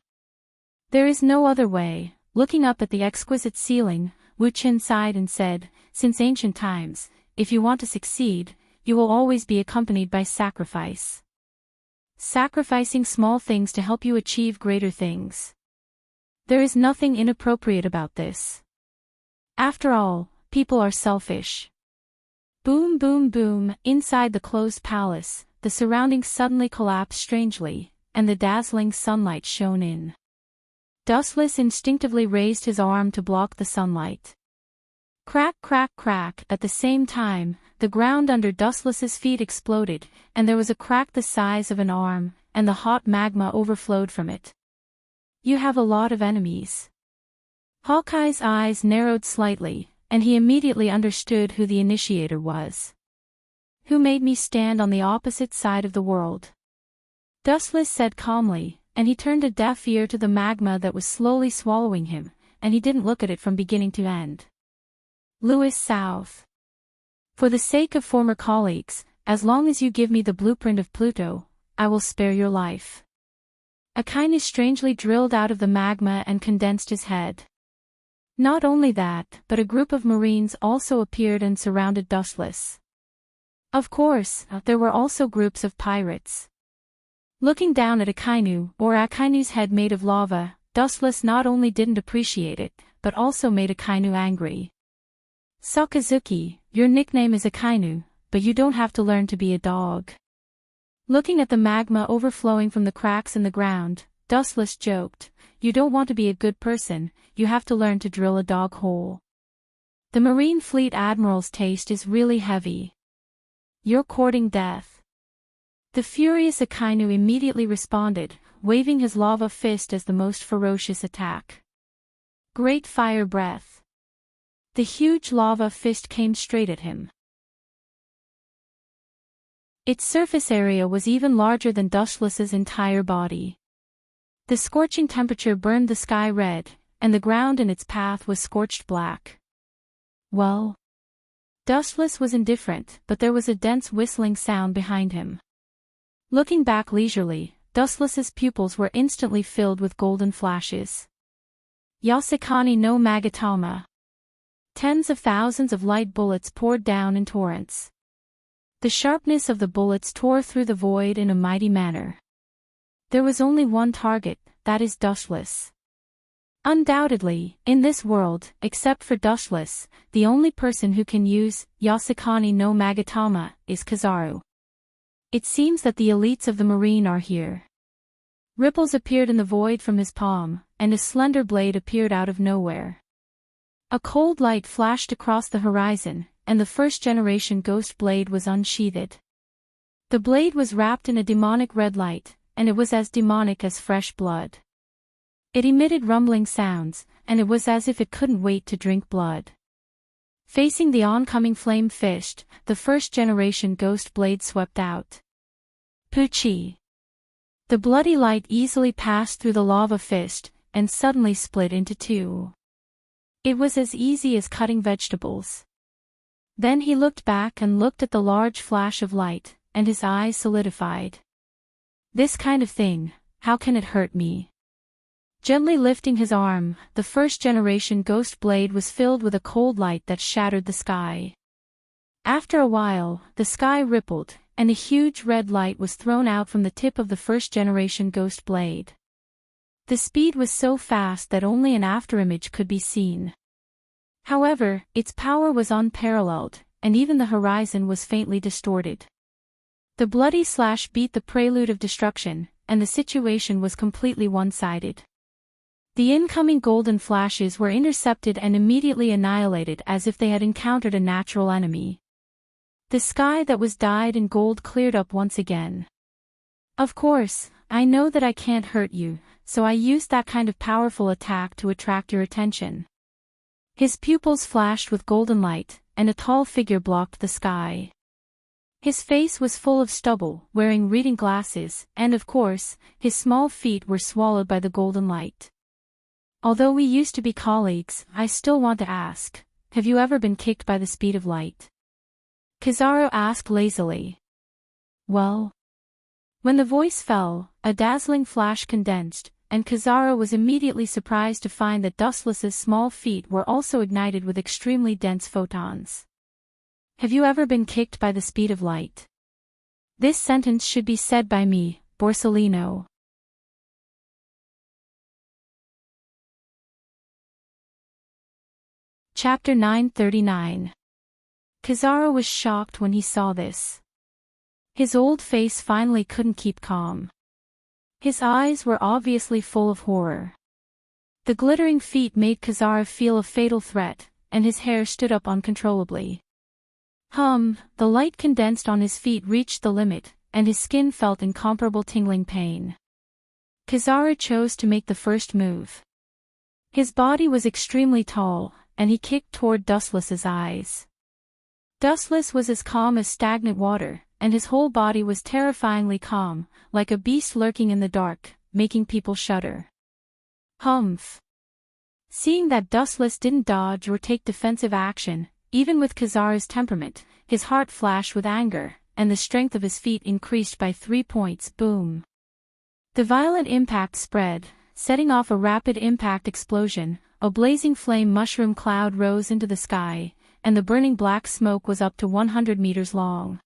Speaker 1: "There is no other way." Looking up at the exquisite ceiling, Wuchen sighed and said, "Since ancient times, if you want to succeed, you will always be accompanied by sacrifice. Sacrificing small things to help you achieve greater things. There is nothing inappropriate about this. After all, people are selfish." Boom boom boom, inside the closed palace, the surroundings suddenly collapsed strangely, and the dazzling sunlight shone in. Dustless instinctively raised his arm to block the sunlight. Crack crack crack, at the same time, the ground under Dustless's feet exploded, and there was a crack the size of an arm, and the hot magma overflowed from it. "You have a lot of enemies." Hawkeye's eyes narrowed slightly, and he immediately understood who the initiator was. "Who made me stand on the opposite side of the world?" Dustless said calmly, and he turned a deaf ear to the magma that was slowly swallowing him, and he didn't look at it from beginning to end. "Louis South. For the sake of former colleagues, as long as you give me the blueprint of Pluto, I will spare your life." A kindness strangely drilled out of the magma and condensed his head. Not only that, but a group of Marines also appeared and surrounded Dustless. Of course, there were also groups of pirates. Looking down at Akainu's head made of lava, Dustless not only didn't appreciate it, but also made Akainu angry. "Sakazuki, your nickname is Akainu, but you don't have to learn to be a dog." Looking at the magma overflowing from the cracks in the ground, Dustless joked, "You don't want to be a good person, you have to learn to drill a dog hole. The Marine Fleet Admiral's taste is really heavy. You're courting death." The furious Akainu immediately responded, waving his lava fist as the most ferocious attack. Great fire breath. The huge lava fist came straight at him. Its surface area was even larger than Dustless's entire body. The scorching temperature burned the sky red, and the ground in its path was scorched black. Well, Dustless was indifferent, but there was a dense whistling sound behind him. Looking back leisurely, Dustless's pupils were instantly filled with golden flashes. Yasukani no Magatama. Tens of thousands of light bullets poured down in torrents. The sharpness of the bullets tore through the void in a mighty manner. There was only one target, that is Dustless. Undoubtedly, in this world, except for Dustless, the only person who can use Yasukani no Magatama is Kizaru. It seems that the elites of the Marine are here. Ripples appeared in the void from his palm, and a slender blade appeared out of nowhere. A cold light flashed across the horizon, and the first-generation ghost blade was unsheathed. The blade was wrapped in a demonic red light, and it was as demonic as fresh blood. It emitted rumbling sounds, and it was as if it couldn't wait to drink blood. Facing the oncoming flame fist, the first-generation ghost blade swept out. Puchi! The bloody light easily passed through the lava fist, and suddenly split into two. It was as easy as cutting vegetables. Then he looked back and looked at the large flash of light, and his eyes solidified. This kind of thing, how can it hurt me? Gently lifting his arm, the first-generation ghost blade was filled with a cold light that shattered the sky. After a while, the sky rippled, and a huge red light was thrown out from the tip of the first-generation ghost blade. The speed was so fast that only an afterimage could be seen. However, its power was unparalleled, and even the horizon was faintly distorted. The bloody slash beat the prelude of destruction, and the situation was completely one-sided. The incoming golden flashes were intercepted and immediately annihilated as if they had encountered a natural enemy. The sky that was dyed in gold cleared up once again. Of course, I know that I can't hurt you, so I used that kind of powerful attack to attract your attention. His pupils flashed with golden light, and a tall figure blocked the sky. His face was full of stubble, wearing reading glasses, and of course, his small feet were swallowed by the golden light. Although we used to be colleagues, I still want to ask, have you ever been kicked by the speed of light? Kizaru asked lazily. Well? When the voice fell, a dazzling flash condensed, and Kizaru was immediately surprised to find that Dustless's small feet were also ignited with extremely dense photons. Have you ever been kicked by the speed of light? This sentence should be said by me, Borsellino. Chapter 939. Kizaru was shocked when he saw this. His old face finally couldn't keep calm. His eyes were obviously full of horror. The glittering feet made Kizaru feel a fatal threat, and his hair stood up uncontrollably. The light condensed on his feet reached the limit, and his skin felt incomparable tingling pain. Kizaru chose to make the first move. His body was extremely tall, and he kicked toward Dustless's eyes. Dustless was as calm as stagnant water, and his whole body was terrifyingly calm, like a beast lurking in the dark, making people shudder. Seeing that Dustless didn't dodge or take defensive action, even with Kizaru's temperament, his heart flashed with anger, and the strength of his feet increased by 3 points. Boom! The violent impact spread, setting off a rapid impact explosion. A blazing flame mushroom cloud rose into the sky, and the burning black smoke was up to 100 meters long.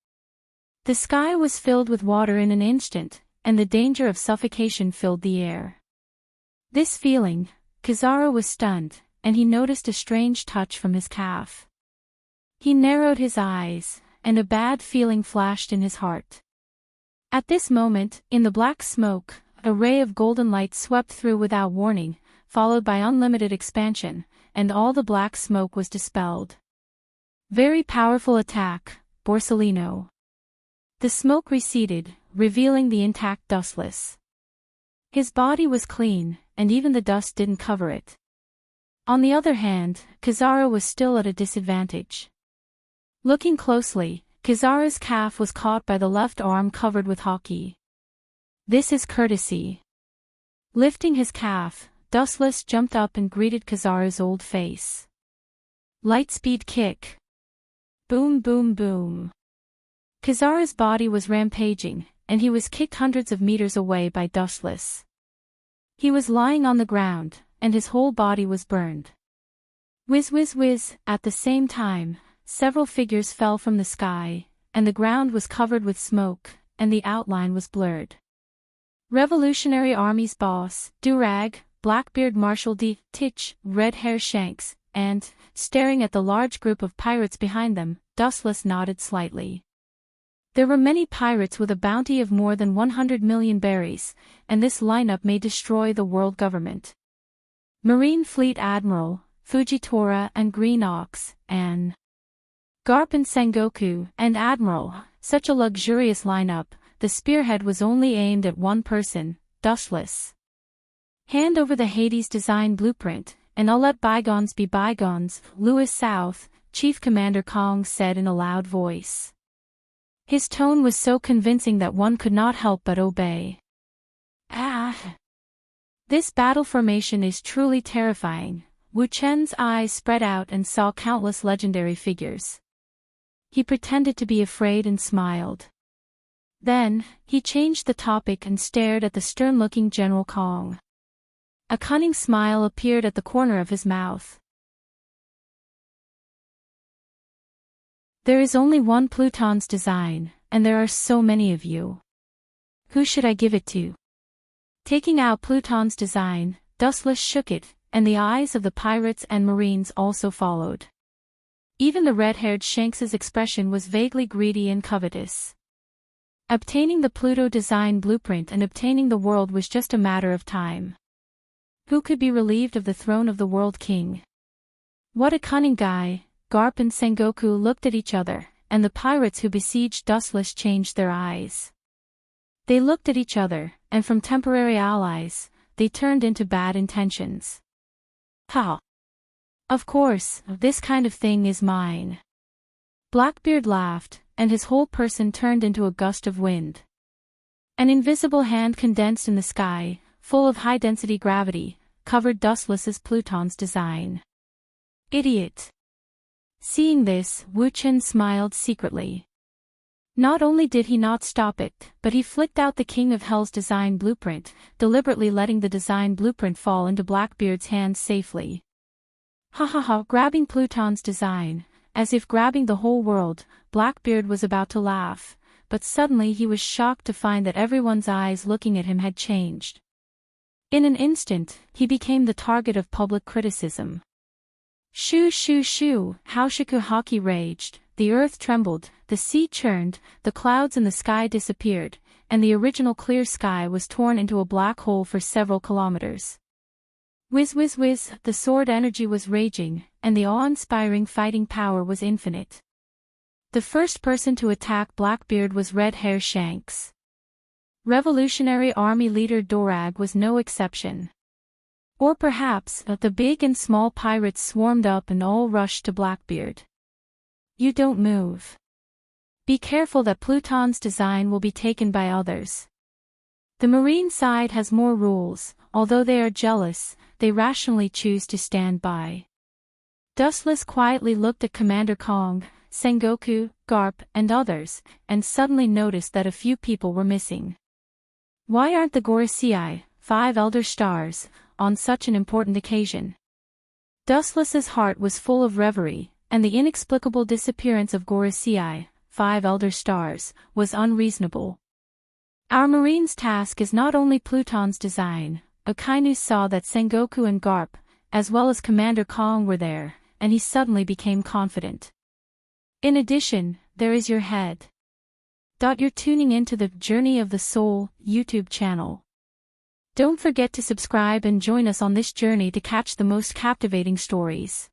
Speaker 1: The sky was filled with water in an instant, and the danger of suffocation filled the air. This feeling, Kizaru was stunned, and he noticed a strange touch from his calf. He narrowed his eyes, and a bad feeling flashed in his heart. At this moment, in the black smoke, a ray of golden light swept through without warning, followed by unlimited expansion, and all the black smoke was dispelled. Very powerful attack, Borsellino. The smoke receded, revealing the intact Dustless. His body was clean, and even the dust didn't cover it. On the other hand, Kizaru was still at a disadvantage. Looking closely, Kizaru's calf was caught by the left arm covered with hockey. This is courtesy. Lifting his calf, Dustless jumped up and greeted Kizaru's old face. Lightspeed kick. Boom boom boom. Kizaru's body was rampaging, and he was kicked hundreds of meters away by Dustless. He was lying on the ground, and his whole body was burned. Whiz whiz whiz, at the same time, several figures fell from the sky, and the ground was covered with smoke, and the outline was blurred. Revolutionary Army's boss, Durag, Blackbeard Marshal D. Titch, Red Hair Shanks, and, staring at the large group of pirates behind them, Dustless nodded slightly. There were many pirates with a bounty of more than 100 million berries, and this lineup may destroy the world government. Marine Fleet Admiral, Fujitora and Green Ox, and Garp and Sengoku, and Admiral, such a luxurious lineup. The spearhead was only aimed at one person, Dustless. Hand over the Hades design blueprint, and I'll let bygones be bygones, Louis South, Chief Commander Kong said in a loud voice. His tone was so convincing that one could not help but obey. This battle formation is truly terrifying. Wu Chen's eyes spread out and saw countless legendary figures. He pretended to be afraid and smiled. Then, he changed the topic and stared at the stern-looking General Kong. A cunning smile appeared at the corner of his mouth. There is only one Pluton's design, and there are so many of you. Who should I give it to? Taking out Pluton's design, Dustless shook it, and the eyes of the pirates and marines also followed. Even the red-haired Shanks's expression was vaguely greedy and covetous. Obtaining the Pluto design blueprint and obtaining the world was just a matter of time. Who could be relieved of the throne of the world king? What a cunning guy! Garp and Sengoku looked at each other, and the pirates who besieged Dustless changed their eyes. They looked at each other, and from temporary allies, they turned into bad intentions. Ha! Of course, this kind of thing is mine. Blackbeard laughed, and his whole person turned into a gust of wind. An invisible hand condensed in the sky, full of high-density gravity, covered Dustless's Pluton's design. Idiot! Seeing this, Wu Chen smiled secretly. Not only did he not stop it, but he flicked out the King of Hell's design blueprint, deliberately letting the design blueprint fall into Blackbeard's hands safely. Ha ha ha! Grabbing Pluton's design, as if grabbing the whole world, Blackbeard was about to laugh, but suddenly he was shocked to find that everyone's eyes looking at him had changed. In an instant, he became the target of public criticism. Shoo shoo shoo! How Shakuhaki raged, the earth trembled, the sea churned, the clouds in the sky disappeared, and the original clear sky was torn into a black hole for several kilometers. Whiz whiz whiz, the sword energy was raging, and the awe-inspiring fighting power was infinite. The first person to attack Blackbeard was Red Hair Shanks. Revolutionary Army leader Dorag was no exception. Or perhaps, the big and small pirates swarmed up and all rushed to Blackbeard. You don't move. Be careful that Pluton's design will be taken by others. The marine side has more rules, although they are jealous, they rationally choose to stand by. Dustless quietly looked at Commander Kong, Sengoku, Garp, and others, and suddenly noticed that a few people were missing. Why aren't the Gorisei, 5 elder stars, on such an important occasion? Dustless's heart was full of reverie, and the inexplicable disappearance of Gorisei, 5 elder stars, was unreasonable. Our marine's task is not only Pluton's design. Akainu saw that Sengoku and Garp, as well as Commander Kong were there, and he suddenly became confident. In addition, there is your head. You're tuning into the Journey of the Soul YouTube channel. Don't forget to subscribe and join us on this journey to catch the most captivating stories.